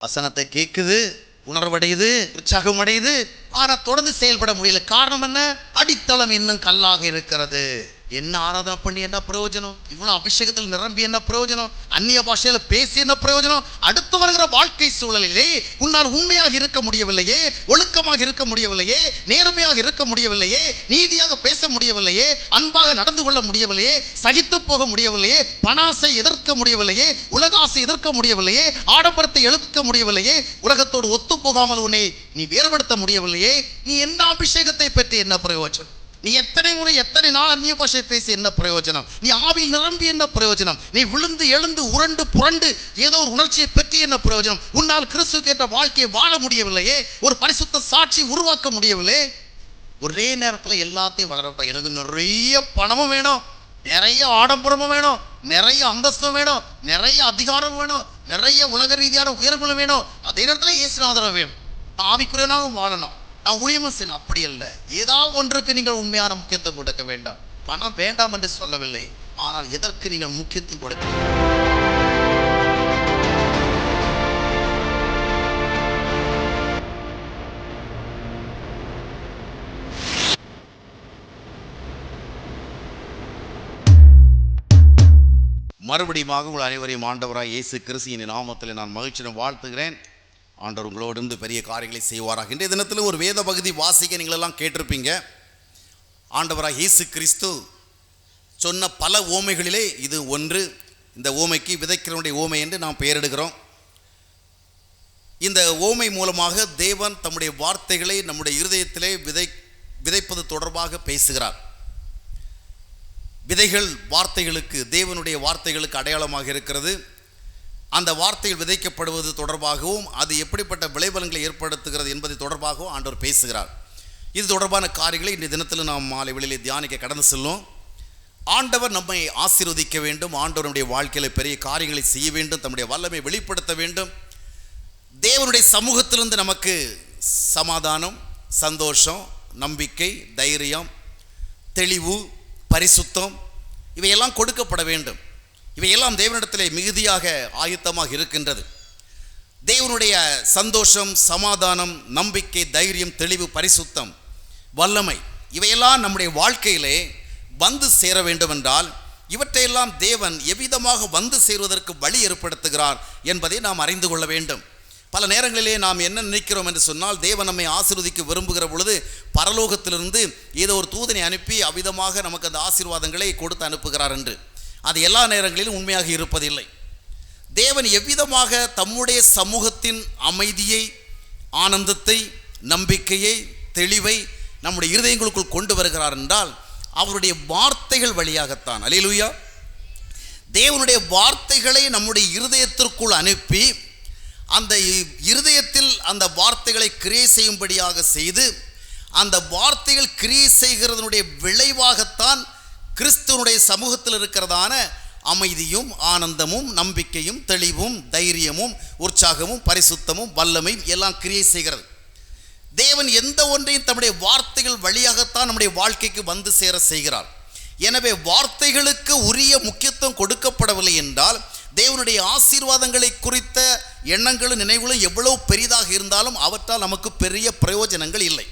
வசனத்தை கேட்குது, உணர்வடையுது, உற்சாகம் அடையுது. ஆனால் தொடர்ந்து செயல்பட முடியல. காரணம் என்ன? அடித்தளம் இன்னும் கல்லாக இருக்கிறது. என்ன ஆராதனை பண்ணி என்ன பிரயோஜனம்? இவ்வளோ அபிஷேகத்தில் நிரம்பி என்ன பிரயோஜனம்? அந்நிய பாஷையில் பேசி என்ன பிரயோஜனம்? அடுத்து வருகிற வாழ்க்கை சூழலிலே உன்னால் உண்மையாக இருக்க முடியவில்லையே, ஒழுக்கமாக இருக்க முடியவில்லையே, நேர்மையாக இருக்க முடியவில்லையே, நீதியாக பேச முடியவில்லையே, அன்பாக நடந்து கொள்ள முடியவில்லையே, சகித்து போக முடியவில்லையே, பணாசை எதிர்க்க முடியவில்லையே, உலகாசை எதிர்க்க முடியவில்லையே, ஆடம்பரத்தை எழுக்க முடியவில்லையே, உலகத்தோடு ஒத்து போகாமல் உன்னை நீ வேறுபடுத்த முடியவில்லையே, நீ என்ன அபிஷேகத்தை பற்றி என்ன பிரயோஜனம்? நீ எத்தனை முறை எத்தனை நாள் அந்நிய பாஷை பேசி என்ன பிரயோஜனம்? நீ ஆவியில் நிரம்பி என்ன பிரயோஜனம்? நீ விழுந்து எழுந்து உருண்டு புரண்டு ஏதோ ஒரு உணர்ச்சியை பற்றி என்ன பிரயோஜனம்? உன்னால் கிறிஸ்துவுக்கு ஏற்ற வாழ்க்கையை வாழ முடியவில்லையே, ஒரு பரிசுத்த சாட்சி உருவாக்க முடியவில்லை. ஒரே நேரத்தில் எல்லாத்தையும் வளர்ப்ப. எனக்கு நிறைய பணமும் வேணும், நிறைய ஆடம்பரமும் வேணும், நிறைய அந்தஸ்தும் வேணும், நிறைய அதிகாரம் வேணும், நிறைய உலக ரீதியான உயர்வுகளும் வேணும். அதே நேரத்தில் இயேசுநாதர் வேணும். ஆவிக்குரியனாகவும் வாழணும், நான் ஊழியமும் செய்யணும். அப்படி அல்ல. ஏதாவது ஒன்றுக்கு நீங்கள் உண்மையான முக்கியத்துவம் கொடுக்க வேண்டாம். பணம் வேண்டாம் என்று சொல்லவில்லை, ஆனால் எதற்கு நீங்கள் முக்கியத்துவம் கொடுக்க மறுபடியும் உங்கள் அனைவரையும் ஆண்டவராய் இயேசு கிறிஸ்துவின் நாமத்தில் நான் மகிழ்ச்சியுடன் வாழ்த்துகிறேன். ஆண்டவர் உங்களோடு இருந்து பெரிய காரியங்களை செய்வாராக. இன்றைய தினத்தில் ஒரு வேத பகுதி வாசிக்க நீங்களெல்லாம் கேட்டிருப்பீங்க. ஆண்டவராக இயேசு கிறிஸ்து சொன்ன பல ஓமைகளிலே இது ஒன்று. இந்த ஓமைக்கு விதைக்கிறவனுடைய ஓமை என்று நாம் பெயரிடுகிறோம். இந்த ஓமை மூலமாக தேவன் தம்முடைய வார்த்தைகளை நம்முடைய இருதயத்திலே விதைப்பது தொடர்பாக பேசுகிறார். விதைகள் வார்த்தைகளுக்கு, தேவனுடைய வார்த்தைகளுக்கு அடையாளமாக இருக்கிறது. அந்த வார்த்தைகள் விதைக்கப்படுவது தொடர்பாகவும் அது எப்படிப்பட்ட விளைபலன்களை ஏற்படுத்துகிறது என்பதை தொடர்பாகவும் ஆண்டவர் பேசுகிறார். இது தொடர்பான காரியங்களை இன்றைய தினத்தில் நாம் மாலை வேளையிலே தியானிக்க கடந்து செல்லும். ஆண்டவர் நம்மை ஆசீர்வதிக்க வேண்டும். ஆண்டவருடைய வாழ்க்கையில் பெரிய காரியங்களை செய்ய வேண்டும். தம்முடைய வல்லமை வெளிப்படுத்த வேண்டும். தேவனுடைய சமூகத்திலிருந்து நமக்கு சமாதானம், சந்தோஷம், நம்பிக்கை, தைரியம், தெளிவு, பரிசுத்தம் இவையெல்லாம் கொடுக்கப்பட வேண்டும். இவையெல்லாம் தேவனிடத்திலே மிகுதியாக ஆயத்தமாக இருக்கின்றது. தேவனுடைய சந்தோஷம், சமாதானம், நம்பிக்கை, தைரியம், தெளிவு, பரிசுத்தம், வல்லமை இவையெல்லாம் நம்முடைய வாழ்க்கையிலே வந்து சேர வேண்டும் என்றால் இவற்றையெல்லாம் தேவன் எவ்விதமாக வந்து சேருவதற்கு வழி ஏற்படுத்துகிறார் என்பதை நாம் அறிந்து கொள்ள வேண்டும். பல நேரங்களிலே நாம் என்ன நினைக்கிறோம் என்று சொன்னால், தேவன் நம்மை ஆசீர்வதிக்க விரும்புகிற பொழுது பரலோகத்திலிருந்து ஏதோ ஒரு தூதனை அனுப்பி அவ்விதமாக நமக்கு அந்த ஆசீர்வாதங்களை கொடுத்து அனுப்புகிறார் என்று. அது எல்லா நேரங்களிலும் உண்மையாக இருப்பதில்லை. தேவன் எவ்விதமாக தம்முடைய சமூகத்தின் அமைதியை, ஆனந்தத்தை, நம்பிக்கையை, தெளிவை நம்முடைய இருதயங்களுக்குள் கொண்டு வருகிறார் என்றால் அவருடைய வார்த்தைகள் வழியாகத்தான். அல்லேலூயா. தேவனுடைய வார்த்தைகளை நம்முடைய இருதயத்திற்குள் அனுப்பி அந்த இருதயத்தில் அந்த வார்த்தைகளை கிரியை செய்யும்படியாக செய்து அந்த வார்த்தைகள் கிரியை செய்கிறதனுடைய விளைவாகத்தான் கிறிஸ்துவனுடைய சமூகத்தில் இருக்கிறதான அமைதியும், ஆனந்தமும், நம்பிக்கையும், தெளிவும், தைரியமும், உற்சாகமும், பரிசுத்தமும், வல்லமையும் எல்லாம் கிரியை செய்கிறது. தேவன் எந்த ஒன்றையும் தம்முடைய வார்த்தைகள் வழியாகத்தான் நம்முடைய வாழ்க்கைக்கு வந்து சேர செய்கிறார். எனவே வார்த்தைகளுக்கு உரிய முக்கியத்துவம் கொடுக்கப்படவில்லை என்றால் தேவனுடைய ஆசீர்வாதங்களை குறித்த எண்ணங்களும் நினைவுகளும் எவ்வளவு பெரிதாக இருந்தாலும் அவற்றால் நமக்கு பெரிய பிரயோஜனங்கள் இல்லை.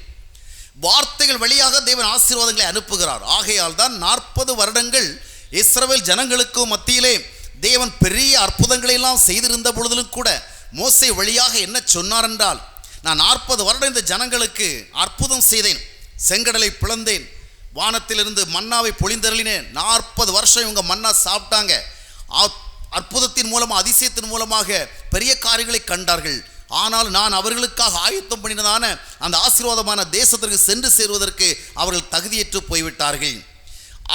வார்த்தைகள் வழியாக தேவன் ஆசீர்வாதங்களை அனுப்புகிறார். ஆகையால் தான் 40 வருடங்கள் இஸ்ரவேல் ஜனங்களுக்கு மத்தியிலே தேவன் பெரிய அற்புதங்களை எல்லாம் செய்திருந்த பொழுதிலும் கூட மோசே வழியாக என்ன சொன்னார் என்றால், நான் 40 வருடம் இந்த ஜனங்களுக்கு அற்புதம் செய்தேன், செங்கடலை பிளந்தேன், வானத்திலிருந்து மன்னாவை பொழிந்தருளினேன், 40 வருஷம் இவங்க மன்னா சாப்பிட்டாங்க, அற்புதத்தின் மூலமாக, அதிசயத்தின் மூலமாக பெரிய காரியங்களை கண்டார்கள். ஆனால் நான் அவர்களுக்காக ஆயத்தம் பண்ணினதான அந்த ஆசீர்வாதமான தேசத்திற்கு சென்று சேருவதற்கு அவர்கள் தகுதியற்று போய்விட்டார்கள்.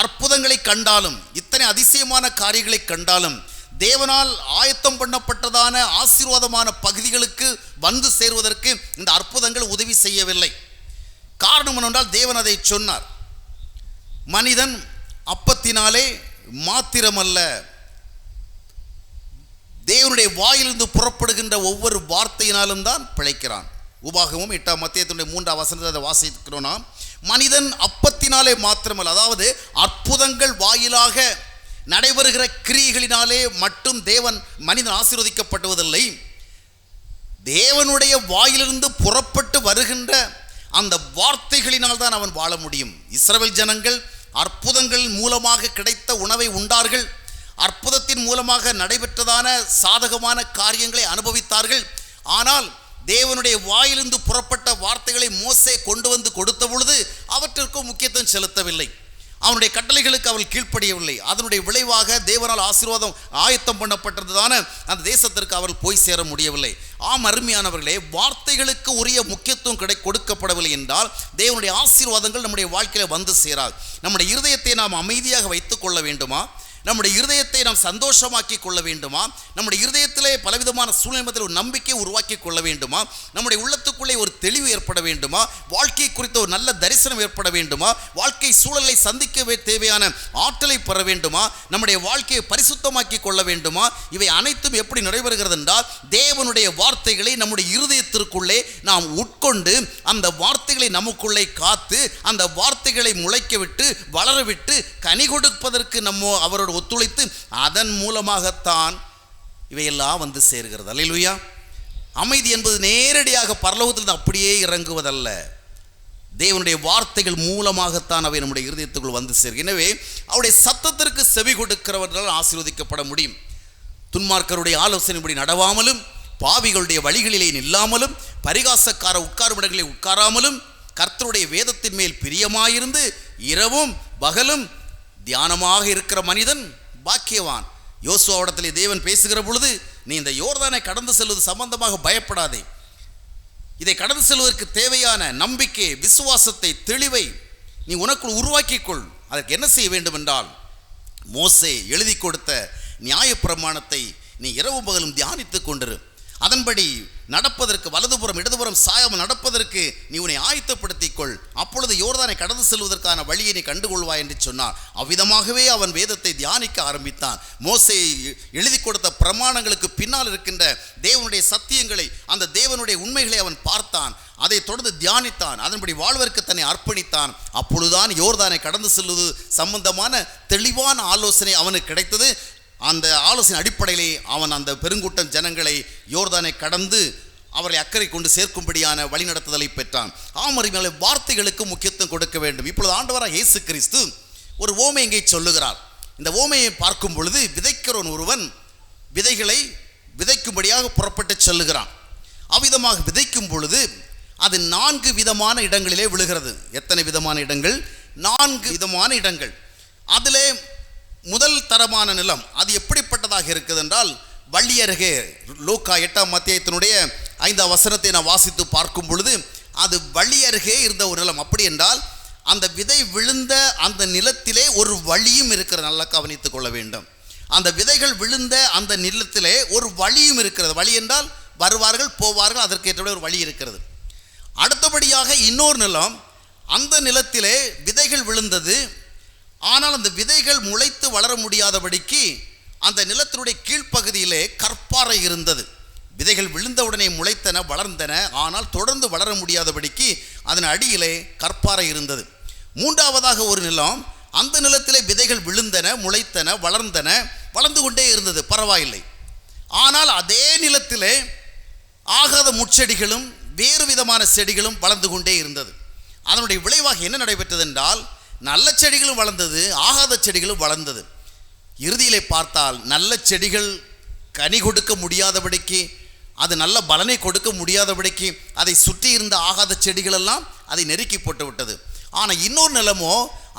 அற்புதங்களை கண்டாலும், இத்தனை அதிசயமான காரியங்களை கண்டாலும் தேவனால் ஆயத்தம் பண்ணப்பட்டதான ஆசீர்வாதமான பகுதிகளுக்கு வந்து சேருவதற்கு இந்த அற்புதங்கள் உதவி செய்யவில்லை. காரணம் என்னவென்றால் தேவன் அதை சொன்னார், மனிதன் அப்பத்தினாலே மாத்திரமல்ல, தேவனுடைய வாயிலிருந்து புறப்படுகின்ற ஒவ்வொரு வார்த்தையினாலும் தான் பிழைக்கிறான். உபாகமும் 8ஆம் அத்தியாயத்தினுடைய 3ஆம் வசனத்தை அதை வாசிக்கிறோம். நாம் மனிதன் அப்பத்தினாலே மாத்திரமல்ல, அதாவது அற்புதங்கள் வாயிலாக நடைபெறுகிற கிரியைகளினாலே மட்டும் தேவன் மனிதன் ஆசீர்வதிக்கப்படுவதில்லை. தேவனுடைய வாயிலிருந்து புறப்பட்டு வருகின்ற அந்த வார்த்தைகளினால் தான் அவன் வாழ முடியும். இஸ்ரவேல் ஜனங்கள் அற்புதங்கள் மூலமாக கிடைத்த உணவை உண்டார்கள், அற்புதத்தின் மூலமாக நடைபெற்றதான சாதகமான காரியங்களை அனுபவித்தார்கள். ஆனால் தேவனுடைய வாயிலிருந்து புறப்பட்ட வார்த்தைகளை மோசே கொண்டு வந்து கொடுத்த பொழுது அவற்றிற்கும் முக்கியத்துவம் செலுத்தவில்லை. அவனுடைய கட்டளைகளுக்கு அவள் கீழ்ப்படியவில்லை. அதனுடைய விளைவாக தேவனால் ஆசீர்வாதம் ஆயத்தம் பண்ணப்பட்டதுதான அந்த தேசத்திற்கு அவள் போய் சேர முடியவில்லை. ஆம் அருமையானவர்களே, வார்த்தைகளுக்கு உரிய முக்கியத்துவம் கொடுக்கப்படவில்லை என்றால் தேவனுடைய ஆசீர்வாதங்கள் நம்முடைய வாழ்க்கையில் வந்து சேராது. நம்முடைய இருதயத்தை நாம் அமைதியாக வைத்துக் கொள்ள வேண்டுமா? நம்முடைய இருதயத்தை நாம் சந்தோஷமாக்கி கொள்ள வேண்டுமா? நம்முடைய இருதயத்திலே பலவிதமான சூழ்நிலையில் ஒரு நம்பிக்கை உருவாக்கி கொள்ள வேண்டுமா? நம்முடைய உள்ளத்துக்குள்ளே ஒரு தெளிவு ஏற்பட வேண்டுமா? வாழ்க்கை குறித்த ஒரு நல்ல தரிசனம் ஏற்பட வேண்டுமா? வாழ்க்கை சூழலை சந்திக்கவே தேவையான ஆற்றலை பெற வேண்டுமா? நம்முடைய வாழ்க்கையை பரிசுத்தமாக்கி கொள்ள வேண்டுமா? இவை அனைத்தும் எப்படி நடைபெறுகிறது என்றால் தேவனுடைய வார்த்தைகளை நம்முடைய இருதயத்திற்குள்ளே நாம் உட்கொண்டு அந்த வார்த்தைகளை நமக்குள்ளே காத்து அந்த வார்த்தைகளை முளைக்க விட்டு வளர விட்டு கனி கொடுப்பதற்கு நம்ம அவரோட ஒத்துழைத்து அதன் மூலமாகத்தான் இவையெல்லாம் வந்து சேர்கிறது. அல்லேலூயா. அமைதி என்பது நேரடியாக பரலோகத்தில் அப்படியே இறங்குவதல்ல, தேவனுடைய வார்த்தைகள் மூலமாகத்தான் அவை நம்முடைய இருதயத்துக்குள் வந்து சேர்கிறது. எனவே அவருடைய சத்தத்திற்கு செவி கொடுக்கிறவர்களால் ஆசீர்வதிக்கப்பட முடியும். துன்மார்க்கருடைய ஆலோசனைப்படி நடவாமலும், பாவிகளுடைய வழிகளிலே நில்லாமலும், பரிகாசக்கார உட்காரும் இடங்களில் உட்காராமலும், கர்த்தருடைய வேதத்தின் மேல் பிரியமாயிருந்து இரவும் பகலும் தியானமாக இருக்கிற மனிதன் பாக்கியவான். யோசுவாவிடத்திலே தேவன் பேசுகிற பொழுது, நீ இந்த யோர்தானை கடந்து செல்வது சம்பந்தமாக பயப்படாதே, இதை கடந்து செல்வதற்கு தேவையான நம்பிக்கை, விசுவாசத்தை, தெளிவை நீ உனக்குள் உருவாக்கிக்கொள். அதற்கு என்ன செய்ய வேண்டும் என்றால், மோசே எழுதி கொடுத்த நியாயப்பிரமாணத்தை நீ இரவு பகலும் தியானித்துக் கொண்டிரு. அதன்படி நடப்பதற்கு வலதுபுறம் இடதுபுறம் சாயாமல் நடப்பதற்கு நீ உன்னை ஆயத்தப்படுத்திக் கொள். அப்பொழுது யோர்தானை கடந்து செல்வதற்கான வழியை நீ கண்டுகொள்வாய் என்று சொன்னார். அவ்விதமாகவே அவன் வேதத்தை தியானிக்க ஆரம்பித்தான். மோசே எழுதி கொடுத்த பிரமாணங்களுக்கு பின்னால் இருக்கின்ற தேவனுடைய சத்தியங்களை, அந்த தேவனுடைய உண்மைகளை அவன் பார்த்தான். அதை தொடர்ந்து தியானித்தான். அதன்படி வாழ்வதற்கு தன்னை அர்ப்பணித்தான். அப்பொழுதுதான் யோர்தானை கடந்து செல்வது சம்பந்தமான தெளிவான ஆலோசனை அவனுக்கு கிடைத்தது. அந்த ஆலோசனை அடிப்படையிலே அவன் அந்த பெருங்கூட்டம் ஜனங்களை யோர்தானை கடந்து அவர்களை அக்கறை கொண்டு சேர்க்கும்படியான வழிநடத்துதலை பெற்றான். ஆமரிமையாலே வார்த்தைகளுக்கு முக்கியத்துவம் கொடுக்க வேண்டும். இப்பொழுது ஆண்டவராக இயேசு கிறிஸ்து ஒரு ஓமை இங்கே சொல்லுகிறார். இந்த ஓமையை பார்க்கும் பொழுது விதைக்கிறவன் ஒருவன் விதைகளை விதைக்கும்படியாக புறப்பட்டு செல்லுகிறான். அவ்விதமாக விதைக்கும் பொழுது அது 4 விதமான இடங்களிலே விழுகிறது. எத்தனை விதமான இடங்கள்? 4 விதமான இடங்கள். அதிலே முதல் தரமான நிலம் அது எப்படிப்பட்டதாக இருக்குது என்றால், வழி அருகே லூக்கா 8ஆம் அத்தியாயத்தினுடைய 5ஆம் வசனத்தை நான் வாசித்து பார்க்கும் பொழுது அது வழி அருகே இருந்த ஒரு நிலம். அப்படி என்றால் அந்த விதை விழுந்த அந்த நிலத்திலே ஒரு வழியும் இருக்கிறது. நல்லா கவனித்துக் கொள்ள வேண்டும். அந்த விதைகள் விழுந்த அந்த நிலத்திலே ஒரு வழியும் இருக்கிறது. வழி என்றால் வருவார்கள் போவார்கள், அதற்கேற்றபடி ஒரு வழி இருக்கிறது. அடுத்தபடியாக இன்னொரு நிலம், அந்த நிலத்திலே விதைகள் விழுந்தது. ஆனால் அந்த விதைகள் முளைத்து வளர முடியாதபடிக்கு அந்த நிலத்தினுடைய கீழ்ப்பகுதியிலே கற்பாறை இருந்தது. விதைகள் விழுந்தவுடனே முளைத்தன, வளர்ந்தன, ஆனால் தொடர்ந்து வளர முடியாதபடிக்கு அதன் அடியிலே கற்பாறை இருந்தது. மூன்றாவதாக ஒரு நிலம், அந்த நிலத்திலே விதைகள் விழுந்தன, முளைத்தன, வளர்ந்தன, வளர்ந்து கொண்டே இருந்தது, பரவாயில்லை. ஆனால் அதே நிலத்திலே ஆகாத முட்செடிகளும் வேறு விதமான செடிகளும் வளர்ந்து கொண்டே இருந்தது. அதனுடைய விளைவாக என்ன நடைபெற்றது என்றால், நல்ல செடிகளும் வளர்ந்தது, ஆகாத செடிகளும் வளர்ந்தது. இறுதியிலே பார்த்தால் நல்ல செடிகள் கனி கொடுக்க முடியாதபடிக்கு, அது நல்ல பலனை கொடுக்க முடியாதபடிக்கு அதை சுற்றி இருந்த ஆகாத செடிகளெல்லாம் அதை நெருக்கி போட்டு விட்டது. ஆனால் இன்னொரு நிலமோ,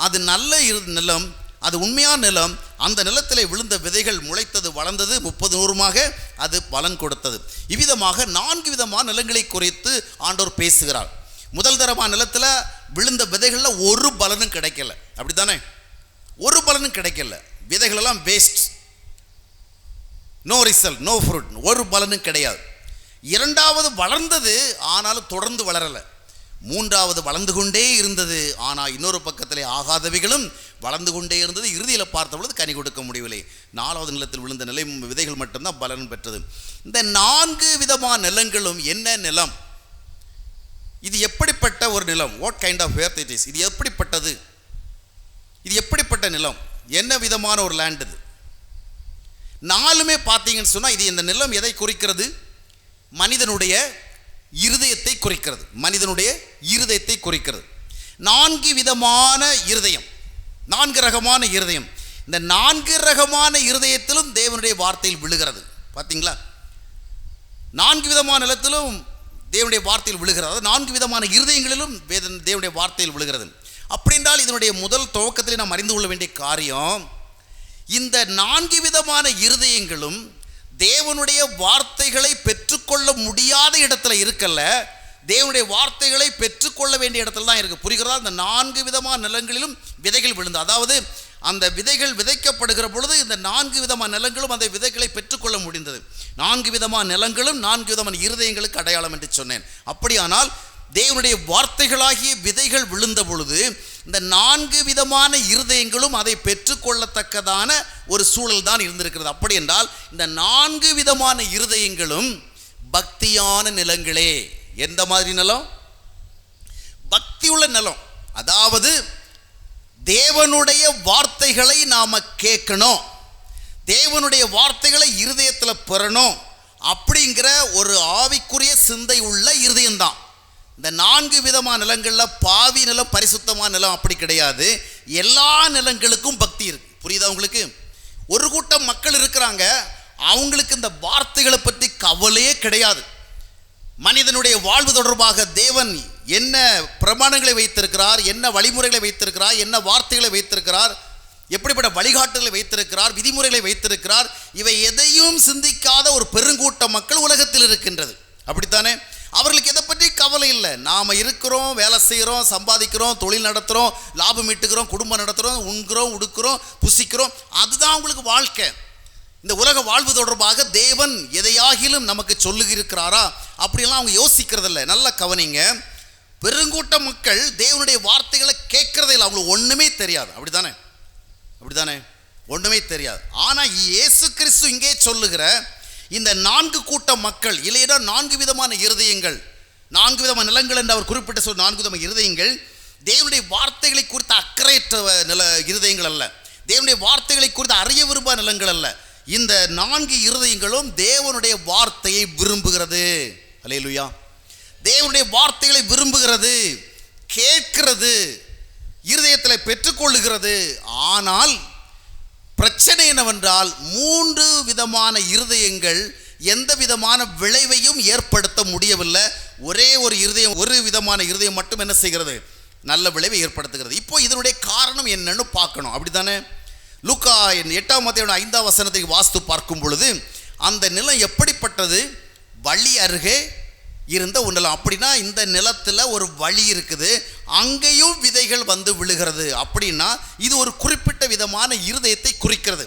அது நல்ல நிலம், அது உண்மையான நிலம். அந்த நிலத்திலே விழுந்த விதைகள் முளைத்தது, வளர்ந்தது, 30-100மாக அது பலன் கொடுத்தது. இவ்விதமாக 4 விதமான நிலங்களை குறித்து ஆண்டவர் பேசுகிறார். முதல் தரமான நிலத்தில் விழுந்த விதைகளில் ஒரு பலனும் கிடைக்கல. அப்படி தானே? ஒரு பலனும் கிடைக்கல. விதைகளெல்லாம் waste, no result, no fruit, ஒரு பலனும் கிடையாது. இரண்டாவது வளர்ந்தது, ஆனாலும் தொடர்ந்து வளரலை. மூன்றாவது வளர்ந்து கொண்டே இருந்தது, ஆனால் இன்னொரு பக்கத்திலே ஆகாதவைகளும் வளர்ந்து கொண்டே இருந்தது. இறுதியில் பார்த்த பொழுது கனி கொடுக்க முடியவில்லை. 4வது நிலத்தில் விழுந்த நிலை விதைகள் மட்டும்தான் பலன் பெற்றது. இந்த 4 விதமான நிலங்களும் என்ன நிலம்? இது எப்படிப்பட்ட ஒரு நிலம்? What kind of earth it is? இது எப்படிப்பட்டது? இது எப்படிப்பட்ட நிலம்? என்ன விதமான ஒரு லேண்ட் இது? 4மே பார்த்தீங்கன்னு சொன்னால், இது இந்த நிலம் எதை குறிக்கிறது? மனிதனுடைய இருதயத்தை குறிக்கிறது. மனிதனுடைய இருதயத்தை குறிக்கிறது. 4 விதமான இருதயம், 4 ரகமான இருதயம். இந்த 4 ரகமான இருதயத்திலும் தேவனுடைய வார்த்தையில் விழுகிறது. பார்த்தீங்களா? 4 விதமான நிலத்திலும் தேவனுடைய வார்த்தையில் விழுகிறது. அதாவது 4 விதமான இருதயங்களிலும் தேவனுடைய வார்த்தையில் விழுகிறது. அப்படி என்றால் இதனுடைய முதல் துவக்கத்தில் நாம் அறிந்து கொள்ள வேண்டிய காரியம், இந்த 4 விதமான இருதயங்களும் தேவனுடைய வார்த்தைகளை பெற்றுக்கொள்ள முடியாத இடத்துல இருக்கல்ல, தேவனுடைய வார்த்தைகளை பெற்றுக்கொள்ள வேண்டிய இடத்துல தான் இருக்குது. புரிகிறதா? இந்த 4 விதமான நிலங்களிலும் விதைகள் விழுந்து, அதாவது அந்த விதைகள் விதைக்கப்படுகிற பொழுது இந்த 4 விதமான நிலங்களும் அந்த விதைகளை பெற்றுக்கொள்ள முடிந்தது. 4 விதமான நிலங்களும் 4 விதமான இருதயங்களுக்கு அடையாளம் என்று சொன்னேன். அப்படியானால் தேவனுடைய வார்த்தைகளாகிய விதைகள் விழுந்த பொழுது இந்த 4 விதமான இருதயங்களும் அதை பெற்றுக்கொள்ளத்தக்கதான ஒரு சூழல் தான் இருந்திருக்கிறது. அப்படி என்றால் இந்த 4 விதமான இருதயங்களும் பக்தியான நிலங்களே. எந்த மாதிரி நிலம்? பக்தியுள்ள நிலம். அதாவது தேவனுடைய வார்த்தைகளை நாம கேட்கணும், தேவனுடைய வார்த்தைகளை இருதயத்தில் பெறணும் அப்படிங்கிற ஒரு ஆவிக்குரிய சிந்தை உள்ள இருதயம்தான். இந்த 4 விதமான நிலங்களில் பாவி நிலம், பரிசுத்தமான நிலம் அப்படி கிடையாது. எல்லா நிலங்களுக்கும் பக்தி இருக்கு. புரியுதா உங்களுக்கு? ஒரு கூட்டம் மக்கள் இருக்கிறாங்க, அவங்களுக்கு இந்த வார்த்தைகளை பற்றி கவலையே கிடையாது. மனிதனுடைய வாழ்வு தொடர்பாக தேவன் என்ன பிரமாணங்களை வைத்திருக்கிறார், என்ன வழிமுறைகளை வைத்திருக்கிறார், என்ன வார்த்தைகளை வைத்திருக்கிறார், எப்படிப்பட்ட வழிகாட்டுதலை வைத்திருக்கிறார், விதிமுறைகளை வைத்திருக்கிறார், இவை எதையும் சிந்திக்காத ஒரு பெருங்கூட்ட மக்கள் உலகத்தில் இருக்கின்றது. அப்படித்தானே? அவர்களுக்கு எதை பற்றி கவலை இல்லை. நாம் இருக்கிறோம், வேலை செய்கிறோம், சம்பாதிக்கிறோம், தொழில் நடத்துகிறோம், லாபம் ஈட்டுக்கிறோம், குடும்பம் நடத்துகிறோம், உண்கிறோம், உடுக்கிறோம், புசிக்கிறோம், அதுதான் அவங்களுக்கு வாழ்க்கை. இந்த உலக வாழ்வு தொடர்பாக தேவன் எதையாகிலும் நமக்கு சொல்லுகிறாரா அப்படியெல்லாம் அவங்க யோசிக்கிறதில்ல. நல்லா கவனிங்க. பெருங்கூட்ட மக்கள் தேவனுடைய வார்த்தைகளை கேட்கறதே இல்லை, அவங்களுக்கு ஒன்றுமே தெரியாது. அப்படித்தானே? அப்படித்தானே? ஒன்றுமே தெரியாது. ஆனால் இயேசு கிறிஸ்து இங்கே சொல்லுகிற இந்த 4 கூட்ட மக்கள், இல்லையா 4 விதமான இருதயங்கள், 4 விதமான நிலங்கள் என்று அவர் குறிப்பிட்ட 4 விதமான இருதயங்கள் தேவனுடைய வார்த்தைகளை குறித்த அக்கறையற்ற இருதயங்கள் அல்ல, தேவனுடைய வார்த்தைகளை குறித்த அறிய விரும்ப நிலங்கள் அல்ல. இந்த 4 இருதயங்களும் தேவனுடைய வார்த்தையை விரும்புகிறது. அல்லேலூயா. தேவனுடைய வார்த்தைகளை விரும்புகிறது, கேட்கிறது, இருதயத்தில் பெற்றுக்கொள்ளுகிறது. ஆனால் பிரச்சனை என்னவென்றால் 3 விதமான இருதயங்கள் எந்த விதமான விளைவையும் ஏற்படுத்த முடியவில்லை. ஒரே ஒரு இருதயம், ஒரு விதமான இருதயம் மட்டும் என்ன செய்கிறது? நல்ல விளைவை ஏற்படுத்துகிறது. இப்போ இதனுடைய காரணம் என்னன்னு பார்க்கணும். அப்படித்தானே? லூக்கா 8ஆம் அத்தியாயம் 5ஆம் வசனத்தை வாசித்து பார்க்கும் பொழுது அந்த நிலம் எப்படிப்பட்டது? வழி அருகே இருந்த ஒரு நிலம். அப்படின்னா இந்த நிலத்தில் ஒரு வழி இருக்குது, அங்கேயும் விதைகள் வந்து விழுகிறது. அப்படின்னா இது ஒரு குறிப்பிட்ட விதமான இருதயத்தை குறிக்கிறது.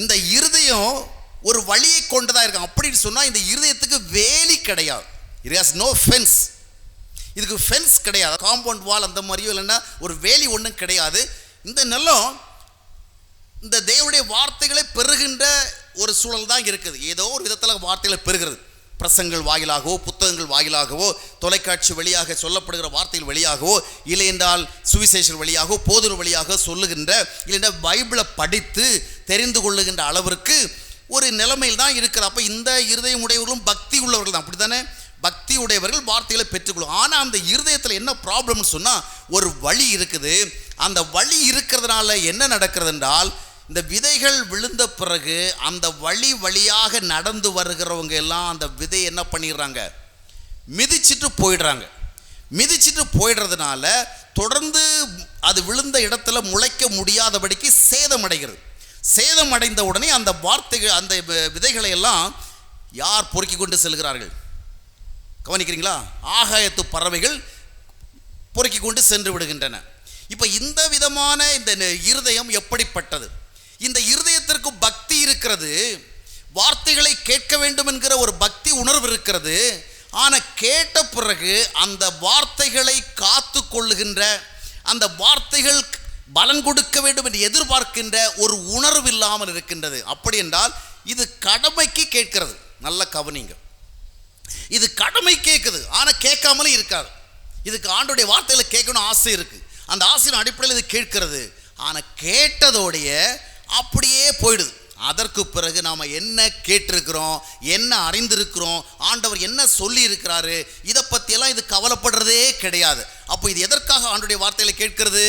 இந்த இருதயம் ஒரு வழியை கொண்டதாக இருக்கும். அப்படின்னு சொன்னால் இந்த இருதயத்துக்கு வேலி கிடையாது. It has no fence. இதுக்கு ஃபென்ஸ் கிடையாது, காம்பவுண்ட் வால் அந்த மாதிரியோ இல்லைன்னா ஒரு வேலி ஒன்றும் கிடையாது. இந்த நிலம் இந்த தேவனுடைய வார்த்தைகளை பெறுகின்ற ஒரு சூழல் தான் இருக்குது. ஏதோ ஒரு விதத்தில் வார்த்தைகளை பெறுகிறது. பிரசங்கள் வாயிலாகவோ, புத்தகங்கள் வாயிலாகவோ, தொலைக்காட்சி வழியாக சொல்லப்படுகிற வார்த்தைகள் வழியாகவோ, இல்லை என்றால் சுவிசேஷன் வழியாகவோ, போதனை வழியாக சொல்லுகின்ற, இல்லைன்னா பைபிளை படித்து தெரிந்து கொள்ளுகின்ற அளவிற்கு ஒரு நிலைமையில் தான் இருக்கிறது. அப்போ இந்த இருதயம் உடையவர்களும் பக்தி உள்ளவர்கள் தான். அப்படி தானே? பக்தி உடையவர்கள் வார்த்தைகளை பெற்றுக்கொள்ளும். ஆனால் அந்த இருதயத்தில் என்ன ப்ராப்ளம்னு சொன்னால், ஒரு வழி இருக்குது. அந்த வழி இருக்கிறதுனால என்ன நடக்கிறது என்றால், இந்த விதைகள் விழுந்த பிறகு அந்த வழி வழியாக நடந்து வருகிறவங்க எல்லாம் அந்த விதை என்ன பண்ணிடுறாங்க? மிதிச்சிட்டு போயிடுறாங்க. மிதிச்சிட்டு போயிடுறதுனால தொடர்ந்து அது விழுந்த இடத்துல முளைக்க முடியாதபடிக்கு சேதமடைகிறது. சேதமடைந்த உடனே அந்த வார்த்தைகள், அந்த விதைகளை எல்லாம் யார் பொறுக்கி கொண்டு செல்கிறார்கள்? கவனிக்கிறீங்களா? ஆகாயத்து பறவைகள் பொறுக்கி கொண்டு சென்று விடுகின்றன. இப்போ இந்த விதமான இந்த இருதயம் எப்படிப்பட்டது? இந்த இருதயத்திற்கு பக்தி இருக்கிறது, வார்த்தைகளை கேட்க வேண்டும் என்கிற ஒரு பக்தி உணர்வு இருக்கிறது. ஆனால் கேட்ட பிறகு அந்த வார்த்தைகளை காத்து கொள்ளுகின்ற, அந்த வார்த்தைகள் பலன் கொடுக்க வேண்டும் என்று எதிர்பார்க்கின்ற ஒரு உணர்வு இல்லாமல் இருக்கின்றது. அப்படி என்றால் இது கடமைக்கு கேட்கிறது. நல்ல கவனிங்க. இது கடமை கேட்குது, ஆனால் கேட்காமலே இருக்காது. இதுக்கு ஆண்டோடைய வார்த்தைகளை கேட்கணும் ஆசை இருக்குது. அந்த ஆசையின் அடிப்படையில் இது கேட்கிறது. ஆனால் கேட்டதோடைய அப்படியே போயிடுது. அதற்கு பிறகு நாம் என்ன கேட்டிருக்கிறோம், என்ன அறிந்திருக்கிறோம், ஆண்டவர் என்ன சொல்லி இருக்கிறாரு, இதை பற்றியெல்லாம் இது கவலைப்படுறதே கிடையாது. அப்போ இது எதற்காக ஆண்டவருடைய வார்த்தைகளை கேட்கிறது?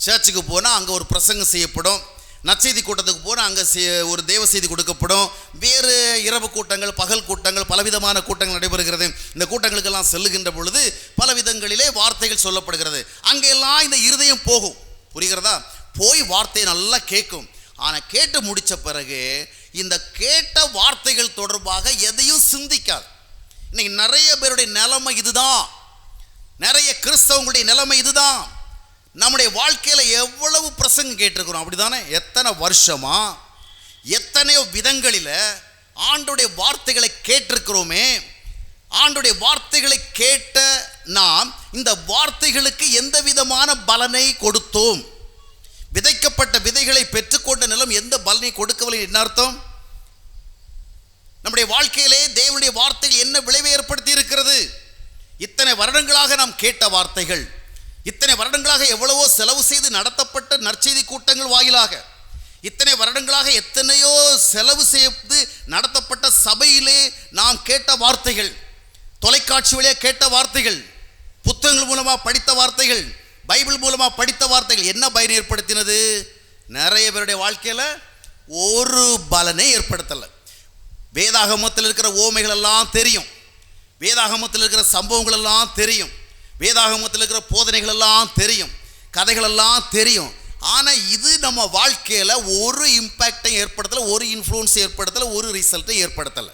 சர்ச்சுக்கு போனால் அங்கே ஒரு பிரசங்கம் செய்யப்படும், நற்செய்தி கூட்டத்துக்கு போனால் அங்கே ஒரு தேவ செய்தி கொடுக்கப்படும், வேறு இரவு கூட்டங்கள், பகல் கூட்டங்கள், பலவிதமான கூட்டங்கள் நடைபெறுகிறது. இந்த கூட்டங்களுக்கெல்லாம் செல்லுகின்ற பொழுது பல விதங்களிலே வார்த்தைகள் சொல்லப்படுகிறது. அங்கெல்லாம் இந்த இருதயம் போகும், புரிகிறதா? போய் வார்த்தையை நல்லா கேட்கும். ஆனால் கேட்டு முடித்த பிறகு இந்த கேட்ட வார்த்தைகள் தொடர்பாக எதையும் சிந்திக்காது. இன்னைக்கு நிறைய பேருடைய நிலைமை இதுதான், நிறைய கிறிஸ்தவங்களுடைய நிலைமை இதுதான். நம்முடைய வாழ்க்கையில் எவ்வளவு பிரசங்கம் கேட்டிருக்கிறோம், அப்படிதானே? எத்தனை வருஷமா எத்தனையோ விதங்களில் ஆண்டோடைய வார்த்தைகளை கேட்டிருக்கிறோமே. ஆண்டோடைய வார்த்தைகளை கேட்ட நாம் இந்த வார்த்தைகளுக்கு எந்த விதமான பலனை கொடுத்தோம்? விதைக்கப்பட்ட விதைகளை பெற்றுக்கொண்ட நிலம் எந்த பலனை கொடுக்கவில்லை. என்ன அர்த்தம்? நம்முடைய வாழ்க்கையிலே தேவனுடைய வார்த்தைகள் என்ன விளைவை ஏற்படுத்தி இருக்கிறது? இத்தனை வருடங்களாக நாம் கேட்ட வார்த்தைகள், இத்தனை வருடங்களாக எவ்வளவோ செலவு செய்து நடத்தப்பட்ட நற்செய்தி கூட்டங்கள் வாயிலாக, இத்தனை வருடங்களாக எத்தனையோ செலவு செய்து நடத்தப்பட்ட சபையிலே நாம் கேட்ட வார்த்தைகள், தொலைக்காட்சி வழியாக கேட்ட வார்த்தைகள், புத்தகங்கள் மூலமாக படித்த வார்த்தைகள், பைபிள் மூலமாக படித்த வார்த்தைகள் என்ன பயனை ஏற்படுத்தினது? நிறைய பேருடைய வாழ்க்கையில் ஒரு பலனை ஏற்படுத்தலை. வேதாகமத்தில் இருக்கிற ஓமைகள் எல்லாம் தெரியும், வேதாகமத்தில் இருக்கிற சம்பவங்கள் எல்லாம் தெரியும், வேதாகமத்தில் இருக்கிற போதனைகள் எல்லாம் தெரியும், கதைகள் எல்லாம் தெரியும். ஆனால் இது நம்ம வாழ்க்கையில் ஒரு இம்பேக்டை ஏற்படுத்தலை, ஒரு இன்ஃப்ளூயன்ஸ் ஏற்படுத்தலை, ஒரு ரிசல்ட்டை ஏற்படுத்தலை.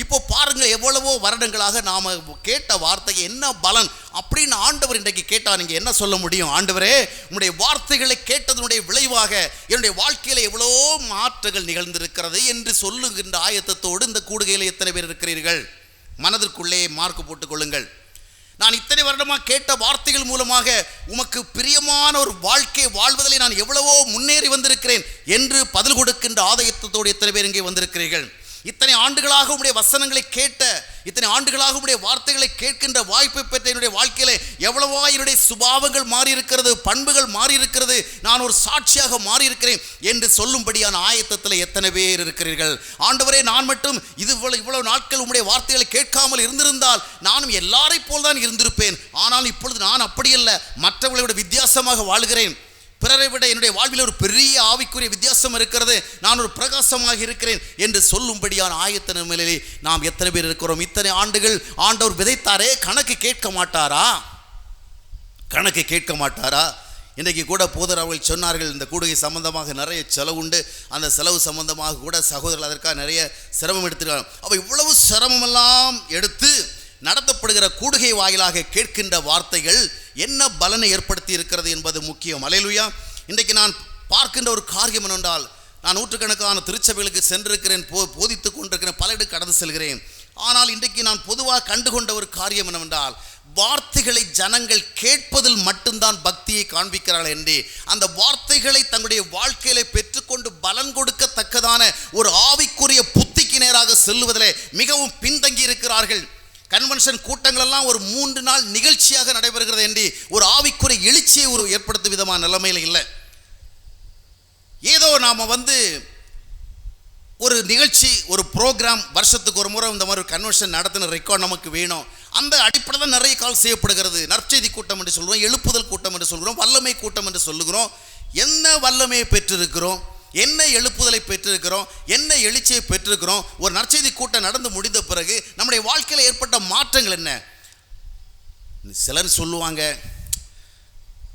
இப்போ பாருங்கள், எவ்வளவோ வருடங்களாக நாம் கேட்ட வார்த்தை என்ன பலன் அப்படின்னு ஆண்டவர் இன்றைக்கு கேட்டால் நீங்கள் என்ன சொல்ல முடியும்? ஆண்டவரே, உன்னுடைய வார்த்தைகளை கேட்டதனுடைய விளைவாக என்னுடைய வாழ்க்கையில் எவ்வளோ மாற்றங்கள் நிகழ்ந்திருக்கிறது என்று சொல்லுகின்ற ஆயத்தத்தோடு இந்த கூடுகையில் எத்தனை பேர் இருக்கிறீர்கள்? மனதிற்குள்ளே மார்க் போட்டுக்கொள்ளுங்கள். நான் இத்தனை வருடமாக கேட்ட வார்த்தைகள் மூலமாக உமக்கு பிரியமான ஒரு வாழ்க்கை வாழ்வதிலே நான் எவ்வளவோ முன்னேறி வந்திருக்கிறேன் என்று பதில் கொடுக்கின்ற ஆயத்தத்தோடு எத்தனை பேர் இங்கே வந்திருக்கிறீர்கள்? இத்தனை ஆண்டுகளாக உடைய வசனங்களை கேட்ட, இத்தனை ஆண்டுகளாக உடைய வார்த்தைகளை கேட்கின்ற வாய்ப்பை பெற்ற என்னுடைய வாழ்க்கையில எவ்வளவோ என்னுடைய சுபாவங்கள் மாறி இருக்கிறது, பண்புகள் மாறி இருக்கிறது, நான் ஒரு சாட்சியாக மாறி இருக்கிறேன் என்று சொல்லும்படியான ஆயத்தத்தில் எத்தனை பேர் இருக்கிறீர்கள்? ஆண்டவரே, நான் மட்டும் இவ்வளவு நாட்கள் உடைய வார்த்தைகளை கேட்காமல் இருந்திருந்தால் நானும் எல்லாரை போல் தான் இருந்திருப்பேன். ஆனால் இப்பொழுது நான் அப்படியல்ல, மற்றவர்களை விட வித்தியாசமாக வாழ்கிறேன். பிறரை விட என்னுடைய வாழ்வில் ஒரு பெரிய ஆவிக்குரிய வித்தியாசம் இருக்கிறது, நான் ஒரு பிரகாசமாக இருக்கிறேன் என்று சொல்லும்படியான ஆயத்த நிலையிலே நாம் எத்தனை பேர் இருக்கிறோம்? இத்தனை ஆண்டுகள் ஆண்டவர் விதைத்தாரே, கணக்கு கேட்க மாட்டாரா? கணக்கு கேட்க மாட்டாரா? இன்றைக்கு கூட போதர் அவர்கள் சொன்னார்கள், இந்த கூடுகை சம்பந்தமாக நிறைய செலவு உண்டு, அந்த செலவு சம்பந்தமாக கூட சகோதரர்கள் அதற்காக நிறைய சிரமம் எடுத்துருக்காங்க. அப்போ இவ்வளவு சிரமமெல்லாம் எடுத்து நடத்தப்படுகிற கூடுகை வாயிலாக கேட்கின்ற வார்த்தைகள் என்ன பலனை ஏற்படுத்தி இருக்கிறது என்பது முக்கியம். அல்லேலூயா. இன்றைக்கு நான் பார்க்கின்ற ஒரு காரியம் என்னென்றால், நான் நூற்றுக்கணக்கான திருச்சபைகளுக்கு சென்றிருக்கிறேன், போதித்து கொண்டிருக்கிறேன், பல இடம் கடந்து செல்கிறேன். ஆனால் இன்றைக்கு நான் பொதுவாக கண்டுகொண்ட ஒரு காரியம் என்னவென்றால், வார்த்தைகளை ஜனங்கள் கேட்பதில் மட்டும்தான் பக்தியை காண்பிக்கிறார்கள் என்று அந்த வார்த்தைகளை தங்களுடைய வாழ்க்கையில பெற்றுக்கொண்டு பலன் கொடுக்கத்தக்கதான ஒரு ஆவிக்குரிய புத்திக்கு நேராக செல்லுவதிலே மிகவும் பின்தங்கி இருக்கிறார்கள். கன்வென்ஷன் கூட்டங்கள் எல்லாம் ஒரு 3 நாள் நிகழ்ச்சியாக நடைபெறுகிறது என்று ஒரு ஆவிக்குரிய எழுச்சியை ஏற்படுத்தும் விதமான நிலைமையில் இல்லை. ஏதோ நாம் ஒரு நிகழ்ச்சி, ஒரு ப்ரோக்ராம், வருஷத்துக்கு ஒரு முறை இந்த மாதிரி கன்வென்ஷன் நடத்தின ரெக்கார்ட் நமக்கு வேணும். அந்த அடிப்படையில் தான் நிறைய கால் செய்யப்படுகிறது. நற்செய்தி கூட்டம் என்று சொல்கிறோம், எழுப்புதல் கூட்டம் என்று சொல்கிறோம், வல்லமை கூட்டம் என்று சொல்லுகிறோம். என்ன வல்லமையை பெற்றிருக்கிறோம், என்ன எழுப்புதலை பெற்றிருக்கிறோம், என்ன எழுச்சியை பெற்றிருக்கிறோம்? ஒரு நற்செய்தி கூட்டம் நடந்து முடிந்த பிறகு நம்முடைய வாழ்க்கையில் ஏற்பட்ட மாற்றங்கள் என்ன? சிலர் சொல்லுவாங்க,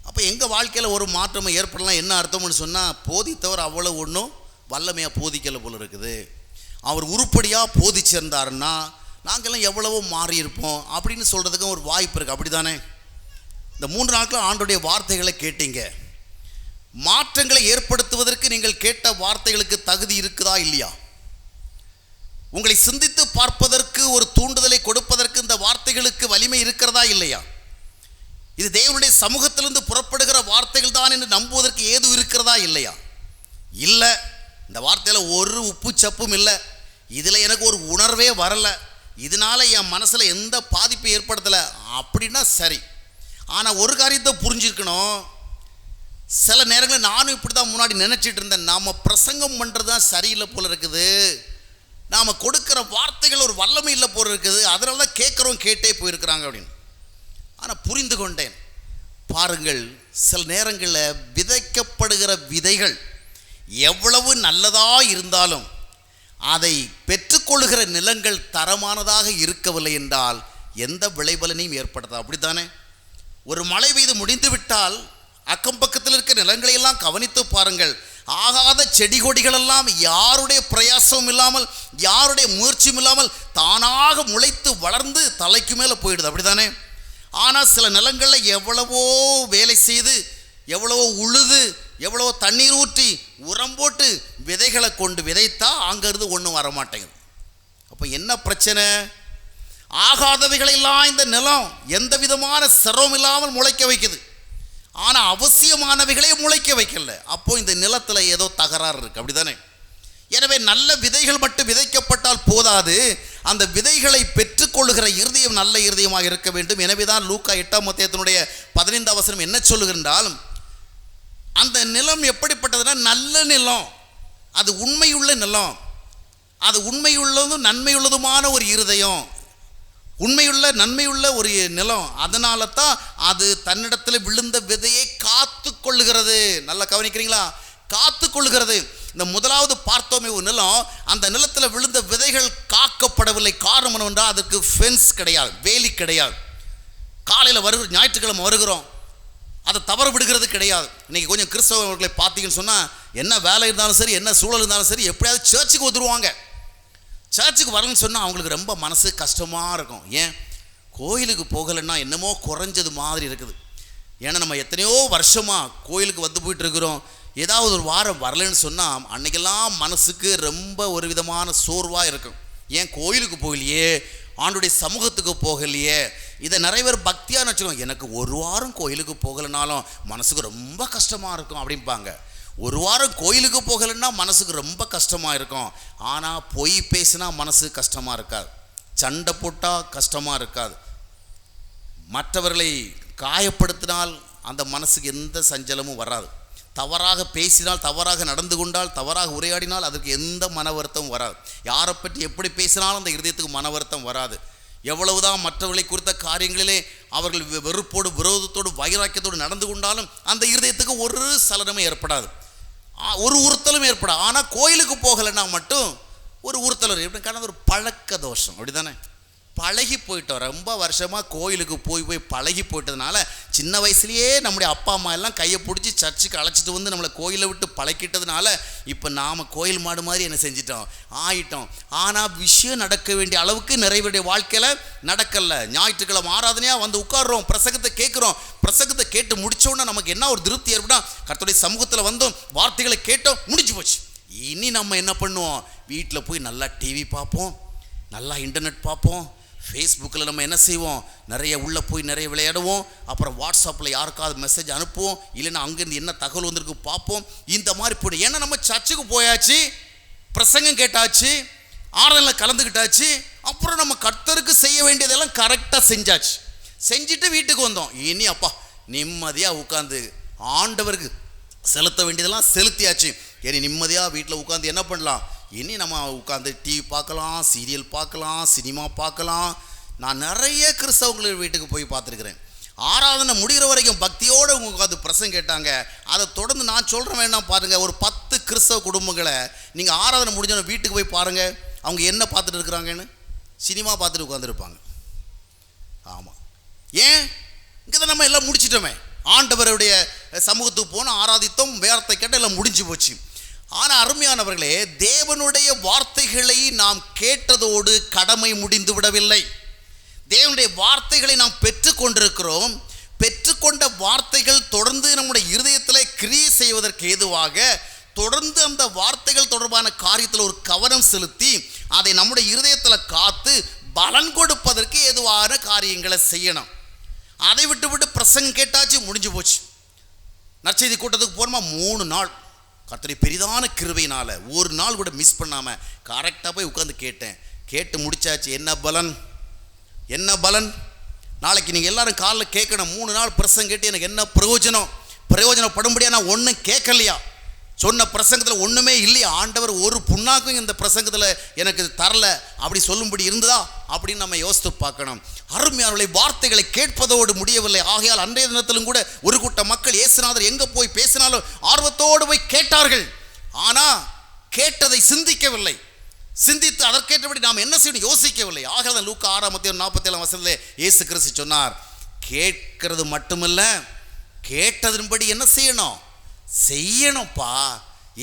அப்போ எங்கள் வாழ்க்கையில் ஒரு மாற்றம் ஏற்படலாம், என்ன அர்த்தம்னு சொன்னால், போதித்தவர் அவ்வளோ ஒன்றும் வல்லமையாக போதிக்கலை போல இருக்குது, அவர் உருப்படியாக போதிச்சிருந்தாருன்னா நாங்கள்லாம் எவ்வளவோ மாறி இருப்போம் அப்படின்னு சொல்கிறதுக்கும் ஒரு வாய்ப்பு இருக்குது. அப்படி தானே? இந்த 3 நாட்கள் ஆண்டோடைய வார்த்தைகளை கேட்டீங்க, மாற்றங்களை ஏற்படுத்துவதற்கு நீங்கள் கேட்ட வார்த்தைகளுக்கு தகுதி இருக்குதா இல்லையா? உங்களை சிந்தித்து பார்ப்பதற்கு ஒரு தூண்டுதலை கொடுப்பதற்கு இந்த வார்த்தைகளுக்கு வலிமை இருக்கிறதா இல்லையா? இது தேவனுடைய சமூகத்திலிருந்து புறப்படுகிற வார்த்தைகள் தான் என்று நம்புவதற்கு ஏது இருக்கிறதா இல்லையா? இல்லை, இந்த வார்த்தையில் ஒரு உப்பு சப்பும் இல்லை, இதில் எனக்கு ஒரு உணர்வே வரலை, இதனால் என் மனசில் எந்த பாதிப்பை ஏற்படுத்தலை அப்படின்னா சரி. ஆனால் ஒரு காரியத்தை புரிஞ்சிருக்கணும், சில நேரங்களில் நானும் இப்படி தான் முன்னாடி நினச்சிட்டு இருந்தேன், நாம் பிரசங்கம் பண்ணுறது தான் சரியில்லை போல இருக்குது, நாம் கொடுக்குற வார்த்தைகள் ஒரு வல்லமை இல்லை போல இருக்குது, அதனால தான் கேட்குறோம் கேட்டே போயிருக்கிறாங்க அப்படின்னு. ஆனால் புரிந்து கொண்டேன், பாருங்கள், சில நேரங்களில் விதைக்கப்படுகிற விதைகள் எவ்வளவு நல்லதாக இருந்தாலும் அதை பெற்றுக்கொள்கிற நிலங்கள் தரமானதாக இருக்கவில்லை என்றால் எந்த விளைபலனையும் ஏற்படுத்தாது. அப்படித்தானே? ஒரு மழை பெய்து முடிந்து விட்டால் அக்கம் பக்கத்தில் இருக்கிற நிலங்களையெல்லாம் கவனித்து பாருங்கள், ஆகாத செடி கொடிகளெல்லாம் யாருடைய பிரயாசமும் இல்லாமல் யாருடைய முயற்சியும் இல்லாமல் தானாக முளைத்து வளர்ந்து தலைக்கு மேலே போயிடுது. அப்படித்தானே? ஆனால் சில நிலங்களில் எவ்வளவோ வேலை செய்து, எவ்வளவோ உழுது, எவ்வளவோ தண்ணீர் ஊற்றி உரம் போட்டு விதைகளை கொண்டு விதைத்தா அங்கேருந்து ஒன்றும் வரமாட்டேங்குது. அப்போ என்ன பிரச்சனை? ஆகாதவைகளெல்லாம் இந்த நிலம் எந்த விதமான சிரமம் இல்லாமல் முளைக்க வைக்குது, ஆனால் அவசியமானவைகளே முளைக்க வைக்கல. அப்போ இந்த நிலத்தில் ஏதோ தகராறு இருக்குது. அப்படிதானே? எனவே நல்ல விதைகள் மட்டும் விதைக்கப்பட்டால் போதாது, அந்த விதைகளை பெற்றுக்கொள்ளுகிற இருதயம் நல்ல இருதயமாக இருக்க வேண்டும். எனவே தான் லூக்கா 8ஆம் அத்தியாயத்தினுடைய 15ஆம் வசனம் என்ன சொல்லுகின்றால், அந்த நிலம் எப்படிப்பட்டதுன்னா நல்ல நிலம், அது உண்மையுள்ள நிலம், அது உண்மையுள்ளதும் நன்மையுள்ளதுமான ஒரு இருதயம், உண்மையுள்ள நன்மையுள்ள ஒரு நிலம். அதனால தான் அது தன்னிடத்தில் விழுந்த விதையை காத்து கொள்ளுகிறது. நல்லா கவனிக்கிறீங்களா? காத்து கொள்ளுகிறது. இந்த முதலாவது பார்த்தோமே ஒரு நிலம், அந்த நிலத்தில் விழுந்த விதைகள் காக்கப்படவில்லை. காரணம் என்னவென்றால் அதுக்கு ஃபென்ஸ் கிடையாது, வேலி கிடையாது. காலையில் வருகிற ஞாயிற்றுக்கிழமை வருகிறோம், அதை தவற விடுகிறது கிடையாது. இன்றைக்கி கொஞ்சம் கிறிஸ்தவர்களை பார்த்தீங்கன்னு சொன்னால் என்ன வேலை இருந்தாலும் சரி, என்ன சூழல் இருந்தாலும் சரி, எப்படியாவது சர்ச்சுக்கு வந்துடுவாங்க. சர்ச்சுக்கு வரலன்னு சொன்னால் அவங்களுக்கு ரொம்ப மனசு கஷ்டமாக இருக்கும். ஏன்? கோயிலுக்கு போகலைன்னா என்னமோ குறைஞ்சது மாதிரி இருக்குது. ஏன்னா நம்ம எத்தனையோ வருஷமாக கோயிலுக்கு வந்து போயிட்டுருக்குறோம். ஏதாவது ஒரு வாரம் வரலன்னு சொன்னால் அன்றைக்கெல்லாம் மனசுக்கு ரொம்ப ஒரு விதமான சோர்வாக இருக்கும். ஏன் கோயிலுக்கு போகலையே, ஆண்டுடைய சமூகத்துக்கு போகலையே. இதை நிறைய பேர் பக்தியாக வச்சுக்கோங்க, எனக்கு ஒரு வாரம் கோயிலுக்கு போகலைனாலும் மனசுக்கு ரொம்ப கஷ்டமாக இருக்கும் அப்படிம்பாங்க. ஒரு வாரம் கோயிலுக்கு போகலைன்னா மனசுக்கு ரொம்ப கஷ்டமாக இருக்கும். ஆனால் பொய் பேசினா மனசு கஷ்டமாக இருக்காது, சண்டை போட்டால் கஷ்டமாக இருக்காது, மற்றவர்களை காயப்படுத்தினால் அந்த மனசுக்கு எந்த சஞ்சலமும் வராது, தவறாக பேசினால், தவறாக நடந்து கொண்டால், தவறாக உரையாடினால் அதற்கு எந்த மன வருத்தமும் வராது. யாரை பற்றி எப்படி பேசினாலும் அந்த இருதயத்துக்கு மன வருத்தம் வராது. எவ்வளவுதான் மற்றவர்களை குறித்த காரியங்களிலே அவர்கள் வெறுப்போடு விரோதத்தோடு வைராக்கியத்தோடு நடந்து கொண்டாலும் அந்த இருதயத்துக்கு ஒரு சலனமும் ஏற்படாது, ஒரு உறுத்தலும் ஏற்படாது. ஆனால் கோயிலுக்கு போகலைன்னா மட்டும் ஒரு உறுத்தல் எப்படி ஒரு பழக்க தோஷம். அப்படி தானே? பழகி போயிட்டோம், ரொம்ப வருஷமாக கோயிலுக்கு போய் பழகி போயிட்டதுனால சின்ன வயசுலேயே நம்முடைய அப்பா அம்மா எல்லாம் கையை பிடிச்சி சர்ச்சுக்கு அழைச்சிட்டு வந்து நம்மளை கோயிலை விட்டு பழக்கிட்டதுனால இப்போ நாம் கோயில் மாடு மாதிரி என்ன செஞ்சிட்டோம், ஆயிட்டோம். ஆனால் விஷயம் நடக்க வேண்டிய அளவுக்கு நிறைவேறிய வாழ்க்கையில் நடக்கலை. ஞாயிற்றுக்கிழமை ஆராதனையாக வந்து உட்காடுறோம், பிரசங்கத்தை கேட்குறோம், பிரசங்கத்தை கேட்டு முடித்தோன்னா நமக்கு என்ன ஒரு திருப்தி ஏற்பட்டா, கர்த்தருடைய சமூகத்தில் வந்தோம், வார்த்தைகளை கேட்டோம், முடிஞ்சு போச்சு. இனி நம்ம என்ன பண்ணுவோம், வீட்டில் போய் நல்லா டிவி பார்ப்போம், நல்லா இன்டர்நெட் பார்ப்போம், ஃபேஸ்புக்கில் நம்ம என்ன செய்வோம், நிறைய உள்ளே போய் நிறைய விளையாடுவோம், அப்புறம் வாட்ஸ்அப்பில் யாருக்காவது மெசேஜ் அனுப்புவோம், இல்லைன்னா அங்கேருந்து என்ன தகவல் வந்திருக்கு பார்ப்போம். இந்த மாதிரி போய்டும். ஏன்னா நம்ம சர்ச்சுக்கு போயாச்சு, பிரசங்கம் கேட்டாச்சு, ஆராதனையில் கலந்துக்கிட்டாச்சு, அப்புறம் நம்ம கர்த்தருக்கு செய்ய வேண்டியதெல்லாம் கரெக்டாக செஞ்சாச்சு, செஞ்சுட்டு வீட்டுக்கு வந்தோம். இனி அப்பா நிம்மதியாக உட்காந்து ஆண்டவருக்கு செலுத்த வேண்டியதெல்லாம் செலுத்தியாச்சு, இனி நிம்மதியாக வீட்டில் உட்காந்து என்ன பண்ணலாம், இனி நம்ம உட்காந்து டிவி பார்க்கலாம், சீரியல் பார்க்கலாம், சினிமா பார்க்கலாம். நான் நிறைய கிறிஸ்தவங்கள் வீட்டுக்கு போய் பார்த்துருக்குறேன். ஆராதனை முடிகிற வரைக்கும் பக்தியோடு அவங்க உட்காந்து பிரசங்கம் கேட்டாங்க. அதை தொடர்ந்து நான் சொல்கிறேன் வேண்டாம் பாருங்கள், ஒரு 10 கிறிஸ்தவ குடும்பங்களை நீங்கள் ஆராதனை முடிஞ்சோன்னு வீட்டுக்கு போய் பாருங்கள், அவங்க என்ன பார்த்துட்டு இருக்கிறாங்கன்னு, சினிமா பார்த்துட்டு உட்காந்துருப்பாங்க. ஆமாம், ஏன்? இங்கே தான் நம்ம எல்லாம் முடிச்சிட்டோமே, ஆண்டவருடைய சமூகத்துக்கு போனால் ஆராதித்தோம், வேறத்தை கேட்டால் எல்லாம் முடிஞ்சு போச்சு. ஆனால் அருமையானவர்களே, தேவனுடைய வார்த்தைகளை நாம் கேட்டதோடு கடமை முடிந்து விடவில்லை. தேவனுடைய வார்த்தைகளை நாம் பெற்றுக்கொண்டிருக்கிறோம். பெற்றுக்கொண்ட வார்த்தைகள் தொடர்ந்து நம்முடைய இருதயத்தில் கிரியை செய்வதற்கு ஏதுவாக தொடர்ந்து அந்த வார்த்தைகள் தொடர்பான காரியத்தில் ஒரு கவனம் செலுத்தி அதை நம்முடைய இருதயத்தில் காத்து பலன் கொடுப்பதற்கு ஏதுவான காரியங்களை செய்யணும். அதை விட்டு பிரசங்கம் கேட்டாச்சு, முடிஞ்சு போச்சு. நற்செய்தி கூட்டத்துக்கு போகிறோமா, 3 நாள் கர்த்தருடைய பெரிதான கிருபையினால் ஒரு நாள் கூட மிஸ் பண்ணாமல் கரெக்டாக போய் உட்காந்து கேட்டேன், கேட்டு முடிச்சாச்சு. என்ன பலன், என்ன பலன்? நாளைக்கு நீங்கள் எல்லாரும் காலைல கேட்கணும், 3 நாள் பிரசங்கம் கேட்டு எனக்கு என்ன பிரயோஜனம்? பிரயோஜனப்படும்படியா நான் ஒன்றும் கேட்கலையா, சொன்ன பிரசங்கத்தில் ஒன்றுமே இல்லையா, ஆண்டவர் ஒரு புண்ணாக்கும் இந்த பிரசங்கத்தில் எனக்கு தரல அப்படி சொல்லும்படி இருந்ததா அப்படின்னு நம்ம யோசித்து பார்க்கணும். அருமையானவர்களே, வார்த்தைகளை கேட்பதோடு முடியவில்லை. ஆகையால் அன்றைய தினத்திலும் கூட ஒரு கூட்ட மக்கள் இயேசுநாதர் எங்கே போய் பேசினாலும் ஆர்வத்தோடு போய் கேட்டார்கள். ஆனால் கேட்டதை சிந்திக்கவில்லை, சிந்தித்து அதற்கேற்றபடி நாம் என்ன செய்யணும் யோசிக்கவில்லை. ஆக லூக்கா 6:47 இயேசு கிறிஸ்து சொன்னார், கேட்கிறது மட்டுமல்ல, கேட்டதன்படி என்ன செய்யணும், செய்யணும்ப்பா.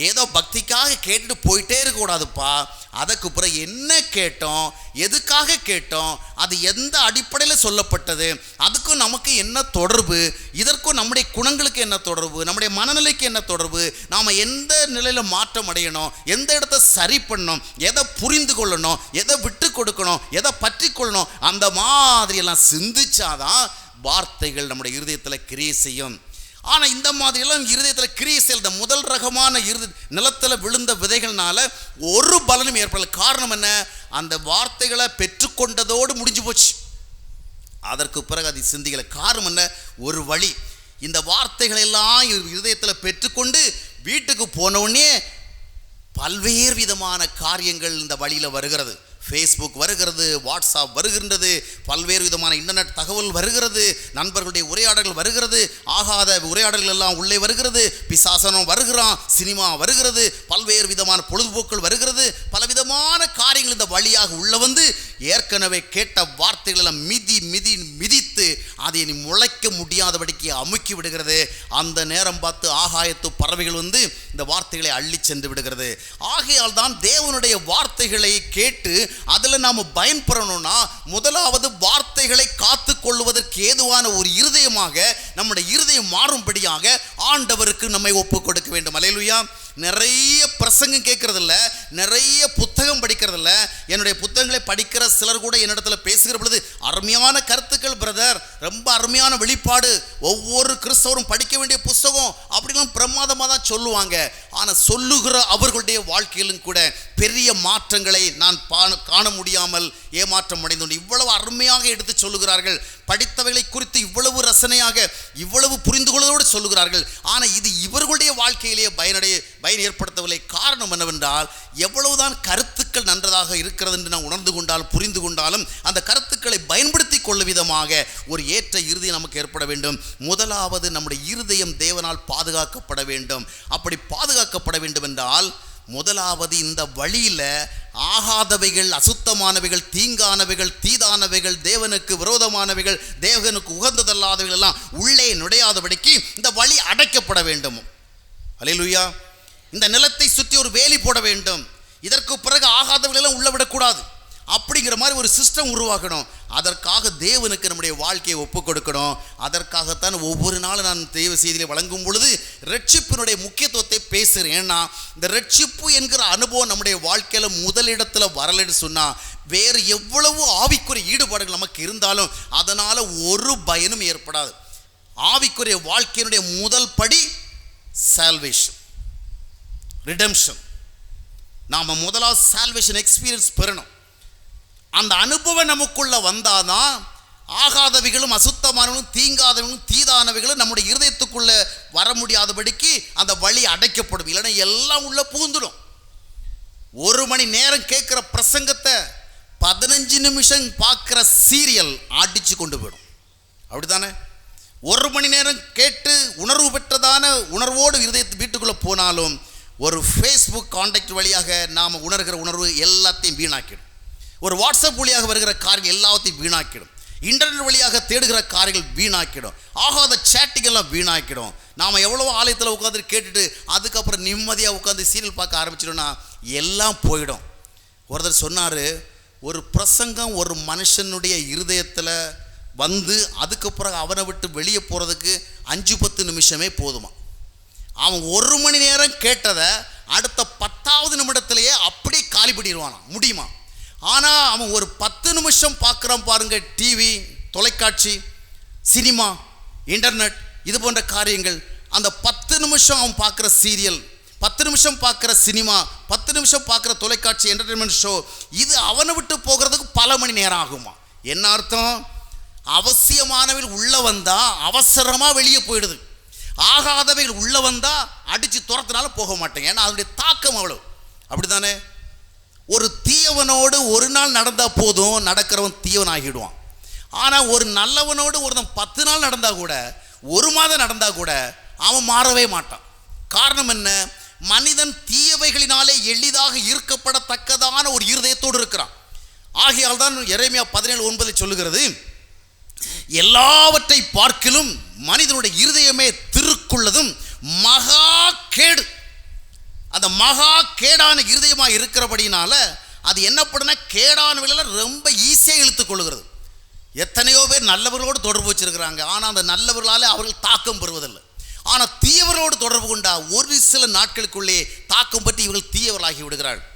ஏதோ பக்திக்காக கேட்டுட்டு போயிட்டே இருக்கக்கூடாதுப்பா. அதுக்கு பிறகு என்ன கேட்டோம், எதுக்காக கேட்டோம், அது எந்த அடிப்படையில் சொல்லப்பட்டது, அதுக்கும் நமக்கு என்ன தொடர்பு, இதற்கும் நம்முடைய குணங்களுக்கு என்ன தொடர்பு, நம்முடைய மனநிலைக்கு என்ன தொடர்பு, நாம் எந்த நிலையில் மாற்றம் அடையணும், எந்த இடத்த சரி பண்ணணும், எதை புரிந்து கொள்ளணும், எதை விட்டு கொடுக்கணும், எதை பற்றி கொள்ளணும், அந்த மாதிரியெல்லாம் சிந்திச்சாதான் வார்த்தைகள் நம்முடைய இருதயத்தில் கிரியை செய்யும். ஆனால் இந்த மாதிரியெல்லாம் இருதயத்தில் கிரியை செய்த முதல் ரகமான நிலத்தில் விழுந்த விதைகள்னால ஒரு பலனும் ஏற்படல. காரணம் என்ன, அந்த வார்த்தைகளை பெற்றுக்கொண்டதோடு முடிஞ்சு போச்சு. அதற்கு பிறகு அது சிந்திக்கலை. காரணம் என்ன, ஒரு வழி, இந்த வார்த்தைகளை எல்லாம் இருதயத்தில் பெற்றுக்கொண்டு வீட்டுக்கு போனவுடனே பல்வேறு விதமான காரியங்கள் இந்த வழியில் வருகிறது. ஃபேஸ்புக் வருகிறது, வாட்ஸ்அப் வருகின்றது, பல்வேறு விதமான இன்டர்நெட் தகவல் வருகிறது, நண்பர்களுடைய உரையாடல்கள் வருகிறது, ஆகாத உரையாடல்கள் எல்லாம் உள்ளே வருகிறது, பிசாசனம் வருகிறான், சினிமா வருகிறது, பல்வேறு விதமான பொழுதுபோக்குகள் வருகிறது, பலவிதமான காரியங்கள் இந்த வழியாக உள்ள வந்து ஏற்கனவே கேட்ட வார்த்தைகள் எல்லாம் மிதித்து அதை நீ முளைக்க முடியாதபடிக்கு அமுக்கி விடுகிறது. அந்த நேரம் பார்த்து ஆகாயத்து பறவைகள் வந்து இந்த வார்த்தைகளை அள்ளி சென்று விடுகிறது. ஆகையால் தான் தேவனுடைய வார்த்தைகளை கேட்டு அதில் நாம் பயன்பெறணும்னா முதலாவது வார்த்தைகளை காத்து கொள்வதற்கு ஏதுவான ஒரு இருதயமாக நம்முடைய இருதயம் மாறும்படியாக ஆண்டவருக்கு நம்மை ஒப்பு கொடுக்க வேண்டும். அல்லேலூயா. நிறைய பிரசங்கம் கேட்கறதில்ல, நிறைய புத்தகம் படிக்கிறதில்ல. என்னுடைய புத்தகங்களை படிக்கிற சிலர் கூட என்னிடத்தில் பேசுகிற பொழுது அருமையான கருத்துக்கள் பிரதர், ரொம்ப அருமையான வெளிப்பாடு, ஒவ்வொரு கிறிஸ்தவரும் படிக்க வேண்டிய புத்தகம் அப்படிலாம் பிரமாதமாக தான் சொல்லுவாங்க. ஆனால் சொல்லுகிற அவர்களுடைய வாழ்க்கையிலும் கூட பெரிய மாற்றங்களை நான் காண முடியாமல் ஏமாற்றம் அடைந்து இவ்வளவு அருமையாக எடுத்து சொல்லுகிறார்கள். படித்தவைகளை குறித்து இவ்வளவு ரசனையாக இவ்வளவு புரிந்து கொள்வதோடு சொல்லுகிறார்கள். ஆனால் இது இவர்களுடைய வாழ்க்கையிலேயே பயன் ஏற்படுத்தவில்லை. காரணம் என்னவென்றால், எவ்வளவுதான் கருத்துக்கள் நன்றதாக இருக்கிறது என்று நான் உணர்ந்து கொண்டாலும் புரிந்து கொண்டாலும் அந்த கருத்துக்களை பயன்படுத்தி கொள்ளும் விதமாக ஒரு ஏற்ற இருதயம் நமக்கு ஏற்பட வேண்டும். முதலாவது நம்முடைய இருதயம் தேவனால் பாதுகாக்கப்பட வேண்டும். அப்படி பாதுகாக்கப்பட வேண்டும் என்றால் முதலாவது இந்த வழியில் ஆகாதவைகள், அசுத்தமானவைகள், தீங்கானவைகள், தீதானவைகள், தேவனுக்கு விரோதமானவைகள், தேவனுக்கு உகந்ததல்லாதவைகள் எல்லாம் உள்ளே நுழையாதபடிக்கு இந்த வழி அடைக்கப்பட வேண்டும். அல்லேலூயா. இந்த நிலத்தை சுற்றி ஒரு வேலி போட வேண்டும். இதற்கு பிறகு ஆகாதவைகள் எல்லாம் உள்ள விடக்கூடாது. அப்படிங்கிற மாதிரி ஒரு சிஸ்டம் உருவாக்கணும். அதற்காக தேவனுக்கு நம்முடைய வாழ்க்கையை ஒப்புக் கொடுக்கணும். அதற்காகத்தான் ஒவ்வொரு நாளும் நான் தெய்வ செய்தியை வழங்கும் பொழுது ரட்சிப்பினுடைய முக்கியத்துவத்தை பேசுகிறேன். ஏன்னா இந்த ரட்சிப்பு என்கிற அனுபவம் நம்முடைய வாழ்க்கையில் முதலிடத்தில் வரலன்னு சொன்னால் வேறு எவ்வளவு ஆவிக்குரிய ஈடுபாடுகள் நமக்கு இருந்தாலும் அதனால் ஒரு பயனும் ஏற்படாது. ஆவிக்குரிய வாழ்க்கையினுடைய முதல் படி சால்வேஷன், ரிடெம்ஷன். நாம் முதலாவது சால்வேஷன் எக்ஸ்பீரியன்ஸ் பெறணும். அந்த அனுபவம் நமக்குள்ள வந்தாதான் ஆகாதவைகளும் அசுத்தமானவர்களும் தீங்காதவர்களும் தீதானவைகளும் நம்முடைய இருதயத்துக்குள்ள வர முடியாதபடிக்கு அந்த வழி அடைக்கப்படும். இல்லைன்னா எல்லாம் உள்ள புகுந்துடும். 1 மணி நேரம் கேட்குற பிரசங்கத்தை 15 நிமிஷம் பார்க்குற சீரியல் அடித்து கொண்டு போயிடும். அப்படி தானே? 1 மணி நேரம் கேட்டு உணர்வு பெற்றதான உணர்வோடு இருதயத்து வீட்டுக்குள்ளே போனாலும் ஒரு ஃபேஸ்புக் கான்டாக்ட் வழியாக நாம் உணர்கிற உணர்வு எல்லாத்தையும் வீணாக்கிடும். ஒரு வாட்ஸ்அப் வழியாக வருகிற காரியங்கள் எல்லாத்தையும் வீணாக்கிடும். இன்டர்நெட் வழியாக தேடுகிற காரியங்கள் வீணாக்கிடும். ஆகாத சேட்டிங் எல்லாம் வீணாக்கிடும். நாம் எவ்வளோ ஆலயத்தில் உட்காந்து கேட்டுட்டு அதுக்கப்புறம் நிம்மதியாக உட்காந்து சீரியல் பார்க்க ஆரம்பிச்சிட்டோம்னா எல்லாம் போயிடும். ஒருத்தர் சொன்னார், ஒரு பிரசங்கம் ஒரு மனுஷனுடைய இருதயத்தில் வந்து அதுக்கப்புறம் அவனை விட்டு வெளியே போகிறதுக்கு 5-10 நிமிஷமே போதுமா. அவன் 1 மணி நேரம் கேட்டதை அடுத்த 10வது நிமிடத்திலேயே அப்படியே காலி பண்ணிடுவானா, முடியுமா? ஆனால் அவன் ஒரு 10 நிமிஷம் பார்க்குறான் பாருங்க, டிவி, தொலைக்காட்சி, சினிமா, இன்டர்நெட், இது போன்ற காரியங்கள். அந்த 10 நிமிஷம் அவன் பார்க்குற சீரியல், 10 நிமிஷம் பார்க்குற சினிமா, 10 நிமிஷம் பார்க்குற தொலைக்காட்சி, என்டர்டெயின்மெண்ட் ஷோ, இது அவனை விட்டு போகிறதுக்கு பல மணி நேரம் ஆகுமா. என்ன அர்த்தம்? அவசியமானவர்கள் உள்ளே வந்தால் அவசரமாக வெளியே போயிடுது. ஆகாதவைகள் உள்ள வந்தா அடிச்சு துரத்தினாலும் போக மாட்டேங்க. ஏன்னா அதனுடைய தாக்கம் அவ்வளவு. அப்படித்தானே? ஒரு தீயவனோடு ஒரு நாள் நடந்தா போதும், நடக்கிறவன் தீயவன் ஆகிடுவான். ஆனால் ஒரு நல்லவனோடு ஒருத்தன் 10 நாள் நடந்தா கூட, 1 மாதம் நடந்தா கூட அவன் மாறவே மாட்டான். காரணம் என்ன? மனிதன் தீயவைகளினாலே எளிதாக ஈர்க்கப்படத்தக்கதான ஒரு இருதயத்தோடு இருக்கிறான். ஆகையால் தான் எரேமியா 17:9 சொல்லுகிறது, எல்லாவற்றை பார்க்கிலும் மனிதனுடைய இருதயமே திருக்குள்ளதும் மகா கேடு. அந்த மகா கேடான இருதயமாக இருக்கிறபடினால அது என்ன பண்ணுனா கேடானவர்கள ரொம்ப ஈஸியாக இழுத்து கொள்ளுகிறது. எத்தனையோ பேர் நல்லவர்களோடு தொடர்பு வச்சிருக்கிறாங்க, ஆனால் அந்த நல்லவர்களால் அவர்கள் தாக்கம் பெறுவதில்லை. ஆனால் தீயவர்களோடு தொடர்பு கொண்டா ஒரு சில நாட்களுக்குள்ளே தாக்கம் பற்றி இவர்கள் தீயவர்களாகி விடுகிறார்கள்.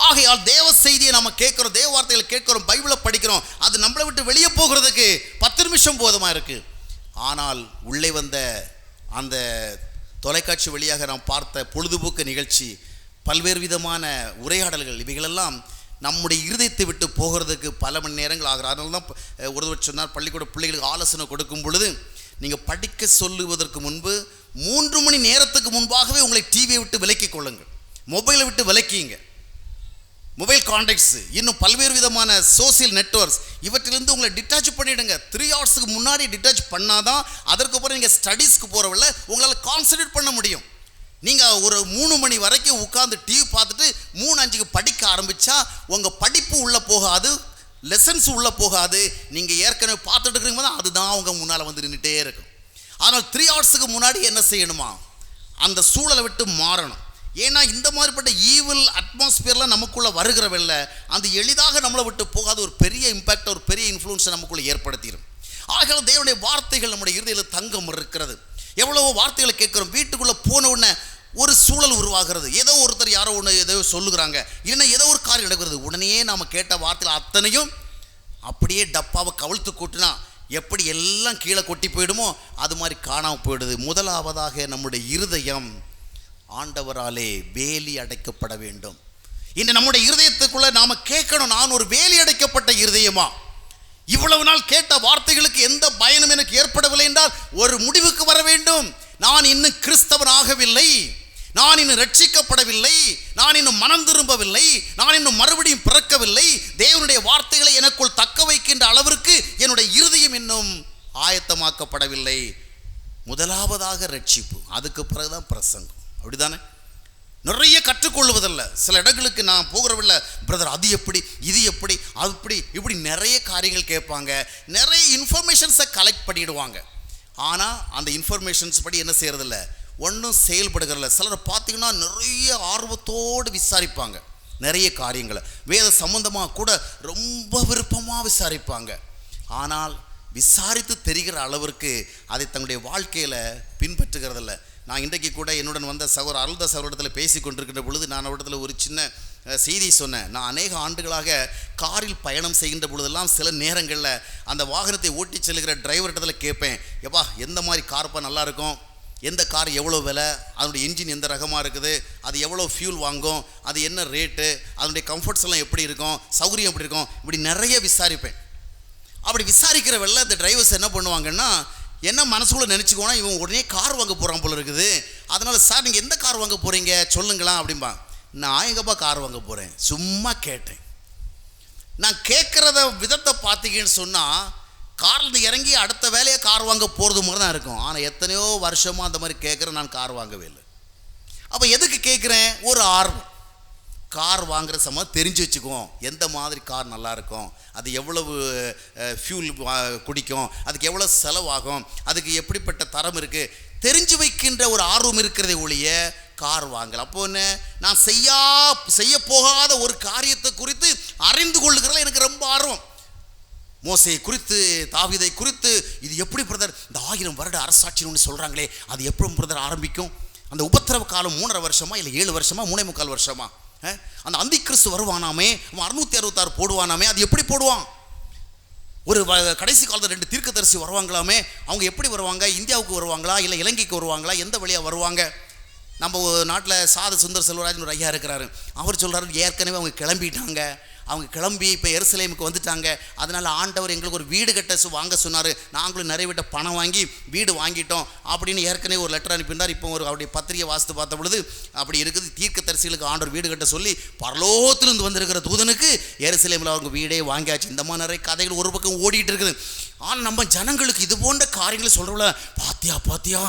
ஆகையால் தேவ செய்தியை நம்ம கேட்குறோம், தேவ வார்த்தைகளை கேட்குறோம், பைபிளை படிக்கிறோம், அது நம்மளை விட்டு வெளியே போகிறதுக்கு 10 நிமிஷம் போதுமாக இருக்குது. ஆனால் உள்ளே வந்த அந்த தொலைக்காட்சி வழியாக நாம் பார்த்த பொழுதுபோக்கு நிகழ்ச்சி, பல்வேறு விதமான உரையாடல்கள், இவைகளெல்லாம் நம்முடைய இருதயத்தை விட்டு போகிறதுக்கு பல மணி நேரங்கள் ஆகிற. அதனால தான் ஒருவர் சொன்னார், பள்ளிக்கூட பிள்ளைகளுக்கு ஆலோசனை கொடுக்கும் பொழுது நீங்கள் படிக்க சொல்லுவதற்கு முன்பு 3 மணி நேரத்துக்கு முன்பாகவே உங்களை டிவியை விட்டு விலக்கிக் கொள்ளுங்கள், மொபைலை விட்டு விலக்கிங்க. மொபைல் கான்டாக்ட்ஸு, இன்னும் பல்வேறு விதமான சோசியல் நெட்வொர்க்ஸ், இவற்றிலிருந்து உங்களை டிட்டாச் பண்ணிவிடுங்க. 3 ஹவர்ஸுக்கு முன்னாடி டிட்டாச் பண்ணாதான் அதற்கப்புறம் நீங்கள் ஸ்டடீஸ்க்கு போகிறவங்கள உங்களால் கான்சன்ட்ரேட் பண்ண முடியும். நீங்கள் ஒரு 3 மணி வரைக்கும் உட்காந்து டிவி பார்த்துட்டு 3-5க்கு படிக்க ஆரம்பித்தா உங்கள் படிப்பு உள்ளே போகாது, லெசன்ஸ் உள்ளே போகாது. நீங்கள் ஏற்கனவே பார்த்துட்டு இருக்கிறீங்க தான் அதுதான் உங்கள் முன்னால் வந்து நின்றுட்டே இருக்கும். ஆனால் 3 ஹவர்ஸுக்கு முன்னாடி என்ன செய்யணுமா? அந்த சூழலை விட்டு மாறணும். ஏன்னா இந்த மாதிரிப்பட்ட ஈவில் அட்மாஸ்பியர்லாம் நமக்குள்ளே வருகிறவில்லை, அந்த எளிதாக நம்மளை விட்டு போகாத ஒரு பெரிய இம்பேக்ட், ஒரு பெரிய இன்ஃப்ளூன்ஸை நமக்குள்ளே ஏற்படுத்திடும். ஆகவே தேவனுடைய வார்த்தைகள் நம்முடைய இருதயத்தில் தங்கம் இருக்கிறது. எவ்வளவோ வார்த்தைகளை கேட்குறோம், வீட்டுக்குள்ளே போன உடனே ஒரு சூழல் உருவாகிறது. ஏதோ ஒருத்தர் யாரோ ஒன்று ஏதோ சொல்லுகிறாங்க, இல்லைன்னா ஏதோ ஒரு காரியம் நடக்கிறது, உடனே நாம் கேட்ட வார்த்தைகள் அத்தனையும் அப்படியே டப்பாவை கவிழ்த்து கொட்டினா எப்படி எல்லாம் கீழே கொட்டி போயிடுமோ அது மாதிரி காணாமல் போயிடுது. முதலாவதாக நம்முடைய இருதயம் ஆண்டவராலே வேலி அடைக்கப்பட வேண்டும். இன்று நம்முடைய இருதயத்துக்குள்ள நாம கேட்கணும், நான் ஒரு வேலி அடைக்கப்பட்ட இருதயமா? இவ்வளவு நாள் கேட்ட வார்த்தைகளுக்கு எந்த பயனும் எனக்கு ஏற்படவில்லை என்றால் ஒரு முடிவுக்கு வர வேண்டும். நான் இன்னும் கிறிஸ்தவன் ஆகவில்லை, நான் இன்னும் ரட்சிக்கப்படவில்லை, நான் இன்னும் மனம் திரும்பவில்லை, நான் இன்னும் மறுபடியும் பிறக்கவில்லை. தேவனுடைய வார்த்தைகளை எனக்குள் தக்க வைக்கின்ற அளவிற்கு என்னுடைய இருதயம் இன்னும் ஆயத்தமாக்கப்படவில்லை. முதலாவதாக ரட்சிப்பு, அதுக்கு பிறகுதான் பிரசங்கம். அப்படிதானே? நிறைய கற்றுக்கொள்வதில்லை. சில இடங்களுக்கு நான் போகிறவில்லை, பிரதர் அது எப்படி, இது எப்படி, அது இப்படி நிறைய காரியங்கள் கேட்பாங்க, நிறைய இன்ஃபர்மேஷன்ஸை கலெக்ட் பண்ணிடுவாங்க. ஆனால் அந்த இன்ஃபர்மேஷன்ஸ் படி என்ன செய்யறதில்ல, ஒன்றும் செயல்படுகிறதில்ல. சிலர் பார்த்தீங்கன்னா நிறைய ஆர்வத்தோடு விசாரிப்பாங்க, நிறைய காரியங்களை வேத சம்பந்தமாக கூட ரொம்ப விருப்பமாக விசாரிப்பாங்க. ஆனால் விசாரித்து தெரிகிற அளவிற்கு அதை தங்களுடைய வாழ்க்கையில் பின்பற்றுகிறதில்ல. நான் இன்றைக்கு கூட என்னுடன் வந்த சகோதரர் அருள்தாஸ் அவரிடத்தில் பேசி கொண்டிருக்கின்ற பொழுது நான் அவரிடத்தில் ஒரு சின்ன செய்தி சொன்னேன். நான் அநேக ஆண்டுகளாக காரில் பயணம் செய்கின்ற பொழுதெல்லாம் சில நேரங்களில் அந்த வாகனத்தை ஓட்டி செல்கிற டிரைவர்கிட்டத்தில் கேட்பேன், எப்பா எந்த மாதிரி கார்ப்பா நல்லாயிருக்கும், எந்த கார் எவ்வளோ விலை, அதனுடைய இன்ஜின் எந்த ரகமாக இருக்குது, அது எவ்வளோ ஃபியூல் வாங்கும், அது என்ன ரேட்டு, அதனுடைய கம்ஃபர்ட்ஸ் எல்லாம் எப்படி இருக்கும், சௌகரியம் எப்படி இருக்கும், இப்படி நிறைய விசாரிப்பேன். அப்படி விசாரிக்கிற வெள்ள இந்த டிரைவர்ஸ் என்ன பண்ணுவாங்கன்னா, என்ன மனசுக்குள்ளே நினச்சிக்கோனா இவன் உடனே கார் வாங்க போகிறான் போல இருக்குது, அதனால் சார் நீங்கள் எந்த கார் வாங்க போகிறீங்க சொல்லுங்களா அப்படின்பா. நான் எங்கப்பா கார் வாங்க போகிறேன், சும்மா கேட்டேன். நான் கேட்குறத விதத்தை பார்த்தீங்கன்னு சொன்னால் காரில் இறங்கி அடுத்த வேலையை கார் வாங்க போகிறது மாதிரி தான் இருக்கும். ஆனால் எத்தனையோ வருஷமாக அந்த மாதிரி கேட்குறேன், நான் கார் வாங்கவே இல்லை. அப்போ எதுக்கு கேட்குறேன், ஒரு ஆர்வம். கார் வாங்குகிற சமயம் தெரிஞ்சு வச்சுக்குவோம், எந்த மாதிரி கார் நல்லாயிருக்கும், அது எவ்வளவு ஃபியூல் குடிக்கும், அதுக்கு எவ்வளோ செலவாகும், அதுக்கு எப்படிப்பட்ட தரம் இருக்குது, தெரிஞ்சு வைக்கின்ற ஒரு ஆர்வம் இருக்கிறதே ஒழிய கார் வாங்கலாம். அப்போ என்ன, நான் செய்ய போகாத ஒரு காரியத்தை குறித்து அறிந்து கொள்ளுகிறதுல எனக்கு ரொம்ப ஆர்வம். மோசையை குறித்து, தாவீதை குறித்து, இது எப்படி பிரதர் இந்த 1000 வருட அரசாட்சின்னு ஒன்று சொல்கிறாங்களே அது எப்படி பிரதர் ஆரம்பிக்கும், அந்த உபத்திரவ காலம் 3.5 வருஷமா இல்லை 7 வருஷமா 3.25 வருஷமா, அந்த அந்தி கிறிஸ்து வருவானாமே, அவன் 666 போடுவானாமே, அது எப்படி போடுவான், ஒரு கடைசி காலத்தில் 2 தீர்க்கதரிசி வருவாங்களாமே, அவங்க எப்படி வருவாங்க, இந்தியாவுக்கு வருவாங்களா இல்லை இலங்கைக்கு வருவாங்களா, எந்த வழியாக வருவாங்க. நம்ம நாட்டில் சாது சுந்தர் செல்வராஜன் ஒரு ஐயா இருக்கிறாரு, அவர் சொல்கிறாரு ஏற்கனவே அவங்க கிளம்பிட்டாங்க, அவங்க கிளம்பி இப்போ எருசலேமுக்கு வந்துட்டாங்க. அதனால் ஆண்டவர் எங்களுக்கு ஒரு வீடு கட்ட வாங்க சொன்னார். நாங்களும் நிறைய விட்ட பணம் வாங்கி வீடு வாங்கிட்டோம் அப்படின்னு ஏற்கனவே ஒரு லெட்டர் அனுப்பியிருந்தார். இப்போ ஒரு அவருடைய பத்திரிகை வாசித்து பார்த்த பொழுது அப்படி இருக்குது. தீர்க்கதரிசிகளுக்கு ஆண்டவர் வீடு கட்ட சொல்லி பரலோகத்திலிருந்து வந்திருக்கிற தூதனுக்கு எருசலேமில் அவங்க வீடே வாங்கியாச்சு. இந்த மாதிரி நிறைய கதைகள் ஒரு பக்கம் ஓடிட்டு இருக்குது. ஆனால் நம்ம ஜனங்களுக்கு இது போன்ற காரியங்களை சொல்கிறோம்ல, பாத்தியா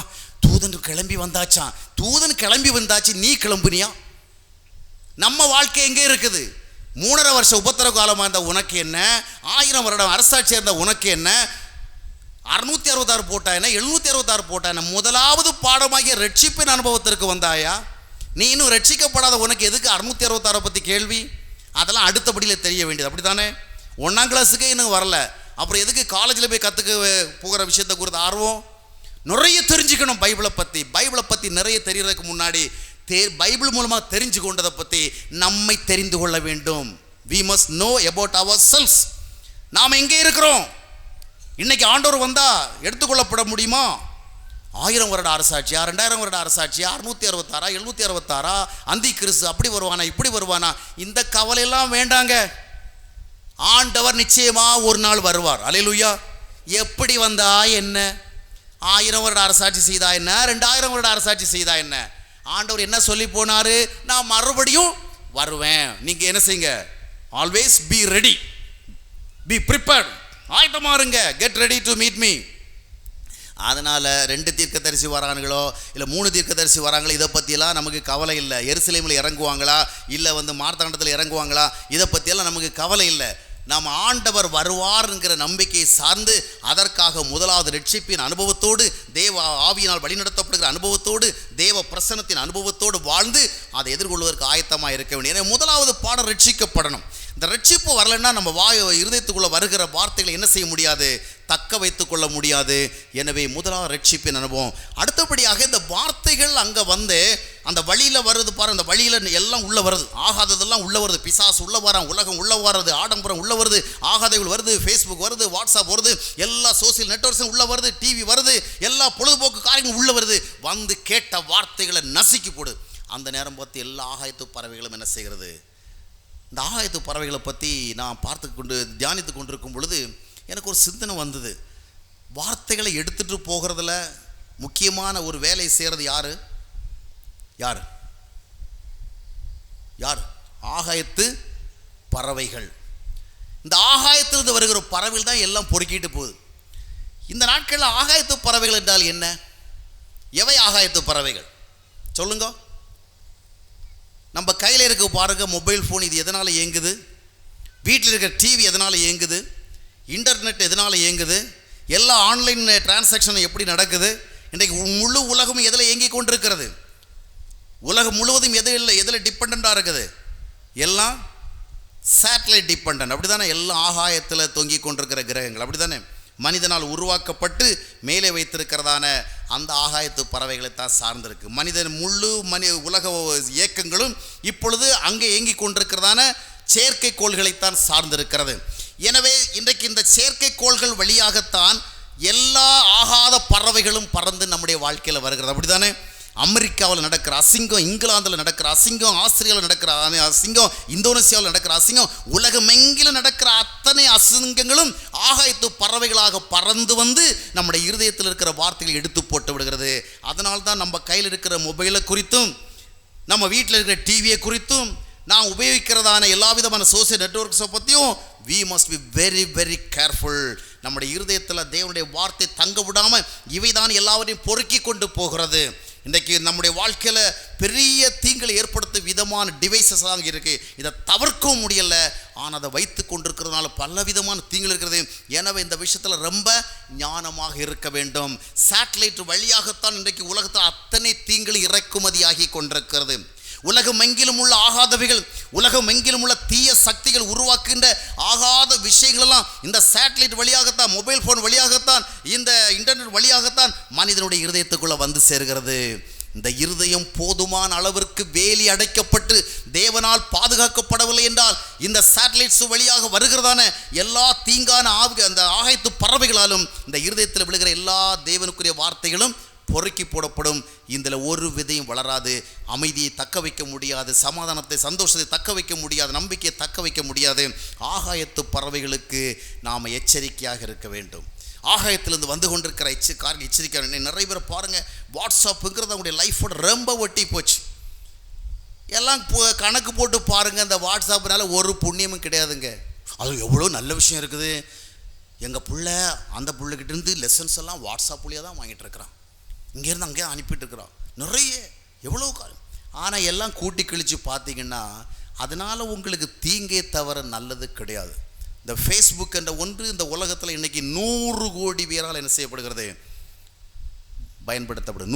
தூதன் கிளம்பி வந்தாச்சான். தூதன் கிளம்பி வந்தாச்சு, நீ கிளம்புனியா? நம்ம வாழ்க்கை எங்கே இருக்குது? 3.5 வருஷம் உபத்திரவ காலமாக இருந்த உனக்கு என்ன? 1000 வருடம் அரசாட்சியாக இருந்த உனக்கு என்ன? 666 போட்டா என்ன, 766 போட்டா என்ன? முதலாவது பாடமாகிய ரட்சிப்பின் அனுபவத்திற்கு வந்தாயா? நீ இன்னும் ரட்சிக்கப்படாத உனக்கு எதுக்கு 666 பற்றி கேள்வி? அதெல்லாம் அடுத்தபடியில் தெரிய வேண்டியது. அப்படி தானே? 1ஆம் கிளாஸுக்கே இன்னும் வரல, அப்புறம் எதுக்கு காலேஜில் போய் கற்றுக்க போகிற விஷயத்தை குறித்து ஆர்வம்? நிறைய தெரிஞ்சுக்கணும் பைபிளை பற்றி நிறைய தெரியறதுக்கு முன்னாடி பைபிள் மூலமாக தெரிஞ்சு கொண்டதை பற்றி நம்மை தெரிந்து கொள்ள வேண்டும். we must know about ourselves. நாம் எங்கே இருக்கிறோம்? இன்னைக்கு ஆண்டவர் வந்தால் எடுத்துக்கொள்ளப்பட முடியுமா? 1000 வருட அரசாட்சியா, 2000 வருட அரசாட்சியா, 666 766 அந்தி கிறிஸ்து அப்படி வருவானா இப்படி வருவானா? இந்த கவலையெல்லாம் வேண்டாங்க. ஆண்டவர் நிச்சயமா ஒரு நாள் வருவார். அல்லேலூயா. எப்படி வந்தா என்ன? 1000 வருட அரசாட்சி செய்தா என்ன, 2000 வருட அரசாட்சி செய்தா என்ன? ஆண்டவர் என்ன சொல்லி போனாரு? நான் மறுபடியும் வருவேன். நீங்க என்ன செய்யுங்க? Always be ready, be prepared. ஆயத்தமா இருங்க. Get ready to meet me. அதனால் 2 தீர்க்கதரிசி வராங்களோ இல்லை 3 தீர்க்கதரிசி வராங்களோ இதை பற்றியெல்லாம் நமக்கு கவலை இல்லை. எருசலேமில் இறங்குவாங்களா இல்லை மார்த்தாண்டத்தில் இறங்குவாங்களா இதை பற்றியெல்லாம் நமக்கு கவலை இல்லை. நாம் ஆண்டவர் வருவார்ங்கிற நம்பிக்கையை சார்ந்து அதற்காக முதலாவது ரட்சிப்பின் அனுபவத்தோடு, தேவ ஆவியினால் வழிநடத்தப்படுகிற அனுபவத்தோடு, தேவ பிரசன்னத்தின் அனுபவத்தோடு வாழ்ந்து அதை எதிர்கொள்வதற்கு ஆயத்தமாக இருக்க வேண்டும். எனவே முதலாவது பாடம் ரட்சிக்கப்படணும். இந்த ரட்சிப்பு வரலைன்னா நம்ம இருதயத்துக்குள்ளே வருகிற வார்த்தைகளை என்ன செய்ய முடியாது? தக்க வைத்து கொள்ள முடியாது. எனவே முதலாவது ரட்சிப்பின் அனுபவம். அடுத்தபடியாக இந்த வார்த்தைகள் அங்கே வந்து அந்த வழியில் வருது பாரு, அந்த வழியில் எல்லாம் உள்ளே வருது, ஆகாததெல்லாம் உள்ளே வருது. பிசாசு உள்ளே வரான், உலகம் உள்ளே வர்றது, ஆடம்பரம் உள்ளே வருது, ஆகாதவர்கள் வருது, ஃபேஸ்புக் வருது, வாட்ஸ்அப் வருது, எல்லா சோசியல் நெட்வொர்க்ஸும் உள்ளே வருது, டிவி வருது, எல்லா பொழுதுபோக்கு காரியங்களும் உள்ளே வருது. வந்து கேட்ட வார்த்தைகளை நசுக்கி போடு. அந்த நேரம் பார்த்து எல்லா ஆகாயத்து பறவைகளும் என்ன செய்கிறது? இந்த ஆகாயத்து பறவைகளை பற்றி நான் தியானித்து கொண்டிருக்கும் பொழுது எனக்கு ஒரு சிந்தனை வந்தது. வார்த்தைகளை எடுத்துகிட்டு போகிறதுல முக்கியமான ஒரு வேலையை செய்கிறது யார்? ஆகாயத்து பறவைகள். இந்த ஆகாயத்திலிருந்து வருகிற பறவைகள் தான் எல்லாம் பொறுக்கிட்டு போகுது. இந்த நாட்களில் ஆகாயத்து பறவைகள் என்றால் என்ன? எவை ஆகாயத்து பறவைகள் சொல்லுங்க? நம்ம கையில் இருக்க பாருங்க மொபைல் ஃபோன், இது எதனால் இயங்குது? வீட்டில் இருக்கிற டிவி எதனால் இயங்குது? இன்டர்நெட் எதனால் இயங்குது? எல்லா ஆன்லைன் டிரான்சாக்ஷனும் எப்படி நடக்குது? இன்றைக்கு முழு உலகமும் எதில் இயங்கி கொண்டிருக்கிறது? உலகம் முழுவதும் எதில் டிபெண்ட்டாக இருக்குது? எல்லாம் சேட்டலைட் டிபெண்ட். அப்படி தானே? எல்லாம் ஆகாயத்தில் தொங்கி கொண்டிருக்கிற கிரகங்கள் அப்படி தானே? மனிதனால் உருவாக்கப்பட்டு மேலே வைத்திருக்கிறதான அந்த ஆகாயத்து பறவைகளை தான் சார்ந்திருக்கு. உலக இயக்கங்களும் இப்பொழுது அங்கே இயங்கி கொண்டிருக்கிறதான செயற்கைக்கோள்களைத்தான் சார்ந்திருக்கிறது. எனவே இன்றைக்கு இந்த செயற்கைக்கோள்கள் வழியாகத்தான் எல்லா ஆகாத பறவைகளும் பறந்து நம்முடைய வாழ்க்கையில் வருகிறது. அப்படி தானே? அமெரிக்காவில் நடக்கிற அசிங்கம், இங்கிலாந்தில் நடக்கிற அசிங்கம், ஆஸ்திரேலியாவில் நடக்கிற அசிங்கம், இந்தோனேசியாவில் நடக்கிற அசிங்கம், உலகமெங்கிலும் நடக்கிற அத்தனை அசிங்கங்களும் ஆகாயத்து பறவைகளாக பறந்து வந்து நம்முடைய இருதயத்தில் இருக்கிற வார்த்தைகளை எடுத்து போட்டு விடுகிறது. அதனால்தான் நம்ம கையில் இருக்கிற மொபைலை குறித்தும் நம்ம வீட்டில் இருக்கிற டிவியை குறித்தும் நான் உபயோகிக்கிறதான எல்லா விதமான சோசியல் நெட்வொர்க்ஸை பற்றியும் we must be very very careful. நம்முடைய இருதயத்தில் தேவனுடைய வார்த்தை தங்க விடாமல் இவை தான் எல்லாவற்றையும் பொறுக்கி கொண்டு போகிறது. இன்றைக்கு நம்முடைய வாழ்க்கையில் பெரிய தீங்களை ஏற்படுத்தும் விதமான டிவைசஸ் தான் இருக்குது. இதை தவிர்க்கவும் முடியலை. ஆனால் அதை வைத்து கொண்டிருக்கிறதுனால பல விதமான தீங்கள் இருக்கிறது. எனவே இந்த விஷயத்தில் ரொம்ப ஞானமாக இருக்க வேண்டும். சேட்டலைட் வழியாகத்தான் இன்றைக்கு உலகத்தில் அத்தனை தீங்கள் இறக்குமதியாகி கொண்டிருக்கிறது. உலகமெங்கிலும் உள்ள ஆகாதவைகள், உலகமெங்கிலும் உள்ள தீய சக்திகள் உருவாக்குகின்ற ஆகாத விஷயங்களெல்லாம் இந்த சேட்டலைட் வழியாகத்தான், மொபைல் ஃபோன் வழியாகத்தான், இந்த இன்டர்நெட் வழியாகத்தான் மனிதனுடைய இருதயத்துக்குள்ளே வந்து சேர்கிறது. இந்த இருதயம் போதுமான அளவிற்கு வேலி அடைக்கப்பட்டு தேவனால் பாதுகாக்கப்படவில்லை என்றால் இந்த சேட்டலைட்ஸ் வழியாக வருகிறதான எல்லா தீங்கான அந்த ஆகாயத்து பறவைகளாலும் இந்த இருதயத்தில் விழுகிற எல்லா தேவனுக்குரிய வார்த்தைகளும் பொறுக்கி போடப்படும். இதில் ஒரு விதையும் வளராது. அமைதியை தக்க வைக்க முடியாது, சமாதானத்தை சந்தோஷத்தை தக்க வைக்க முடியாது, நம்பிக்கையை தக்க வைக்க முடியாது. ஆகாயத்து பறவைகளுக்கு நாம் எச்சரிக்கையாக இருக்க வேண்டும். ஆகாயத்திலிருந்து வந்து கொண்டிருக்கிற எச்சரிக்கை. நிறைய பேர் பாருங்கள், வாட்ஸ்அப்புங்கிறது அவங்களுடைய லைஃபோட ரொம்ப ஒட்டி போச்சு. எல்லாம் கணக்கு போட்டு பாருங்கள், இந்த வாட்ஸ்அப்னால ஒரு புண்ணியமும் கிடையாதுங்க. அது எவ்வளோ நல்ல விஷயம் இருக்குது. எங்கள் பிள்ளை அந்த பிள்ளைகிட்டேருந்து லெசன்ஸ் எல்லாம் வாட்ஸ்அப் வழியாக தான் வாங்கிட்டு இருக்கிறான், இங்கேருந்து அங்கேயே அனுப்பிட்டு இருக்கிறான். நிறைய எவ்வளோ காலம். ஆனால் எல்லாம் கூட்டி கழித்து பார்த்தீங்கன்னா அதனால் உங்களுக்கு தீங்கே தவிர நல்லது கிடையாது. இந்த ஃபேஸ்புக் என்ற ஒன்று இந்த உலகத்தில் இன்றைக்கி 100 கோடி பேரால் என்ன செய்யப்படுகிறது, பயன்படுத்தப்படும்.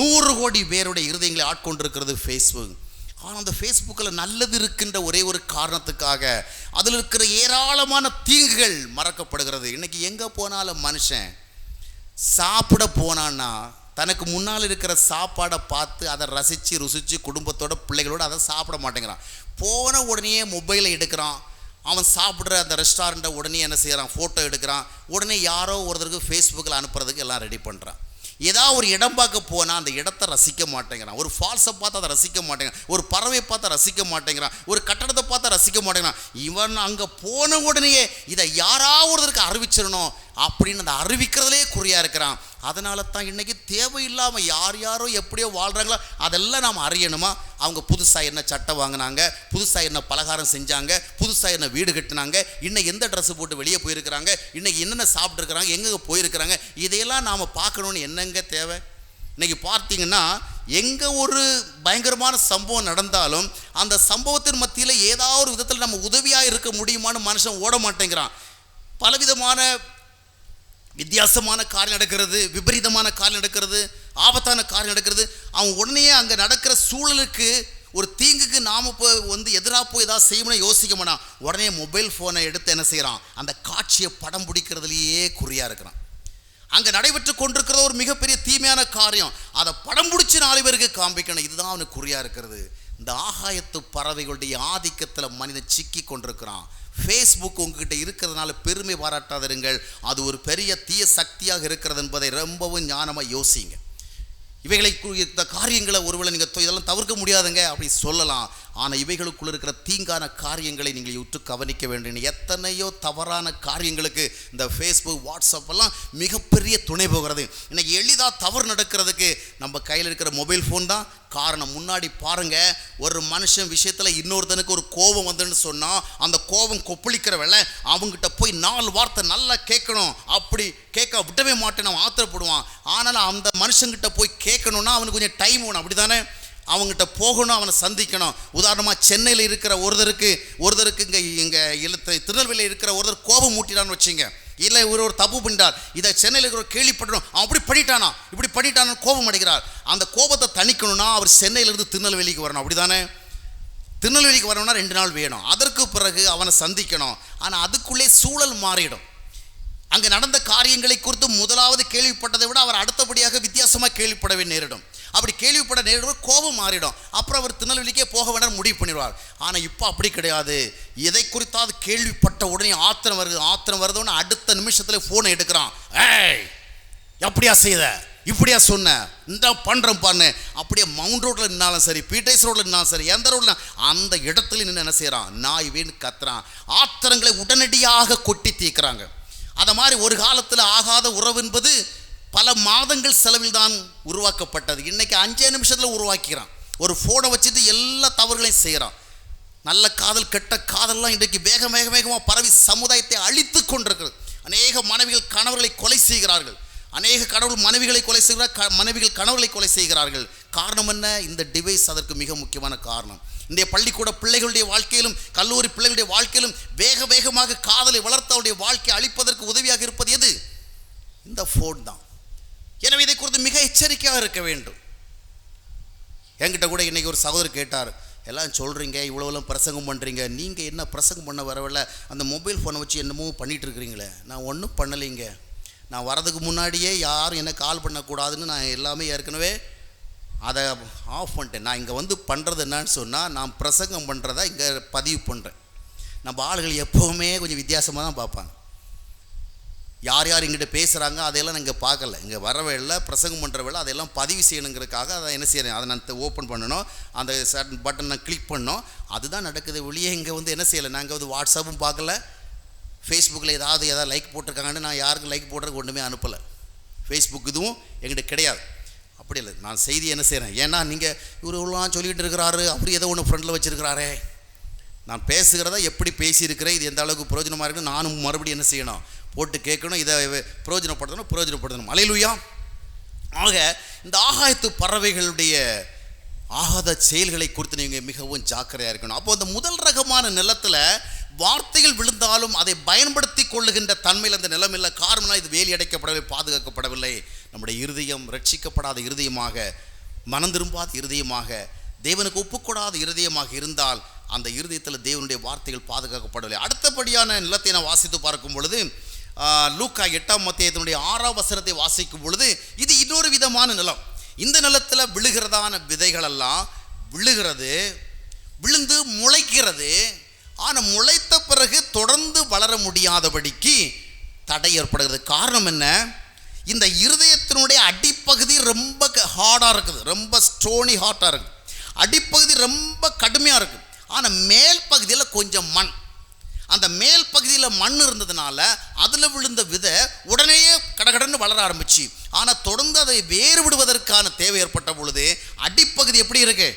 100 கோடி பேருடைய இருதயங்களை ஆட்கொண்டிருக்கிறது ஃபேஸ்புக். ஆனால் அந்த ஃபேஸ்புக்கில் நல்லது இருக்கின்ற ஒரே ஒரு காரணத்துக்காக அதில் இருக்கிற ஏராளமான தீங்குகள் மறக்கப்படுகிறது. இன்றைக்கி எங்கே போனாலும் மனுஷன் சாப்பிட போனான்னா தனக்கு முன்னால் இருக்கிற சாப்பாடை பார்த்து அதை ரசித்து ருசித்து குடும்பத்தோட பிள்ளைகளோடு அதை சாப்பிட மாட்டேங்கிறான். போன உடனே மொபைலை எடுக்கிறான். அவன் சாப்பிட்ற அந்த ரெஸ்டாரண்ட்டை உடனே என்ன செய்கிறான், ஃபோட்டோ எடுக்கிறான். உடனே யாரோ ஒருத்தருக்கு ஃபேஸ்புக்கில் அனுப்புறதுக்கு எல்லாம் ரெடி பண்ணுறான். ஏதாவது ஒரு இடம் பார்க்க போனால் அந்த இடத்த ரசிக்க மாட்டேங்கிறான். ஒரு ஃபால்ஸை பார்த்து அதை ரசிக்க மாட்டேங்கிறான். ஒரு பறவை பார்த்து ரசிக்க மாட்டேங்கிறான். ஒரு கட்டடத்தை பார்த்து ரசிக்க மாட்டேங்கிறான். இவன் அங்கே போன உடனேயே இதை யாராவது ஒருத்தருக்கு அறிவிச்சிடணும் அப்படின்னு அந்த அறிவிக்கிறதுலே குறியாக இருக்கிறான். அதனால தான் இன்றைக்கி தேவையில்லாமல் யார் யாரோ எப்படியோ வாழ்கிறாங்களோ அதெல்லாம் நாம் அறியணுமா. அவங்க புதுசாக என்ன சட்டை வாங்கினாங்க, புதுசாக என்ன பலகாரம் செஞ்சாங்க, புதுசாக என்ன வீடு கட்டினாங்க, இன்னைக்கு எந்த ட்ரெஸ்ஸு போட்டு வெளியே போயிருக்கிறாங்க, இன்றைக்கி என்னென்ன சாப்பிட்ருக்குறாங்க, எங்கே போயிருக்கிறாங்க, இதையெல்லாம் நாம் பார்க்கணுன்னு என்னங்க தேவை. இன்றைக்கி பார்த்தீங்கன்னா எங்கே ஒரு பயங்கரமான சம்பவம் நடந்தாலும் அந்த சம்பவத்தின் மத்தியில் ஏதாவது ஒரு விதத்தில் நம்ம உதவியாக இருக்க முடியுமான்னு மனுஷன் ஓட மாட்டேங்கிறான். பலவிதமான வித்தியாசமான காரியம் நடக்கிறது, விபரீதமான காரியம் நடக்கிறது, ஆபத்தான காரியம் நடக்கிறது. அவன் உடனே அங்கே நடக்கிற சூழலுக்கு ஒரு தீங்குக்கு நாம் இப்போ எதிராக போய் ஏதாவது செய்யணும்னு யோசிக்க மாட்டான். உடனே மொபைல் ஃபோனை எடுத்து என்ன செய்கிறான், அந்த காட்சியை படம் பிடிக்கிறதுலையே குறியாக இருக்கிறான். அங்கே நடைபெற்று கொண்டிருக்கிற ஒரு மிகப்பெரிய தீமையான காரியம் அதை படம் பிடிச்சி 4 பேருக்கு காண்பிக்கணும். இதுதான் அவனுக்கு குறியாக இருக்கிறது. இந்த ஆகாயத்து பறவைகளுடைய ஆதிக்கத்தில் மனிதன் சிக்கி கொண்டிருக்கிறான். ஃபேஸ்புக் உங்ககிட்ட இருக்கிறதுனால பெருமை பாராட்டாதிருங்கள். அது ஒரு பெரிய தீய சக்தியாக இருக்கிறது என்பதை ரொம்பவும் ஞானமாக யோசிங்க. இவைகளை இந்த காரியங்களை ஒருவேளை நீங்கள் இதெல்லாம் தவிர்க்க முடியாதுங்க அப்படி சொல்லலாம். ஆனால் இவைகளுக்குள்ள இருக்கிற தீங்கான காரியங்களை நீங்கள் உற்று கவனிக்க வேண்டும். எத்தனையோ தவறான காரியங்களுக்கு இந்த ஃபேஸ்புக் வாட்ஸ்அப் எல்லாம் மிகப்பெரிய துணை போகிறது. இன்றைக்கி எளிதாக தவறு நடக்கிறதுக்கு நம்ம கையில் இருக்கிற மொபைல் ஃபோன் தான் காரணம். முன்னாடி பாருங்கள், ஒரு மனுஷன் விஷயத்தில் இன்னொருத்தனுக்கு ஒரு கோபம் வந்துன்னு சொன்னால் அந்த கோபம் கொப்பளிக்கிற வேலை அவங்ககிட்ட போய் 4 வார்த்தை நல்லா கேட்கணும். அப்படி கேட்க விடவே மாட்டேன், அவன் ஆத்திரப்படுவான். ஆனால் அந்த மனுஷங்கிட்ட போய் கேட்கணுன்னா அவனுக்கு கொஞ்சம் டைம் வேணும். அப்படி தானே, அவங்ககிட்ட போகணும், அவனை சந்திக்கணும். உதாரணமாக சென்னையில் இருக்கிற ஒருத்தருக்கு இங்கே திருநெல்வேலியில் இருக்கிற ஒருத்தர் கோபம் மூட்டிடான்னு வச்சுங்க. இல்லை ஒரு தப்பு பண்ணிட்டார், இதை சென்னையில் இருக்கிற கேள்விப்பட்டணும், அவன் அப்படி பண்ணிட்டானா இப்படி பண்ணிட்டானு கோபம் அடைகிறார். அந்த கோபத்தை தணிக்கணும்னா அவர் சென்னையிலேருந்து திருநெல்வேலிக்கு வரணும். அப்படி தானே, திருநெல்வேலிக்கு வரணும்னா 2 நாள் வேணும். அதற்கு பிறகு அவனை சந்திக்கணும். ஆனால் அதுக்குள்ளே சூழல் மாறிடும். அங்கே நடந்த காரியங்களை குறித்து முதலாவது கேள்விப்பட்டதை விட அவர் அடுத்தபடியாக வித்தியாசமாக கேள்விப்படவே நேரிடும். அப்படி கேள்விப்பட நேரிடும், கோபம் மாறிடும். அப்புறம் அவர் திருநெல்வேலிக்கே போக வேண்டாம் முடிவு பண்ணிடுவார். ஆனால் இப்போ அப்படி கிடையாது. எதை குறித்தாவது கேள்விப்பட்ட உடனே ஆத்திரம் வருதுன்னு அடுத்த நிமிஷத்தில் ஃபோனை எடுக்கிறான். ஏய், எப்படியா செய்த, இப்படியா சொன்ன, இந்த பண்ணுறேன் பாருன்னு அப்படியே மவுண்ட் ரோட்டில் நின்னாலும் சரி, பீட்டர்ஸ் ரோட்டில் நின்னாலும் சரி, எந்த ரோட்டில் அந்த இடத்துல நின்று என்ன செய்கிறான், நாய் வேணு கத்துறான். ஆத்திரங்களை உடனடியாக கொட்டி தீர்க்கிறாங்க. அதை மாதிரி ஒரு காலத்தில் ஆகாத உறவு என்பது பல மாதங்கள் செலவில் தான் உருவாக்கப்பட்டது. இன்றைக்கி 5 நிமிஷத்தில் உருவாக்கிறான். ஒரு ஃபோனை வச்சுட்டு எல்லா தவறுகளையும் செய்கிறான். நல்ல காதல் கெட்ட காதல்லாம் இன்றைக்கு வேகமாக பரவி சமுதாயத்தை அழித்து கொண்டிருக்கிறது. அநேக மனைவிகள் கணவர்களை கொலை செய்கிறார்கள். அநேக கடவுள் மனைவிகளை கொலை செய்கிறார், மனைவிகள் கணவர்களை கொலை செய்கிறார்கள். காரணம் என்ன? இந்த டிவைஸ் அதற்கு மிக முக்கியமான காரணம். இன்றைய பள்ளிக்கூட பிள்ளைகளுடைய வாழ்க்கையிலும் கல்லூரி பிள்ளைகளுடைய வாழ்க்கையிலும் வேகமாக காதலை வளர்த்து அவருடைய வாழ்க்கையை அழிப்பதற்கு உதவியாக இருப்பது எது? இந்த ஃபோன் தான். எனவே இதை குறித்து மிக எச்சரிக்கையாக இருக்க வேண்டும். என்கிட்ட கூட இன்றைக்கி ஒரு சகோதரர் கேட்டார், எல்லாம் சொல்கிறீங்க, இவ்வளோலாம் பிரசங்கம் பண்ணுறீங்க, நீங்கள் என்ன பிரசங்கம் பண்ண வரவில்லை, அந்த மொபைல் ஃபோனை வச்சு என்னமோ பண்ணிகிட்டு இருக்கிறீங்களே. நான் ஒன்றும் பண்ணலைங்க. நான் வரதுக்கு முன்னாடியே யாரும் என்ன கால் பண்ணக்கூடாதுன்னு நான் எல்லாமே ஏற்கனவே அதை ஆஃப் பண்ணிட்டேன். நான் இங்கே வந்து பண்ணுறது என்னன்னு சொன்னால், நான் பிரசங்கம் பண்ணுறதா இங்கே பதிவு பண்ணுறேன். நம்ம ஆளுகள் எப்போவுமே கொஞ்சம் வித்தியாசமாக தான் பார்ப்பாங்க. யார் யார் இங்கிட்ட பேசுகிறாங்க அதையெல்லாம் நான் இங்கே பார்க்கல. இங்கே வர வேலை பிரசங்கம் பண்ணுற வேலை அதையெல்லாம் பதிவு செய்யணுங்கிறதுக்காக அதை என்ன செய்கிறேன், அதை நான் ஓப்பன் பண்ணணும், அந்த பட்டன் நான் கிளிக் பண்ணோம், அதுதான் நடக்குது. வெளியே இங்கே வந்து என்ன செய்யலை, நாங்கள் வந்து வாட்ஸ்அப்பும் பார்க்கல, ஃபேஸ்புக்கில் ஏதாவது லைக் போட்டிருக்காங்கன்னு நான் யாருக்கும் லைக் போடுறதுக்கு ஒன்றுமே அனுப்பலை. ஃபேஸ்புக் இதுவும் எங்கிட்ட கிடையாது. அப்படி இல்லை, நான் செய்தி என்ன செய்கிறேன், ஏன்னா நீங்கள் இவருலாம் சொல்லிகிட்டு இருக்கிறாரு, அப்படி ஏதோ ஒன்று ஃப்ரெண்டில் வச்சுருக்கிறாரே, நான் பேசுகிறத எப்படி பேசியிருக்கிறேன், இது எந்த அளவுக்கு பிரயோஜனமாக இருக்குன்னு நானும் மறுபடியும் என்ன செய்யணும், போட்டு கேட்கணும், இதை பிரயோஜனப்படுத்தணும். அல்லேலூயா. ஆக இந்த ஆகாயத்து பறவைகளுடைய ஆகாத செயல்களை குறித்து நீங்கள் மிகவும் ஜாக்கிரதையாக இருக்கணும். அப்போ அந்த முதல் ரகமான நிலத்தில் வார்த்தைகள் விழுந்தாலும் அதை பயன்படுத்தி கொள்ளுகின்ற தன்மையில் அந்த நிலம் இல்லை. காரணம்னா இது வேலி அடைக்கப்படவில்லை, பாதுகாக்கப்படவில்லை. நம்முடைய இருதயம் ரட்சிக்கப்படாத இருதயமாக, மனம் திரும்பாத இருதயமாக, தேவனுக்கு ஒப்புக்கூடாத இருதயமாக இருந்தால் அந்த இருதயத்தில் தேவனுடைய வார்த்தைகள் பாதுகாக்கப்படவில்லை. அடுத்தபடியான நிலத்தை நான் வாசித்து பார்க்கும் பொழுது லூக்கா 8ஆம் அத்தியாயத்தினுடைய 6ஆம் வசனத்தை வாசிக்கும் பொழுது இது இன்னொரு விதமான நிலம். இந்த நிலத்தில் விழுகிறதான விதைகளெல்லாம் விழுந்து முளைக்கிறது. ஆனால் முளைத்த பிறகு தொடர்ந்து வளர முடியாதபடிக்கு தடை ஏற்படுகிறது. காரணம் என்ன, இந்த இருதயத்தினுடைய அடிப்பகுதி ரொம்ப ஹார்டாக இருக்குது, ரொம்ப ஸ்டோனி ஹார்ட்டாக இருக்குது, அடிப்பகுதி ரொம்ப கடுமையாக இருக்குது. ஆனால் மேல் பகுதியில் கொஞ்சம் மண், அந்த மேல் பகுதியில் மண் இருந்ததுனால அதில் விழுந்த விதை உடனேயே கடகடன்னு வளர ஆரம்பிச்சு. ஆனால் தொடர்ந்து அதை வேறு விடுவதற்கான தேவை ஏற்பட்ட பொழுது அடிப்பகுதி எப்படி இருக்கு,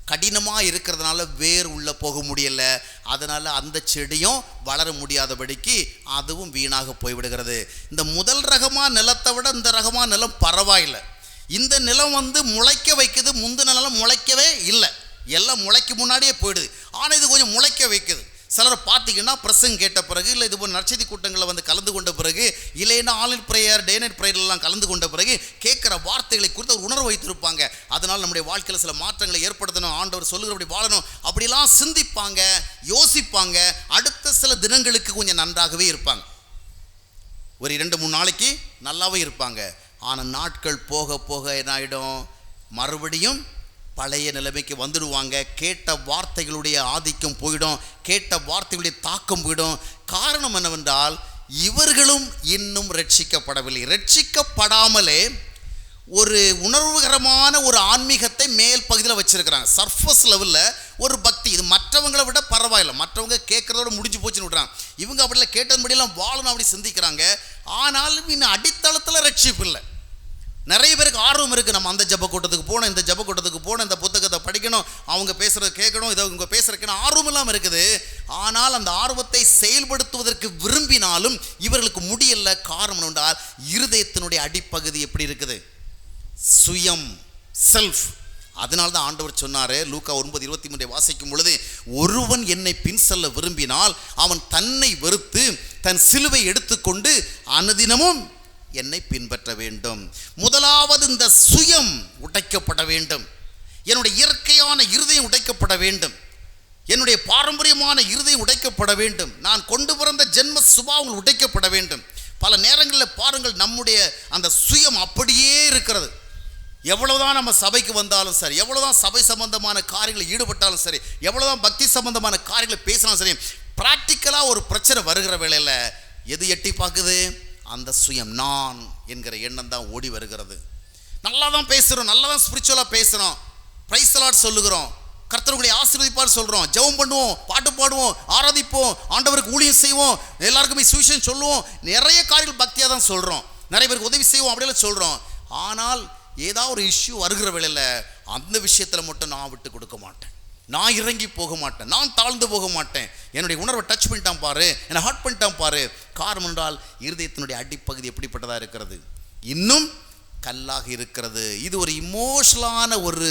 கடினமாக இருக்கிறதுனால வேர் உள்ளே போக முடியலை. அதனால் அந்த செடியும் வளர முடியாதபடிக்கு அதுவும் வீணாக போய்விடுகிறது. இந்த முதல் ரகமாக நிலத்தை விட இந்த ரகமாக நிலம் பரவாயில்லை. இந்த நிலம் வந்து முளைக்க வைக்குது, முந்தின நிலம் முளைக்கவே இல்லை, எல்லாம் முளைக்கு முன்னாடியே போயிடுது. ஆனால் இது கொஞ்சம் முளைக்க வைக்குது. சிலரை பார்த்தீங்கன்னா பிரசங்க கேட்ட பிறகு, இல்லை இது போன்ற நற்செய்தி கூட்டங்களில் வந்து கலந்து கொண்ட பிறகு, இல்லைன்னா ஆன்லைன் ப்ரேயர், டே நைட் ப்ரேயர்லாம் கலந்து கொண்ட பிறகு கேட்குற வார்த்தைகளை குறித்து ஒரு உணர்வு வைத்திருப்பாங்க. அதனால் நம்முடைய வாழ்க்கையில் சில மாற்றங்களை ஏற்படுத்தணும், ஆண்டவர் சொல்லுகிறபடி வாழணும், அப்படிலாம் சிந்திப்பாங்க, யோசிப்பாங்க. அடுத்த சில தினங்களுக்கு கொஞ்சம் நன்றாகவே இருப்பாங்க, ஒரு 2-3 நாளைக்கு நல்லாவே இருப்பாங்க. ஆனால் நாட்கள் போக போக என்ன ஆகிடும், மறுபடியும் பழைய நிலைமைக்கு வந்துடுவாங்க. கேட்ட வார்த்தைகளுடைய ஆதிக்கம் போயிடும், கேட்ட வார்த்தைகளுடைய தாக்கம் போயிடும். காரணம் என்னவென்றால் இவர்களும் இன்னும் ரட்சிக்கப்படவில்லை. ரட்சிக்கப்படாமலே ஒரு உணர்வுகரமான ஒரு ஆன்மீகத்தை மேல் பகுதியில் வச்சிருக்கிறாங்க, சர்ஃபஸ் லெவலில் ஒரு பக்தி. இது மற்றவங்களை விட பரவாயில்லை, மற்றவங்க கேட்குறதோட முடிஞ்சு போச்சுன்னு விட்றாங்க. இவங்க அப்படிலாம் கேட்டபடியெல்லாம் வாழணும் அப்படி சிந்திக்கிறாங்க. ஆனாலும் இன்னும் அடித்தளத்தில் ரட்சிப்பு இல்லை. நிறைய பேருக்கு ஆர்வம் இருக்குது, நம்ம அந்த ஜப கூட்டத்துக்கு போகணும், இந்த ஜப கூட்டத்துக்கு போகணும், இந்த புத்தகத்தை படிக்கணும், அவங்க பேசுகிறத கேட்கணும், இதை அவங்க பேசுகிறதுக்குன்னு ஆர்வம் இல்லாமல் இருக்குது. ஆனால் அந்த ஆர்வத்தை செயல்படுத்துவதற்கு விரும்பினாலும் இவர்களுக்கு முடியலை. காரணம் என்றால் இருதயத்தினுடைய அடிப்பகுதி எப்படி இருக்குது, சுயம், செல்ஃப். அதனால தான் ஆண்டவர் சொன்னார், லூக்கா 9:23 வாசிக்கும் பொழுது, ஒருவன் என்னை பின் செல்ல விரும்பினால் அவன் தன்னை வெறுத்து தன் சிலுவை எடுத்துக்கொண்டு அனுதினமும் என்னை பின்பற்ற வேண்டும். முதலாவது இந்த சுயம் உடைக்கப்பட வேண்டும், என்னுடைய இயற்கையான இருதயம் உடைக்கப்பட வேண்டும், என்னுடைய பாரம்பரியமான இருதயம் உடைக்கப்பட வேண்டும், நான் கொண்டு பிறந்த ஜென்ம சுபாவங்கள் உடைக்கப்பட வேண்டும். பல நேரங்களில் பாருங்கள், நம்முடைய அந்த சுயம் அப்படியே இருக்கிறது. எவ்வளவுதான் நம்ம சபைக்கு வந்தாலும் சரி, எவ்வளவுதான் சபை சம்பந்தமான காரியங்களில் ஈடுபட்டாலும் சரி, எவ்வளவுதான் பக்தி சம்பந்தமான காரியங்களை பேசினாலும் சரி, பிராக்டிக்கலாக ஒரு பிரச்சனை வருகிற வேளையில் எது எட்டி பார்க்குது, அந்த சுயம், நான் என்கிற எண்ணம் தான் ஓடி வருகிறது. நல்லா தான் பேசுகிறோம், நல்லா தான் ஸ்பிரிச்சுவலாக பேசுகிறோம், பிரைஸ் தி லார்ட் சொல்லுகிறோம், கர்த்தர்களை ஆசீர்வதிப்பார் சொல்கிறோம், ஜெபம் பண்ணுவோம், பாட்டு பாடுவோம், ஆராதிப்போம், ஆண்டவருக்கு ஊழியம் செய்வோம், எல்லாருக்குமே சுவிசேஷம் சொல்லுவோம், நிறைய காரியங்கள் பக்தியாக தான் சொல்கிறோம், நிறைய பேருக்கு உதவி செய்வோம், அப்படியெல்லாம் சொல்கிறோம். ஆனால் ஏதாவது ஒரு இஷ்யூ வருகிற வேளையில் அந்த விஷயத்தில் மட்டும் நான் விட்டு கொடுக்க மாட்டேன், நான் இறங்கி போக மாட்டேன், நான் தாழ்ந்து போக மாட்டேன். என்னுடைய உணர்வை டச் பண்ணிட்டான் பாரு, என்னை ஹர்ட் பண்ணிட்டான் பாரு. காரணம் என்றால் இருதயத்தினுடைய அடிப்பகுதி எப்படிப்பட்டதாக இருக்கிறது, இன்னும் கல்லாக இருக்கிறது. இது ஒரு இமோஷனலான ஒரு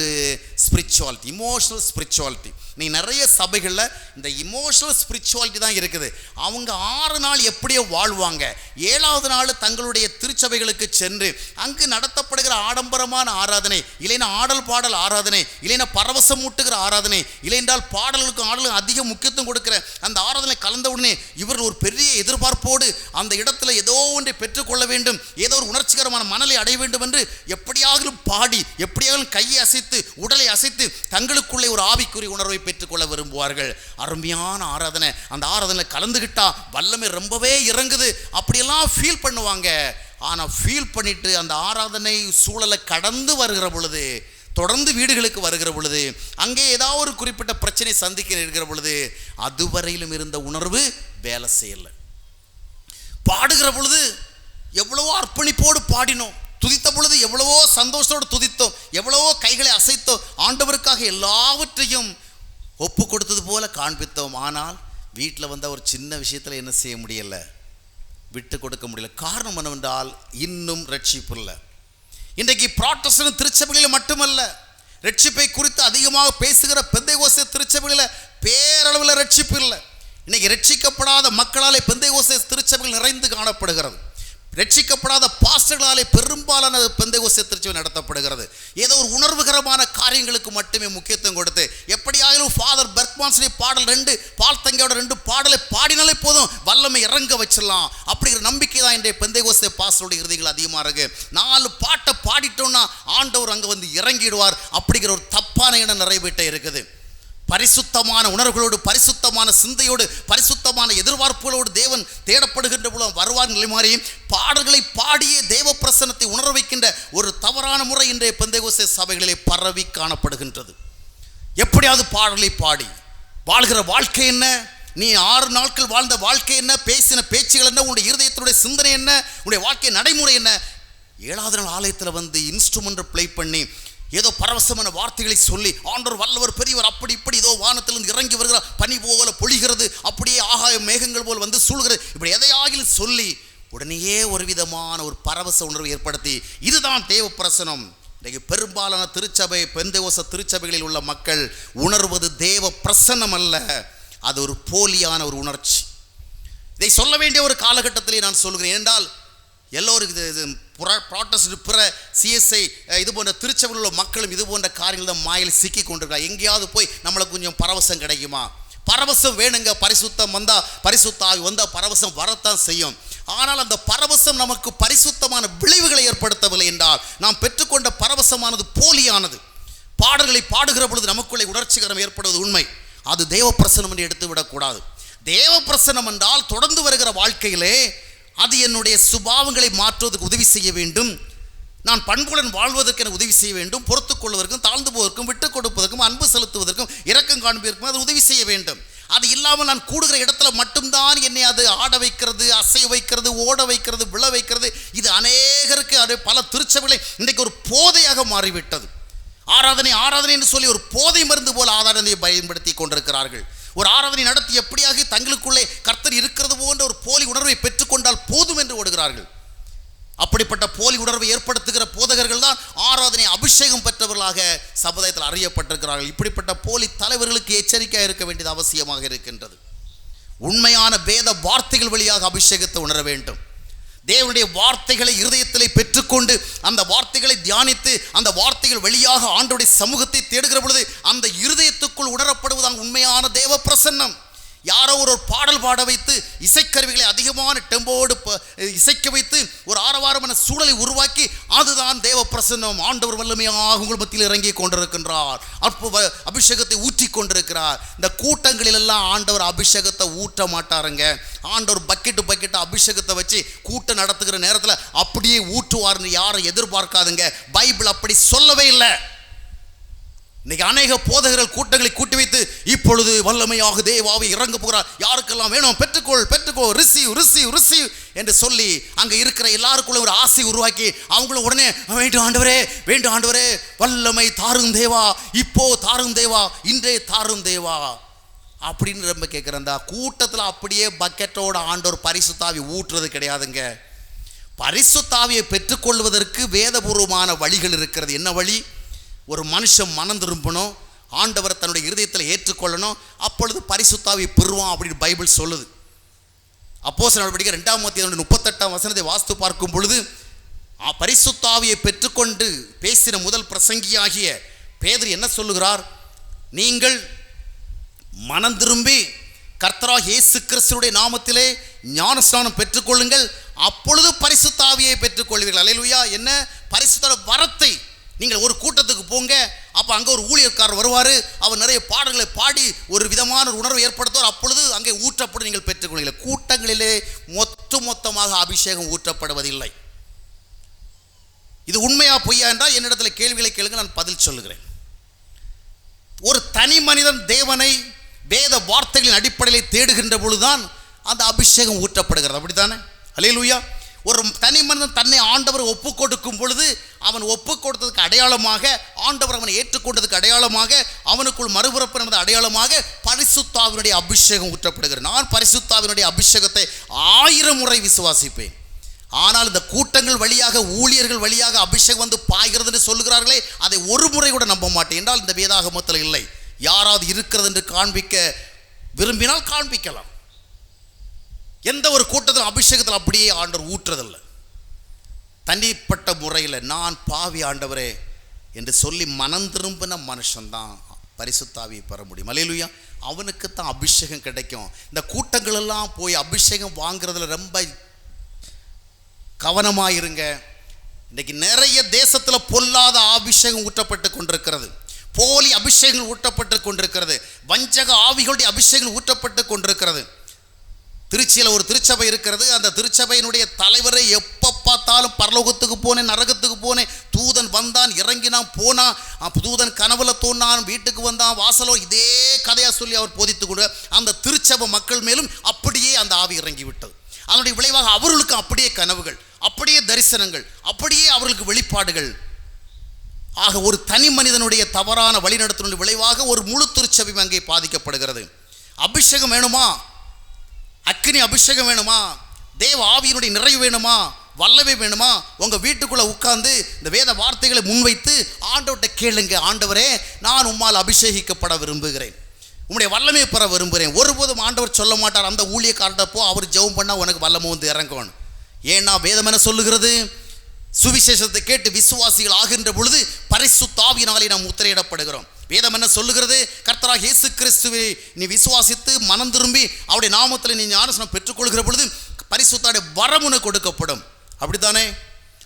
ஸ்பிரிச்சுவாலிட்டி, இமோஷனல் ஸ்பிரிச்சுவாலிட்டி. நீ நிறைய சபைகளில் இந்த இமோஷனல் ஸ்பிரிச்சுவாலிட்டி தான் இருக்குது. அவங்க 6 நாள் எப்படியோ வாழ்வாங்க, 7வது நாள் தங்களுடைய திருச்சபைகளுக்கு சென்று அங்கு நடத்தப்படுகிற ஆடம்பரமான ஆராதனை, இல்லைன்னா ஆடல் பாடல் ஆராதனை, இல்லைன்னா பரவசம் ஊட்டுகிற ஆராதனை, இல்லைன்றால் பாடலுக்கும் ஆடலுக்கும் அதிக முக்கியத்துவம் கொடுக்கிற அந்த ஆராதனை கலந்த உடனே இவர்கள் ஒரு பெரிய எதிர்பார்ப்போடு அந்த இடத்துல ஏதோ ஒன்றை பெற்றுக்கொள்ள வேண்டும், ஏதோ ஒரு உணர்ச்சிகரமான மனநிலை அடைய வேண்டும் வேண்டும் என்று எப்படியாகிலும் பாடி, எப்படியாகிலும் கையை அசைத்து, உடலை அசைத்து தங்களுக்குள்ளே ஒரு ஆவிக்குரிய உணர்வை பெற்றுக்கொள்ள விரும்புவார்கள். அருமையான ஆராதனை, அந்த ஆராதனை கலந்துக்கிட்டா வல்லமை ரொம்பவே இறங்குது அப்படியெல்லாம் ஃபீல் பண்ணுவாங்க. ஆனால் ஃபீல் பண்ணிட்டு அந்த ஆராதனை சூழலை கடந்து வருகிற பொழுது, தொடர்ந்து வீடுகளுக்கு வருகிற பொழுது, அங்கே ஏதாவது ஒரு குறிப்பிட்ட பிரச்சனை சந்திக்க இருக்கிற பொழுது அதுவரையிலும் இருந்த உணர்வு வேலை செய்யலை. பாடுகிற பொழுது எவ்வளவோ அர்ப்பணிப்போடு பாடினோம், துதித்த பொழுது எவ்வளவோ சந்தோஷத்தோடு துதித்தோம், எவ்வளவோ கைகளை அசைத்தோம், ஆண்டவருக்காக எல்லாவற்றையும் ஒப்பு கொடுத்தது போல காண்பித்தோம். ஆனால் வீட்டில் வந்த ஒரு சின்ன விஷயத்தில் என்ன செய்ய முடியலை, விட்டு கொடுக்க முடியல. காரணம் என்னவென்றால் இன்னும் ரட்சிப்பு இல்லை. இன்றைக்கு புராட்டஸ்டன்ட் திருச்சபைகளில் மட்டுமல்ல, ரட்சிப்பை குறித்து அதிகமாக பேசுகிற பெந்தேகோஸ்தே திருச்சபைகளில் பேரளவில் ரட்சிப்பு இல்லை. இன்னைக்கு ரட்சிக்கப்படாத மக்களாலே பெந்தேகோஸ்தே திருச்சபைகள் நிறைந்து காணப்படுகிறது. ரட்சிக்கப்படாத பாஸ்டர்களாலே பெரும்பாலான பெந்தேகோஸ்தே திருச்சபை நடத்தப்படுகிறது. ஏதோ ஒரு உணர்வுகரமான காரியங்களுக்கு மட்டுமே முக்கியத்துவம் கொடுத்து, எப்படியாயிலும் ஃபாதர் பெர்க்மான்ஸுடைய பாடல் 2, பால் தங்கையோட 2 பாடலை பாடினாலே போதும் வல்லமை இறங்க வச்சிடலாம் அப்படிங்கிற நம்பிக்கை தான் இன்றைய பெந்தேகோஸ்தே பாஸ்டருடைய இருதயங்கள் அதிகமாக இருக்கு. 4 பாட்டை பாடிட்டோம்னா ஆண்டவர் அங்கே வந்து இறங்கிடுவார் அப்படிங்கிற ஒரு தப்பான எண்ணம் நிறைவேற்ற இருக்குது. பரிசுத்தமான உணர்வுகளோடு, பரிசுத்தமான சிந்தையோடு, பரிசுத்தமான எதிர்பார்ப்புகளோடு தேவன் தேடப்படுகின்ற போல வருவார் நிலை மாறி பாடல்களை பாடியே தேவ பிரசன்னத்தை உணர வைக்கின்ற ஒரு தவறான முறை இன்றைய பெந்தேகோஸ்தே சபைகளிலே பரவி காணப்படுகின்றது. எப்படியாவது பாடலை பாடி வாழ்கிற வாழ்க்கை என்ன, நீ 6 நாட்கள் வாழ்ந்த வாழ்க்கை என்ன, பேசின பேச்சுகள் என்ன, உன்னுடைய இருதயத்தினுடைய சிந்தனை என்ன, உன்னுடைய வாழ்க்கை நடைமுறை என்ன, 7வது நாள் ஆலயத்தில் வந்து இன்ஸ்ட்ருமெண்ட் ப்ளே பண்ணி ஏதோ பரவசமான வார்த்தைகளை சொல்லி ஆண்டவர் வல்லவர் பெரியவர் அப்படி இப்படி ஏதோ வானத்திலிருந்து இறங்கி வருகிறார், பனி போல பொழிகிறது, அப்படியே ஆகாய மேகங்கள் போல் வந்து சூழ்கிறது, இப்படி எதையாகிலும் சொல்லி உடனேயே ஒரு விதமான ஒரு பரவச உணர்வை ஏற்படுத்தி இதுதான் தேவ பிரசனம். இன்றைக்கு பெரும்பாலான திருச்சபை பெந்தேகோஸ்தே திருச்சபைகளில் உள்ள மக்கள் உணர்வது தேவ பிரசன்னம் அல்ல, அது ஒரு போலியான ஒரு உணர்ச்சி. இதை சொல்ல வேண்டிய ஒரு காலகட்டத்திலே நான் சொல்கிறேன். என்றால் எல்லோரும் புராட்டஸ்டன்ட் பிற சிஎஸ்ஐ இது போன்ற திருச்சபையில் உள்ள மக்களும் இது போன்ற காரியங்கள் தான் மாயில் சிக்கி கொண்டிருக்காங்க. எங்கேயாவது போய் நம்மளுக்கு கொஞ்சம் பரவசம் கிடைக்குமா? பரவசம் வேணுங்க, பரிசுத்தம் வந்தால், பரிசுத்த ஆவி வந்தால் பரவசம் வரத்தான் செய்யும். ஆனால் அந்த பரவசம் நமக்கு பரிசுத்தமான விளைவுகளை ஏற்படுத்தவில்லை என்றால் நாம் பெற்றுக்கொண்ட பரவசமானது போலியானது. பாடல்களை பாடுகிற பொழுது நமக்குள்ளே உணர்ச்சிகரம் ஏற்படுவது உண்மை, அது தேவ பிரசனம் என்று எடுத்து விடக்கூடாது. தேவ பிரசனம் என்றால் தொடர்ந்து வருகிற வாழ்க்கையிலே அது என்னுடைய சுபாவங்களை மாற்றுவதற்கு உதவி செய்ய வேண்டும், நான் பண்புடன் வாழ்வதற்கு எனக்கு உதவி செய்ய வேண்டும், பொறுத்துக் கொள்வதற்கும், தாழ்ந்து போவதற்கும், விட்டுக் கொடுப்பதற்கும், அன்பு செலுத்துவதற்கும், இரக்கம் காண்பதற்கும் அது உதவி செய்ய வேண்டும். அது இல்லாமல் நான் கூடுகிற இடத்துல மட்டும்தான் என்னை அது ஆட வைக்கிறது, அசைய வைக்கிறது, ஓட வைக்கிறது, விழ வைக்கிறது. இது அநேகருக்கு அது பல திருச்சபைகளை இன்றைக்கு ஒரு போதையாக மாறிவிட்டது. ஆராதனை ஆராதனை என்று சொல்லி ஒரு போதை மருந்து போல ஆராதனையை பயன்படுத்தி கொண்டிருக்கிறார்கள். ஒரு ஆராதனை நடத்தி எப்படியாக தங்களுக்குள்ளே கர்த்தர் இருக்கிறது போன்ற ஒரு போலி உணர்வை பெற்றுக்கொண்டால் போதும் என்று ஓடுகிறார்கள். அப்படிப்பட்ட போலி உணர்வை ஏற்படுத்துகிற போதகர்கள் தான் ஆராதனை அபிஷேகம் பெற்றவர்களாக சமுதாயத்தில் அறியப்பட்டிருக்கிறார்கள். இப்படிப்பட்ட போலி தலைவர்களுக்கு எச்சரிக்கையாக இருக்க வேண்டியது அவசியமாக இருக்கின்றது. உண்மையான வேத வார்த்தைகள் வழியாக அபிஷேகத்தை உணர வேண்டும். தேவனுடைய வார்த்தைகளை இருதயத்திலே பெற்றுக்கொண்டு அந்த வார்த்தைகளை தியானித்து அந்த வார்த்தைகள் வழியாக ஆண்டவருடைய சமூகத்தை தேடுகிற பொழுது அந்த இருதயத்துக்குள் உணரப்படுவதாக உண்மையான தேவ பிரசன்னம். யாரோ ஒரு பாடல் பாட வைத்து இசைக்கருவிகளை அதிகமான டெம்போடு இசைக்க வைத்து ஒரு ஆரவாரமான சூழலை உருவாக்கி அதுதான் தேவ பிரசன்னம். ஆண்டவர் வல்லமையாக உங்கள் மத்தியில் இறங்கி கொண்டிருக்கின்றார், அற்புத அபிஷேகத்தை ஊற்றி கொண்டிருக்கிறார். இந்த கூட்டங்களில் எல்லாம் ஆண்டவர் அபிஷேகத்தை ஊற்ற மாட்டாருங்க. ஆண்டவர் பக்கெட்டு அபிஷேகத்தை வச்சு கூட்டம் நடத்துகிற நேரத்தில் அப்படியே ஊற்றுவார்னு யாரும் எதிர்பார்க்காதுங்க. பைபிள் அப்படி சொல்லவே இல்லை. இன்னைக்கு அநேக போதகர்கள் கூட்டங்களை கூட்டி வைத்து இப்பொழுது வல்லமையாக தேவாவை இறங்க போகிறார், யாருக்கெல்லாம் வேணும் பெற்றுக்கோ ரிசீவ் என்று சொல்லி அங்கே இருக்கிற எல்லாருக்குள்ள ஒரு ஆசை உருவாக்கி அவங்களும் உடனே வேண்டும் ஆண்டவரே வல்லமை தாரும் தேவா, இப்போ தாரும் தேவா, இன்றே தாரும் தேவா அப்படின்னு ரொம்ப கேட்குற அந்த கூட்டத்தில் அப்படியே பக்கெட்டோட ஆண்டவர் பரிசுத்தாவி ஊற்றுறது கிடையாதுங்க. பரிசுத்தாவியை பெற்றுக்கொள்வதற்கு வேதபூர்வமான வழிகள் இருக்கிறது. என்ன வழி? ஒரு மனுஷன் மனம் திரும்பணும், ஆண்டவரை தன்னுடைய இருதயத்தில் ஏற்றுக்கொள்ளணும், அப்பொழுது பரிசுத்தாவியை பெறுவான் அப்படின்னு பைபிள் சொல்லுது. அப்போஸ்தலர் நடவடிக்கை 2ஆம் அத்தியாயம் 38ஆம் வசனத்தை வாசித்து பார்க்கும் பொழுது பரிசுத்தாவியை பெற்றுக்கொண்டு பேசின முதல் பிரசங்கியாகிய பேதுரு என்ன சொல்லுகிறார்? நீங்கள் மனம் திரும்பி கர்த்தராகிய இயேசு கிறிஸ்துவின் நாமத்திலே ஞானஸ்நானம் பெற்றுக்கொள்ளுங்கள், அப்பொழுது பரிசுத்த ஆவியை பெற்றுக்கொள்வீர்கள். அல்லேலூயா. என்ன? பரிசுத்த வரத்தை. நீங்கள் ஒரு கூட்டத்துக்கு போங்க, அப்போ அங்கே ஒரு ஊழியக்காரர் வருவார், அவர் நிறைய பாடல்களை பாடி ஒரு விதமான உணர்வை ஏற்படுத்துவார், அப்பொழுது அங்கே ஊற்றப்படும், நீங்கள் பெற்றுக்கொள்வீர்கள். கூட்டங்களிலே மொத்தமாக அபிஷேகம் ஊற்றப்படுவதில்லை. இது உண்மையா பொய்யா என்றால் என்னிடத்தில் கேள்விகளை கேளுங்க, நான் பதில் சொல்லுகிறேன். ஒரு தனி மனிதன் தேவனை வேத வார்த்தைகளின் அடிப்படையில் தேடுகின்ற பொழுதுதான் அந்த அபிஷேகம் ஊற்றப்படுகிறது. அப்படித்தானே? அல்லேலூயா. ஒரு தனி மனிதன் தன்னை ஆண்டவர் ஒப்பு கொடுக்கும் பொழுது அவன் ஒப்பு கொடுத்ததுக்கு அடையாளமாக, ஆண்டவர் அவனை ஏற்றுக்கொண்டதுக்கு அடையாளமாக, அவனுக்குள் மறுபிறப்பு நடந்த அடையாளமாக பரிசுத்த ஆவியினுடைய அபிஷேகம் ஊற்றப்படுகிறது. நான் பரிசுத்த ஆவியினுடைய அபிஷேகத்தை 1000 முறை விசுவாசிப்பேன். ஆனால் இந்த கூட்டங்கள் வழியாக, ஊழியர்கள் வழியாக அபிஷேகம் வந்து பாய்கிறதுன்னு சொல்லுகிறார்களே, அதை ஒரு முறை கூட நம்ப மாட்டேன். என்றால் இந்த வேதாகமத்தில் இல்லை. யாராவது இருக்கிறது என்று காண்பிக்க விரும்பினால் காண்பிக்கலாம். எந்த ஒரு கூட்டத்தில் அபிஷேகத்தில் அப்படியே ஆண்டவர் ஊற்றுறதில்லை. தனிப்பட்ட முறையில் நான் பாவி ஆண்டவரே என்று சொல்லி மனம் திரும்பின மனுஷன்தான் பரிசுத்த ஆவியை பெற முடியும். அல்லேலூயா. அவனுக்கு தான் அபிஷேகம் கிடைக்கும். இந்த கூட்டங்கள் எல்லாம் போய் அபிஷேகம் வாங்குறதுல ரொம்ப கவனமாயிருங்க. இன்னைக்கு நிறைய தேசத்தில் பொல்லாத அபிஷேகம் ஊற்றப்பட்டு கொண்டிருக்கிறது, போலி அபிஷேகங்கள் ஊற்றப்பட்டு கொண்டிருக்கிறது, வஞ்சக ஆவிகளுடைய அபிஷேகங்கள் ஊற்றப்பட்டு கொண்டிருக்கிறது. திருச்சியில் ஒரு திருச்சபை இருக்கிறது. அந்த திருச்சபையினுடைய தலைவரை எப்போ பார்த்தாலும் பரலோகத்துக்கு போனேன், நரகத்துக்கு போனேன், தூதன் வந்தான், இறங்கினான், போனான், தூதன் கனவுல தோன்றான், வீட்டுக்கு வந்தான், வாசலோ, இதே கதையாக சொல்லி அவர் போதித்து கொண்டு அந்த திருச்சபை மக்கள் மேலும் அப்படியே அந்த ஆவி இறங்கி விட்டது. அதனுடைய விளைவாக அவர்களுக்கு அப்படியே கனவுகள், அப்படியே தரிசனங்கள், அப்படியே அவர்களுக்கு வெளிப்பாடுகள். ஆக ஒரு தனி மனிதனுடைய தவறான வழிநடத்தினுடைய விளைவாக ஒரு முழு திருச்சபை அங்கே பாதிக்கப்படுகிறது. அபிஷேகம் வேணுமா? அக்கினி அபிஷேகம் வேணுமா? தேவ ஆவியினுடைய நிறைவு வேணுமா? வல்லமை வேணுமா? உங்கள் வீட்டுக்குள்ளே உட்கார்ந்து இந்த வேத வார்த்தைகளை முன்வைத்து ஆண்டவர்கிட்ட கேளுங்க, ஆண்டவரே நான் உம்மால் அபிஷேகிக்கப்பட விரும்புகிறேன், உம்முடைய வல்லமையை பெற விரும்புகிறேன். ஒருபோதும் ஆண்டவர் சொல்ல மாட்டார் அந்த ஊழியக்காரர்கிட்ட போ, அவர் ஜெபம் பண்ணால் உனக்கு வல்லமை வந்து இறங்கணும். ஏன்னா வேதம் என்ன சொல்லுகிறது? சுவிசேஷத்தை கேட்டு விசுவாசிகள் ஆகின்ற பொழுது பரிசுத்த ஆவியினாலே நாம் முத்திரையிடப்படுகிறோம். வேதம் என்ன சொல்லுகிறது? கர்த்தராகிய இயேசு கிறிஸ்துவை நீ விசுவாசித்து மனம் திரும்பி அவருடைய நாமத்தில் நீ ஞானஸ்நானம் பெற்றுக்கொள்கிற பொழுது பரிசுத்த ஆவியின் வரம் உனக்கு கொடுக்கப்படும். அப்படித்தானே?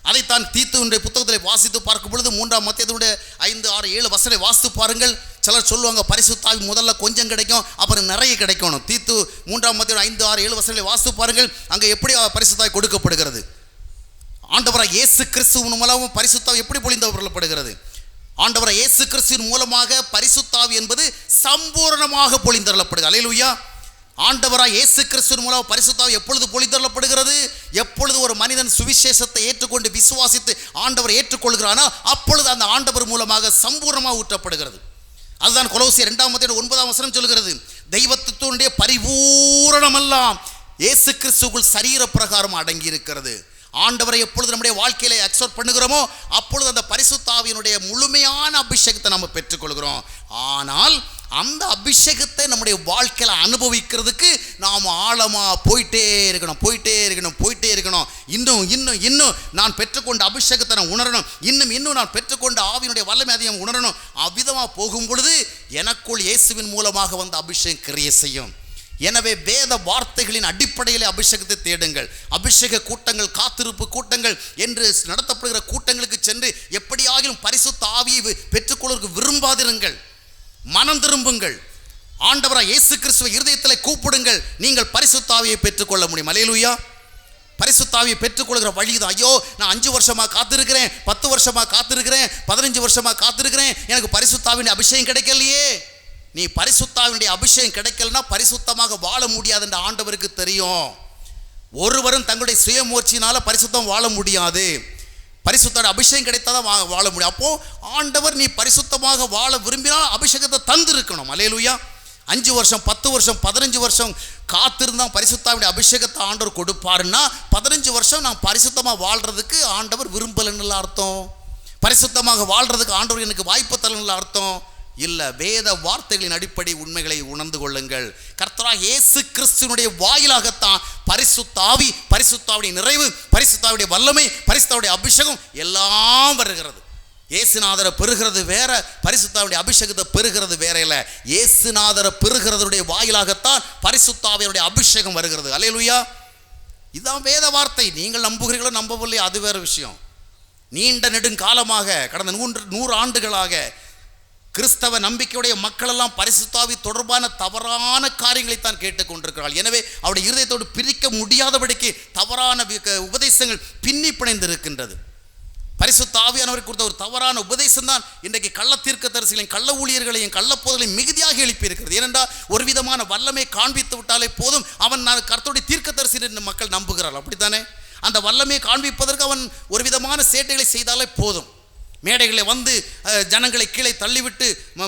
அதைத்தான் தீத்துவினுடைய புத்தகத்தில் வாசித்து பார்க்கும் பொழுது 3ஆம் மத்தேயுடைய 5, 6, 7 வசனங்களை வாசித்து பாருங்கள். சிலர் சொல்லுவாங்க பரிசுத்த ஆவி முதல்ல கொஞ்சம் கிடைக்கும், அப்புறம் நிறைய கிடைக்கணும். தீத்து 3ஆம் மத்தேயு 5, 6, 7 வசனங்களை வாசித்து பாருங்கள். அங்கே எப்படி பரிசுத்த ஆவி கொடுக்கப்படுகிறது? ஆண்டவராக இயேசு கிறிஸ்துவின் மூலமாக பரிசுத்த ஆவி எப்படி பொழிந்தருளப்படுகிறது? ஆண்டவராக இயேசு கிறிஸ்துவின் மூலமாக பரிசுத்த ஆவி என்பது சம்பூரணமாக பொழிந்தருளப்படுகிறது. அல்லேலூயா. ஆண்டவராக இயேசு கிறிஸ்துவின் மூலம் பரிசுத்த ஆவி எப்பொழுது பொழிந்தருளப்படுகிறது? எப்பொழுது ஒரு மனிதன் சுவிசேஷத்தை ஏற்றுக்கொண்டு விசுவாசித்து ஆண்டவரை ஏற்றுக்கொள்கிறானோ அப்பொழுது அந்த ஆண்டவர் மூலமாக சம்பூர்ணமாக ஊற்றப்படுகிறது. அதுதான் கொலோசியர் 2ஆம் அத்தியாயம் 9ஆம் வசனம் சொல்கிறது, தெய்வத்துவனுடைய பரிபூரணமெல்லாம் இயேசு கிறிஸ்துவுக்குள் சரீர பிரகாரம் அடங்கி இருக்கிறது. ஆண்டவரை எப்பொழுது நம்முடைய வாழ்க்கையில அக்செப்ட் பண்ணுகிறோமோ அப்பொழுது அந்த பரிசுத்த ஆவியினுடைய முழுமையான அபிஷேகத்தை நம்ம பெற்றுக்கொள்கிறோம். ஆனால் அந்த அபிஷேகத்தை நம்முடைய வாழ்க்கையில அனுபவிக்கிறதுக்கு நாம் ஆழமாக போயிட்டே இருக்கணும். இன்னும் நான் பெற்றுக்கொண்ட அபிஷேகத்தை நான் உணரணும், இன்னும் நான் பெற்றுக்கொண்ட ஆவியினுடைய வல்லமை அதிகம் உணரணும். அவ்விதமாக போகும் பொழுது எனக்குள் இயேசுவின் மூலமாக வந்த அபிஷேகம் கிரியை செய்யும். எனவே வேத வார்த்தைகளின் அடிப்படையிலே அபிஷேகத்தை தேடுங்கள். அபிஷேக கூட்டங்கள், காத்திருப்பு கூட்டங்கள் என்று நடத்தப்படுகிற கூட்டங்களுக்கு சென்று எப்படியாகிலும் பரிசுத்த ஆவியை பெற்றுக்கொள்வதற்கு விரும்பாதிருங்கள். மனம் திரும்புங்கள். ஆண்டவராக இயேசு கிறிஸ்துவை இருதயத்தில் கூப்பிடுங்கள். நீங்கள் பரிசுத்த ஆவியை பெற்றுக்கொள்ள முடியும். அல்லேலூயா. பரிசுத்த ஆவியை பெற்றுக்கொள்கிற வழிதான். ஐயோ நான் 5 வருஷமாக காத்திருக்கிறேன், 10 வருஷமாக காத்திருக்கிறேன், 15 வருஷமாக காத்திருக்கிறேன், எனக்கு பரிசுத்த ஆவியின் அபிஷேகம் கிடைக்கலையே. நீ பரிசுத்த ஆவியினுடைய அபிஷேகம் கிடைக்கலன்னா பரிசுத்தமாக வாழ முடியாது என்று ஆண்டவருக்கு தெரியும். ஒருவரும் தங்களுடைய சுயமுயற்சியினால பரிசுத்தம் வாழ முடியாது. பரிசுத்த அபிஷேகம் கிடைத்தாதான் வாழ முடியும். அப்போ ஆண்டவர் நீ பரிசுத்தமாக வாழ விரும்பினால் அபிஷேகத்தை தந்திருக்கணும். அல்லேலூயா. 5 வருஷம் 10 வருஷம் 15 வருஷம் காத்திருந்தான் பரிசுத்தாவுடைய அபிஷேகத்தை ஆண்டவர் கொடுப்பாருன்னா 15 வருஷம் நான் பரிசுத்தமாக வாழ்றதுக்கு ஆண்டவர் விரும்பலன்னு அர்த்தம். பரிசுத்தமாக வாழ்றதுக்கு ஆண்டவர் எனக்கு வாய்ப்பு தரல அர்த்தம் இல்லை. வேத வார்த்தைகளின் அடிப்படை உண்மைகளை உணர்ந்து கொள்ளுங்கள். கர்த்தராகிய இயேசு கிறிஸ்துவினுடைய வாயிலாகத்தான் பரிசுத்த ஆவி, பரிசுத்த ஆவியுடைய நிறைவு, பரிசுத்த ஆவியுடைய வல்லமை, பரிசுத்த ஆவியுடைய அபிஷேகம் எல்லாம் வருகிறது. இயேசுநாதரை பெறுகிறது வேற, பரிசுத்த ஆவியுடைய அபிஷேகத்தை பெறுகிறது வேற இல்லை. இயேசுநாதரை பெறுகிறதுடைய வாயிலாகத்தான் பரிசுத்த ஆவியுடைய அபிஷேகம் வருகிறது. அல்லேலூயா. இதுதான் வேத வார்த்தை. நீங்கள் நம்புகிறீர்களோ நம்பவில்லை, அது வேறு விஷயம். நீண்ட நெடுங்காலமாக கடந்த 100 ஆண்டுகளாக கிறிஸ்தவ நம்பிக்கையுடைய மக்கள் எல்லாம் பரிசுத்த ஆவி தொடர்பான தவறான காரியங்களைத்தான் கேட்டுக்கொண்டிருக்கிறார்கள். எனவே அவருடைய இருதயத்தோடு பிரிக்க முடியாதபடிக்கு தவறான உபதேசங்கள் பின்னி பிணைந்திருக்கின்றது. பரிசுத்த ஆவியானவரை குறித்த ஒரு தவறான உபதேசம் தான் இன்றைக்கு கள்ள தீர்க்கதரிசிகளையும் கள்ள ஊழியர்களையும் கள்ளப்போதலையும் மிகுதியாக எழுப்பியிருக்கிறது. ஏனென்றால் ஒரு விதமான வல்லமை காண்பித்து விட்டாலே போதும், அவன் நான் கர்த்தருடைய தீர்க்கதரிசி என்று மக்கள் நம்புகிறார்கள். அப்படித்தானே? அந்த வல்லமையை காண்பிப்பதற்கு அவன் ஒரு விதமான சேட்டைகளை செய்தாலே போதும். மேடைகளை வந்து ஜனங்களை கீழே தள்ளிவிட்டு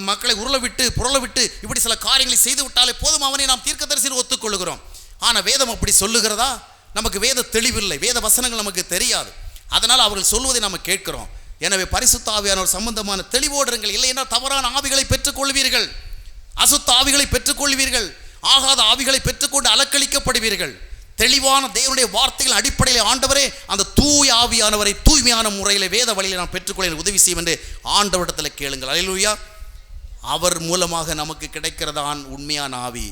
மக்களை உருளவிட்டு புரளவிட்டு இப்படி சில காரியங்களை செய்து விட்டாலே போதும், அவனை நாம் தீர்க்கதரிசியில் ஒத்துக்கொள்கிறோம். ஆனால் வேதம் அப்படி சொல்லுகிறதா? நமக்கு வேத தெளிவில்லை, வேத வசனங்கள் நமக்கு தெரியாது. அதனால் அவர்கள் சொல்வதை நாம் கேட்கிறோம். எனவே பரிசுத்த ஆவியானவர் சம்பந்தமான தெளிவோடுங்கள். இல்லை என்றால் தவறான ஆவிகளை பெற்றுக்கொள்வீர்கள், அசுத்த ஆவிகளை பெற்றுக்கொள்வீர்கள், ஆகாத ஆவிகளை பெற்றுக்கொண்டு அலக்களிக்கப்படுவீர்கள். தெளிவான தேவனுடைய வார்த்தைகள் அடிப்படையில் ஆண்டவரே அந்த தூய ஆவியானவரை தூய்மையான முறையில் வேத வழியில் நான் பெற்றுக்கொள்ள உதவி செய்யும் என்று ஆண்டவரிடத்தில் கேளுங்கள். அல்லேலூயா. அவர் மூலமாக நமக்கு கிடைக்கிறதான் உண்மையான ஆவி.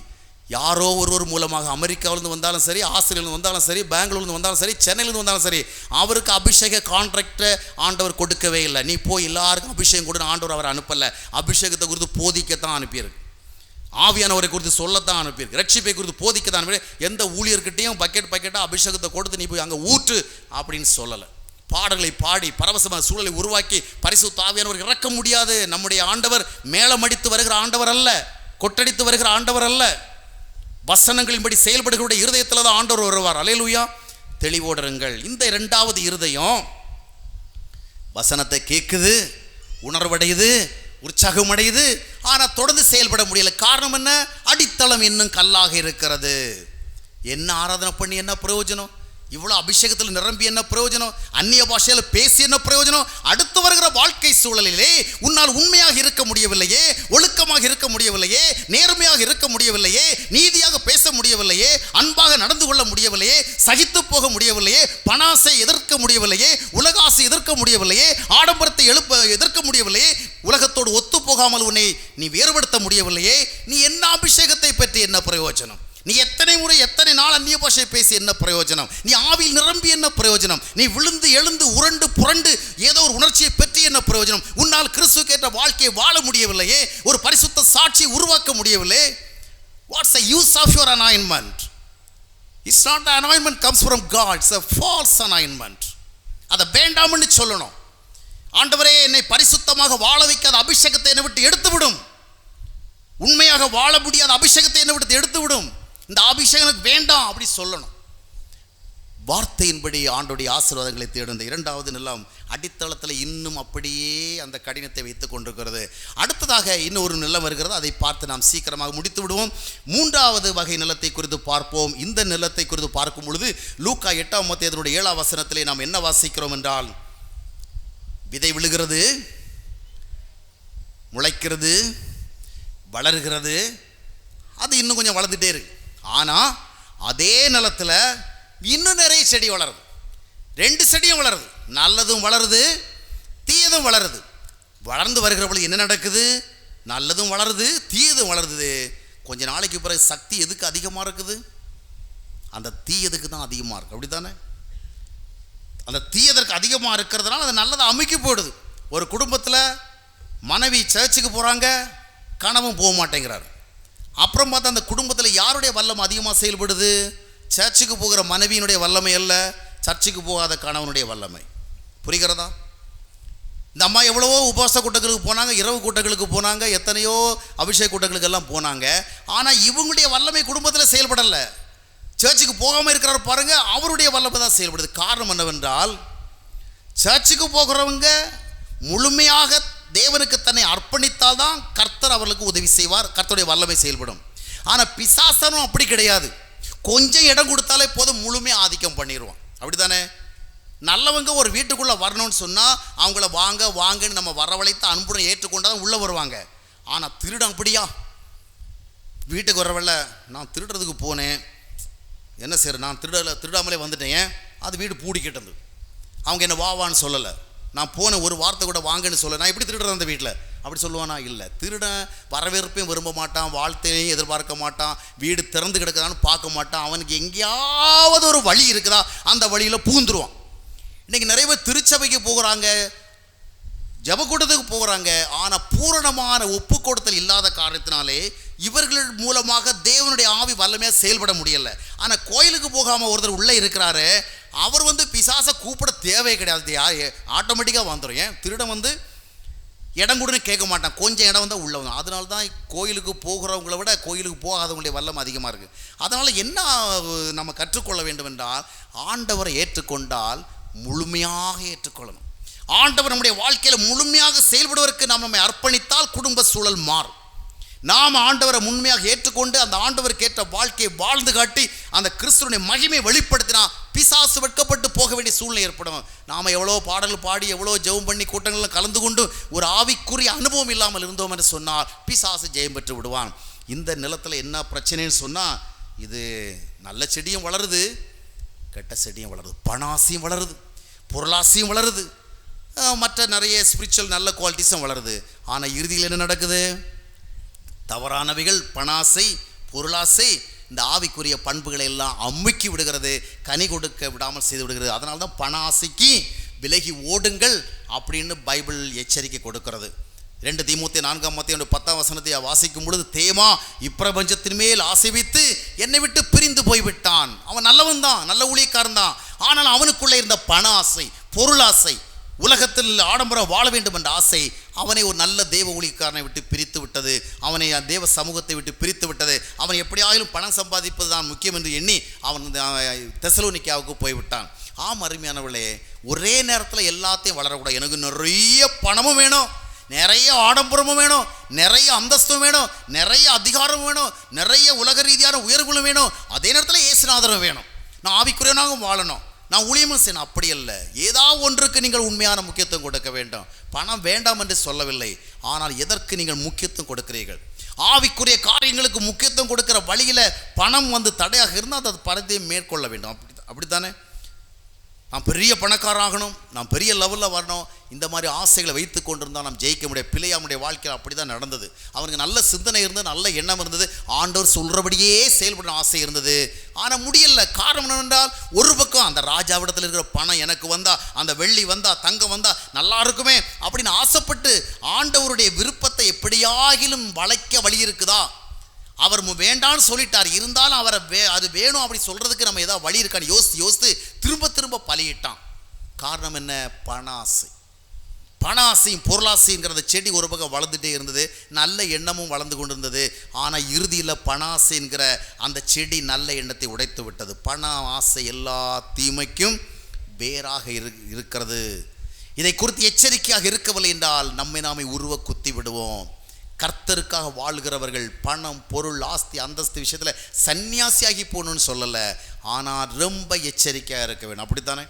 யாரோ ஒருவர் மூலமாக அமெரிக்காவிலிருந்து வந்தாலும் சரி, ஆஸ்திரேலியாவிலிருந்து வந்தாலும் சரி, பெங்களூர்லேருந்து வந்தாலும் சரி, சென்னையிலிருந்து வந்தாலும் சரி, அவருக்கு அபிஷேக கான்ட்ராக்டை ஆண்டவர் கொடுக்கவே இல்லை. நீ போய் எல்லாருக்கும் அபிஷேகம் கொடுன்னு ஆண்டவர் அவரை அனுப்பலை. அபிஷேகத்தை குறித்து போதிக்கத்தான் அனுப்பியிருக்கு. ஆவியானவரை குறித்து சொல்லத்தான் அனுப்பியிருக்கு. ரட்சிப்பை குறித்து போதிக்கத்தான் அனுப்பி. எந்த ஊழியர்கிட்டையும் பக்கெட்டாக அபிஷேகத்தை கொடுத்து நீ போய் அங்கே ஊற்று அப்படின்னு சொல்லலை. பாடல்களை பாடி பரவசமான சூழலை உருவாக்கி பரிசுத்த ஆவியானவர் இறக்க முடியாது. நம்முடைய ஆண்டவர் மேளமடித்து வருகிற ஆண்டவர் அல்ல, கொட்டடித்து வருகிற ஆண்டவர் அல்ல. வசனங்களின்படி செயல்படுகிற இருதயத்தில் தான் ஆண்டவர் வருவார். அல்லேலூயா. தெளிவோடுங்கள். இந்த 2வது இருதயம் வசனத்தை கேட்குது, உணர்வடையுது, உற்சாகமடையுது, ஆனால் தொடர்ந்து செயல்பட முடியல. காரணம் என்ன? அடித்தளம் இன்னும் கல்லாக இருக்கிறது. என்ன ஆராதனை பண்ணி என்ன பிரயோஜனம்? இவ்வளோ அபிஷேகத்தில் நிரம்பி என்ன பிரயோஜனம்? அந்நிய பாஷையில் பேசி என்ன பிரயோஜனம்? அடுத்து வருகிற வாழ்க்கை சூழலிலே உன்னால் உண்மையாக இருக்க முடியவில்லையே, ஒழுக்கமாக இருக்க முடியவில்லையே, நேர்மையாக இருக்க முடியவில்லையே, நீதியாக பேச முடியவில்லையே, அன்பாக நடந்து கொள்ள முடியவில்லையே, சகித்து போக முடியவில்லையே, பணாசை எதிர்க்க முடியவில்லையே, உலகாசை எதிர்க்க முடியவில்லையே, ஆடம்பரத்தை எதிர்க்க முடியவில்லையே, உலகத்தோடு ஒத்து போகாமல் உன்னை நீ வேறுபடுத்த முடியவில்லையே, நீ என்ன அபிஷேகத்தை பற்றி என்ன பிரயோஜனம்? நீ எத்தனை முறை எத்தனை நாள் அந்நிய பாஷை பேசி என்ன பிரயோஜனம்? நீ ஆவியில் நிரம்பி என்ன பிரயோஜனம்? நீ விழுந்து எழுந்து உருண்டு புரண்டு ஏதோ ஒரு உணர்ச்சியை பெற்று என்ன பிரயோஜனம்? உன்னால் கிறிஸ்துவுக்கு ஏற்ற வாழ்க்கையை வாழ முடியவில்லையே, ஒரு பரிசுத்த சாட்சியை உருவாக்க முடியவில்லை. What's the use of your anointment? It's not the anointment comes from God, it's a false anointment. அதை வேண்டாம்னு சொல்லணும். ஆண்டவரே என்னை பரிசுத்தமாக வாழ வைக்காத அபிஷேகத்தை என்னை விட்டு எடுத்து விடும். உண்மையாக வாழ முடியாத அபிஷேகத்தை என்னை விட்டு எடுத்து விடும். இந்த அபிஷேகம் எனக்கு வேண்டாம் அப்படி சொல்லணும். வார்த்தையின்படி ஆண்டோடைய ஆசீர்வாதங்களை தேடும். 2வது நிலம் அடித்தளத்தில் இன்னும் அப்படியே அந்த கடினத்தை வைத்துக் கொண்டிருக்கிறது. அடுத்ததாக இன்னொரு நிலம் வருகிறது, அதை பார்த்து நாம் சீக்கிரமாக முடித்து விடுவோம். 3வது வகை நிலத்தை குறித்து பார்ப்போம். இந்த நிலத்தை குறித்து பார்க்கும் பொழுது லூக்கா 8ஆம் அத்தியாயத்தினுடைய 7ஆம் வசனத்திலே நாம் என்ன வாசிக்கிறோம் என்றால், விதை விழுகிறது, முளைக்கிறது, வளர்கிறது, அது இன்னும் கொஞ்சம் வளர்ந்துட்டே இருக்கு. ஆனால் அதே நிலத்தில் இன்னும் நிறைய செடி வளருது. 2 செடியும் வளருது. நல்லதும் வளருது, தீயதும் வளருது. வளர்ந்து வருகிற பொழுது என்ன நடக்குது? நல்லதும் வளருது, தீயதும் வளருது. கொஞ்ச நாளைக்கு பிறகு சக்தி எதுக்கு அதிகமாக இருக்குது? அந்த தீயதுக்கு தான் அதிகமாக இருக்குது. அப்படி தானே? அந்த தீயதற்கு அதிகமாக இருக்கிறதுனால அது நல்லதை அமுக்கி போடுது. ஒரு குடும்பத்தில் மனைவி சர்ச்சுக்கு போகிறாங்க, கணவன் போக மாட்டேங்கிறார். அப்புறம் பார்த்தா அந்த குடும்பத்தில் யாருடைய வல்லமை அதிகமாக செயல்படுது? சர்ச்சுக்கு போகிற மனைவியினுடைய வல்லமை அல்ல, சர்ச்சுக்கு போகாத கணவனுடைய வல்லமை. புரிகிறதா? இந்த அம்மா எவ்வளவோ உபவாச கூட்டங்களுக்கு போனாங்க, இரவு கூட்டங்களுக்கு போனாங்க, எத்தனையோ அபிஷேக கூட்டங்களுக்கு எல்லாம் போனாங்க. ஆனால் இவங்களுடைய வல்லமை குடும்பத்தில் செயல்படலை. சர்ச்சுக்கு போகாமல் இருக்கிறார் பாருங்க, அவருடைய வல்லமை தான் செயல்படுது. காரணம் என்னவென்றால், சர்ச்சுக்கு போகிறவங்க முழுமையாக தேவனுக்கு தன்னை அர்ப்பணித்தால் தான் கர்த்தர் அவர்களுக்கு உதவி செய்வார், கர்த்தருடைய வல்லமை செயல்படும். ஆனால் பிசாசனும் அப்படி கிடையாது. கொஞ்சம் இடம் கொடுத்தாலே போதும், முழுமையாக ஆதிக்கம் பண்ணிடுவான். அப்படி தானே? நல்லவங்க ஒரு வீட்டுக்குள்ளே வரணும்னு சொன்னால் அவங்கள வாங்க வாங்கன்னு நம்ம வரவழைத்து அன்புடன் ஏற்றுக்கொண்டால் உள்ளே வருவாங்க. ஆனால் திருடன் அப்படியா? வீட்டுக்கு வரவில்ல, நான் திருடுறதுக்கு போனேன், என்ன சார் நான் திருடாமலே வந்துட்டேன், அது வீடு பூடிக்கிட்டது, அவங்க என்ன வாவான்னு சொல்லலை. நான் போன ஒரு வார்த்தை கூட வாங்கன்னு சொல்ல, நான் எப்படி திருடுறேன் அந்த வீட்டில் அப்படி சொல்லுவானா? இல்லை. திருடன் வரவேற்பையும் விரும்ப மாட்டான், வாழ்த்தையும் எதிர்பார்க்க மாட்டான், வீடு திறந்து கிடக்குதான்னு பார்க்க மாட்டான். அவனுக்கு எங்கேயாவது ஒரு வழி இருக்குதா அந்த வழியில் பூந்துருவான். இன்றைக்கி நிறைய பேர் திருச்சபைக்கு போகிறாங்க, ஜபக்கூட்டத்துக்கு போகிறாங்க, ஆனால் பூரணமான ஒப்பு கொடுத்தல் இல்லாத காரணத்தினாலே இவர்கள் மூலமாக தேவனுடைய ஆவி வல்லமையாக செயல்பட முடியலை. ஆனால் கோயிலுக்கு போகாமல் ஒருத்தர் உள்ளே இருக்கிறாரு, அவர் பிசாசை கூப்பிட தேவையே கிடையாது, ஆட்டோமேட்டிக்காக வந்துடும். ஏன்? திருடன் இடம் கூடன்னு கேட்க மாட்டான், கொஞ்சம் இடம் வந்தால் உள்ள வந்து. அதனால தான் கோயிலுக்கு போகிறவங்கள விட கோயிலுக்கு போகாதவங்களுடைய வல்லம் அதிகமாக இருக்குது. அதனால் என்ன நம்ம கற்றுக்கொள்ள வேண்டும் என்றால், ஆண்டவரை ஏற்றுக்கொண்டால் முழுமையாக ஏற்றுக்கொள்ளணும். ஆண்டவர் நம்முடைய வாழ்க்கையில் முழுமையாக செயல்படுவதற்கு நாம் நம்மை அர்ப்பணித்தால் குடும்ப சூழல் மாறும். நாம் ஆண்டவரை முழுமையாக ஏற்றுக்கொண்டு அந்த ஆண்டவருக்கு ஏற்ற வாழ்க்கையை வாழ்ந்து காட்டி அந்த கிறிஸ்துவினுடைய மகிமையை வெளிப்படுத்தினா பிசாசு வெட்கப்பட்டு போக வேண்டிய சூழ்நிலை ஏற்படும். நாம் எவ்வளோ பாடல்கள் பாடி எவ்வளோ ஜெபம் பண்ணி கூட்டங்களில் கலந்து கொண்டு ஒரு ஆவிக்குரிய அனுபவம் இல்லாமல் இருந்தோம் என்று சொன்னால் பிசாசு ஜெயம் பெற்று விடுவான். இந்த நிலத்தில் என்ன பிரச்சனைன்னு சொன்னால், இது நல்ல செடியும் வளருது, கெட்ட செடியும் வளருது, பணாசியும் வளருது, பொருளாசியும் வளருது, மற்ற நிறைய ஸ்பிரிச்சுவல் நல்ல குவாலிட்டிஸும் வளருது. ஆனால் இறுதியில் என்ன நடக்குது? தவறானவைகள், பணாசை, பொருளாசை இந்த ஆவிக்குரிய பண்புகளை எல்லாம் அமுக்கி விடுகிறது, கனி கொடுக்க விடாமல் செய்து விடுகிறது. அதனால தான் பணாசைக்கு விலகி ஓடுங்கள் அப்படின்னு பைபிள் எச்சரிக்கை கொடுக்கிறது. 2 தீமோத்தேயு 4:10 வாசிக்கும் பொழுது, தேமா இப்பிரபஞ்சத்தின் மேல் ஆசை வைத்து என்னை விட்டு பிரிந்து போய்விட்டான். அவன் நல்லவன் தான், நல்ல ஊழியக்காரன் தான், ஆனால் அவனுக்குள்ளே இருந்த பண ஆசை, பொருளாசை, உலகத்தில் ஆடம்பரம் வாழ வேண்டும் என்ற ஆசை அவனை ஒரு நல்ல தேவ ஊழியக்காரனை விட்டு பிரித்து விட்டது, அவனை தேவ சமூகத்தை விட்டு பிரித்து விட்டது. அவன் எப்படியாயிலும் பணம் சம்பாதிப்பது தான் முக்கியம் என்று எண்ணி அவன் தெசலோனிக்காவுக்கு போய்விட்டான். ஆம் அருமையானவர்களே, ஒரே நேரத்தில் எல்லாத்தையும் வளரக்கூடாது. எனக்கு நிறைய பணமும் வேணும், நிறைய ஆடம்பரமும் வேணும், நிறைய அந்தஸ்தும் வேணும், நிறைய அதிகாரம் வேணும், நிறைய உலக ரீதியான உயர்வுகளும் வேணும், அதே நேரத்தில் இயேசுநாதரும் வேணும், நான் ஆவிக்குரியவனாகவும் வாழணும், நான் ஊழியமும் செய்யணும். அப்படி அல்ல. ஏதாவது ஒன்றுக்கு நீங்கள் உண்மையான முக்கியத்துவம் கொடுக்க வேண்டும். பணம் வேண்டாம் என்று சொல்லவில்லை, ஆனால் எதற்கு நீங்கள் முக்கியத்துவம் கொடுக்கிறீர்கள்? ஆவிக்குரிய காரியங்களுக்கு முக்கியத்துவம் கொடுக்கிற வழியில் பணம் தடையாக இருந்தால் அது பணத்தை மேற்கொள்ள வேண்டும். அப்படித்தானே? நான் பெரிய பணக்காராகணும், நான் பெரிய லெவலில் வரணும், இந்த மாதிரி ஆசைகளை வைத்து கொண்டிருந்தால் நாம் ஜெயிக்க முடியாது. பிள்ளையாமுடைய வாழ்க்கையில் அப்படி தான் நடந்தது. அவனுக்கு நல்ல சிந்தனை இருந்தது, நல்ல எண்ணம் இருந்தது, ஆண்டவர் சொல்கிறபடியே செயல்பட ஆசை இருந்தது, ஆனால் முடியல. காரணம் என்னவென்றால், ஒரு பக்கம் அந்த ராஜாவிடத்தில் இருக்கிற பணம் எனக்கு வந்தா, அந்த வெள்ளி வந்தா, தங்கம் வந்தா நல்லா இருக்குமே அப்படின்னு ஆசைப்பட்டு ஆண்டவருடைய விருப்பத்தை எப்படியாகிலும் வளைக்க வழி இருக்குதா? அவர் வேண்டான்னு சொல்லிட்டார், இருந்தாலும் அவரை அது வேணும் அப்படி சொல்கிறதுக்கு நம்ம ஏதாவது வழி இருக்கான்னு யோசித்து திரும்ப திரும்ப பலியிட்டான். காரணம் என்ன? பணாசை. பணாசையும் பொருளாசைங்கிறத செடி ஒரு பக்கம் வளர்ந்துட்டே இருந்தது, நல்ல எண்ணமும் வளர்ந்து கொண்டு இருந்தது. ஆனால் இறுதியில் பணாசைங்கிற அந்த செடி நல்ல எண்ணத்தை உடைத்து விட்டது. பண ஆசை எல்லா தீமைக்கும் வேறாக இருக்கிறது. இதை குறித்து எச்சரிக்கையாக இருக்கவில்லை என்றால் நம்மை நாமே உருவ குத்தி விடுவோம். கர்த்தருக்காக வாழ்கிறவர்கள் பணம், பொருள், ஆஸ்தி, அந்தஸ்து விஷயத்தில் சன்னியாசியாகி போகணும்னு சொல்லலை, ஆனால் ரொம்ப எச்சரிக்கையாக இருக்க வேண்டும். அப்படித்தானே?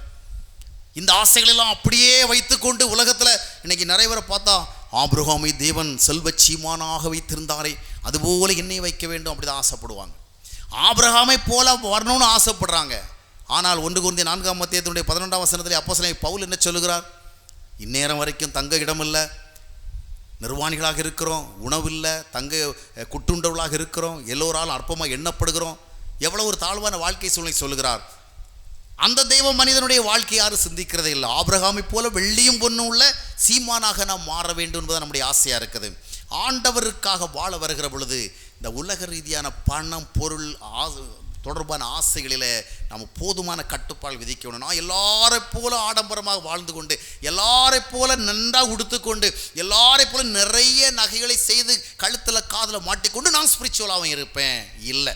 இந்த ஆசைகளெல்லாம் அப்படியே வைத்துக்கொண்டு உலகத்தில் இன்னைக்கு நிறைய பேரை பார்த்தா, ஆபிரகாமை தேவன் செல்வ சீமானாக வைத்திருந்தாரே, அதுபோல என்னை வைக்க வேண்டும் அப்படி தான் ஆசைப்படுவாங்க. ஆபிரகாமை போல வரணும்னு ஆசைப்படுறாங்க. ஆனால் 1 கொரிந்தியர் 4:11 அப்போஸ்தலன் பவுல் என்ன சொல்லுகிறார்? இந்நேரம் வரைக்கும் தங்க இடமில்லை, நிர்வாணிகளாக இருக்கிறோம், உணவில்லை, தங்க குட்டுண்டவர்களாக இருக்கிறோம், எல்லோராலும் அற்பமாக எண்ணப்படுகிறோம், எவ்வளோ ஒரு தாழ்வான வாழ்க்கை சூழ்நிலை சொல்லுகிறார். அந்த தெய்வ மனிதனுடைய வாழ்க்கை யாரும் சிந்திக்கிறதே இல்லை. ஆபிரகாமை போல வெள்ளியும் பொண்ணும் உள்ள சீமானாக நாம் மாற வேண்டும் என்பது நம்முடைய ஆசையாக இருக்குது. ஆண்டவருக்காக வாழ வருகிற பொழுது இந்த உலக ரீதியான பணம், பொருள் தொடர்பான ஆசைகளில் நம்ம போதுமான கட்டுப்பாடு விதிக்கணும். நான் எல்லாரை போல ஆடம்பரமாக வாழ்ந்து கொண்டு, எல்லாரை போல நன்றாக உடுத்துக்கொண்டு, எல்லாரை போல நிறைய நகைகளை செய்து கழுத்தில் காதில் மாட்டிக்கொண்டு நான் ஸ்பிரிச்சுவலாகவும் இருப்பேன். இல்லை,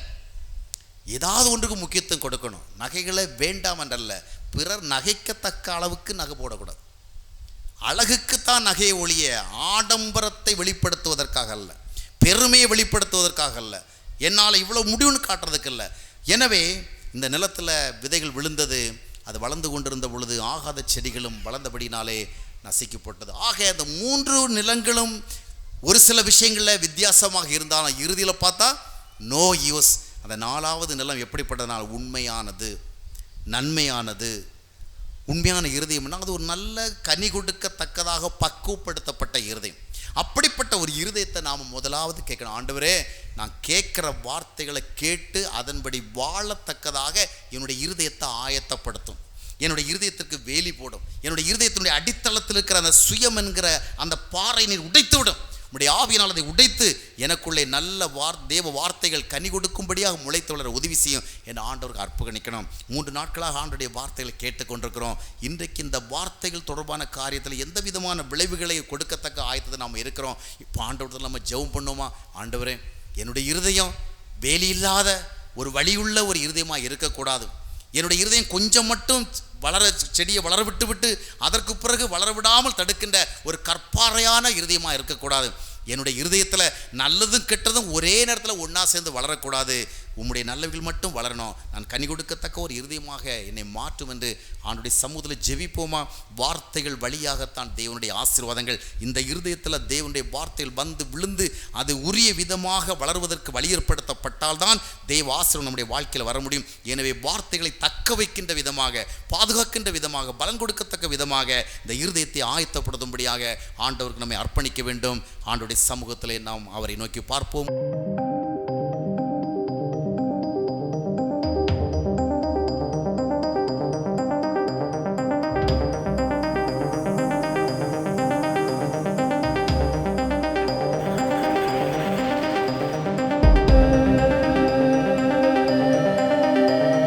ஏதாவது ஒன்றுக்கு முக்கியத்துவம் கொடுக்கணும். நகைகளை வேண்டாம் என்றல்ல, பிறர் நகைக்கத்தக்க அளவுக்கு நகை போடக்கூடாது. அழகுக்குத்தான் நகையை ஒழிய ஆடம்பரத்தை வெளிப்படுத்துவதற்காக அல்ல, பெருமையை வெளிப்படுத்துவதற்காக அல்ல, என்னால் இவ்வளோ முடிவுன்னு காட்டுறதுக்கு இல்லை. எனவே இந்த நிலத்தில் விதைகள் விழுந்தது, அது வளர்ந்து கொண்டிருந்த பொழுது ஆகாத செடிகளும் வளர்ந்தபடினாலே நசிக்கப்பட்டது. ஆக அந்த 3 நிலங்களும் ஒரு சில விஷயங்களில் வித்தியாசமாக இருந்தாலும் இறுதியில் பார்த்தா நோ யூஸ். அந்த 4வது நிலம் எப்படிப்பட்டதுனால் உண்மையானது, நன்மையானது, உண்மையான இருதயம்னா அது ஒரு நல்ல கனி கொடுக்கத்தக்கதாக பக்குவப்படுத்தப்பட்ட இருதயம். அப்படிப்பட்ட ஒரு இருதயத்தை நாம் முதலாவது கேட்கணும். ஆண்டவரே, நான் கேட்குற வார்த்தைகளை கேட்டு அதன்படி வாழத்தக்கதாக என்னுடைய இருதயத்தை ஆயத்தப்படுத்தும், என்னுடைய இருதயத்திற்கு வேலி போடும், என்னுடைய இருதயத்தினுடைய அடித்தளத்தில் இருக்கிற அந்த சுயம் என்கிற அந்த பாறை நீர் உடைத்து விடும். உடைய ஆவியினால் அதை உடைத்து எனக்குள்ளே நல்ல தேவ வார்த்தைகள் கனி கொடுக்கும்படியாக முளைத்து வளர உதவி செய்யும் என் ஆண்டவருக்கு அர்ப்பணிக்கணும். 3 நாட்களாக ஆண்டவருடைய வார்த்தைகளை கேட்டுக்கொண்டிருக்கிறோம். இன்றைக்கு இந்த வார்த்தைகள் தொடர்பான காரியத்தில் எந்த விதமான விளைவுகளை கொடுக்கத்தக்க ஆயத்தத்தை நாம் இருக்கிறோம். இப்போ ஆண்டவரத்தில் நம்ம ஜெபம் பண்ணுவோமா? ஆண்டவரே, என்னுடைய இருதயம் வேலி இல்லாத ஒரு வழியுள்ள ஒரு இருதயமாக இருக்கக்கூடாது. என்னுடைய இருதயம் கொஞ்சம் மட்டும் செடியை வளர விட்டு அதற்கு பிறகு வளர விடாமல் தடுக்கின்ற ஒரு கற்பாறையான இருதயமாக இருக்கக்கூடாது. என்னுடைய இருதயத்தில் நல்லதும் கெட்டதும் ஒரே நேரத்தில் ஒன்றா சேர்ந்து வளரக்கூடாது. உம்முடைய நல்லவர்கள் மட்டும் வளரணும். நான் கனி கொடுக்கத்தக்க ஒரு இருதயமாக என்னை மாற்றும் என்று ஆண்டுடைய சமூகத்தில் ஜெபிப்போமா? வார்த்தைகள் வழியாகத்தான் தேவனுடைய ஆசீர்வாதங்கள். இந்த இருதயத்தில் தேவனுடைய வார்த்தைகள் வந்து விழுந்து அது உரிய விதமாக வளர்வதற்கு வழி ஏற்படுத்தப்பட்டால் தான் தேவ ஆசீர்வாதம் நம்முடைய வாழ்க்கையில் வர முடியும். எனவே வார்த்தைகளை தக்க வைக்கின்ற விதமாக, பாதுகாக்கின்ற விதமாக, பலன் கொடுக்கத்தக்க விதமாக இந்த இருதயத்தை ஆயத்தப்படுத்தும்படியாக ஆண்டவருக்கு நம்மை அர்ப்பணிக்க வேண்டும். ஆண்டவருடைய சமூகத்திலே நாம் அவரை நோக்கி பார்ப்போம்.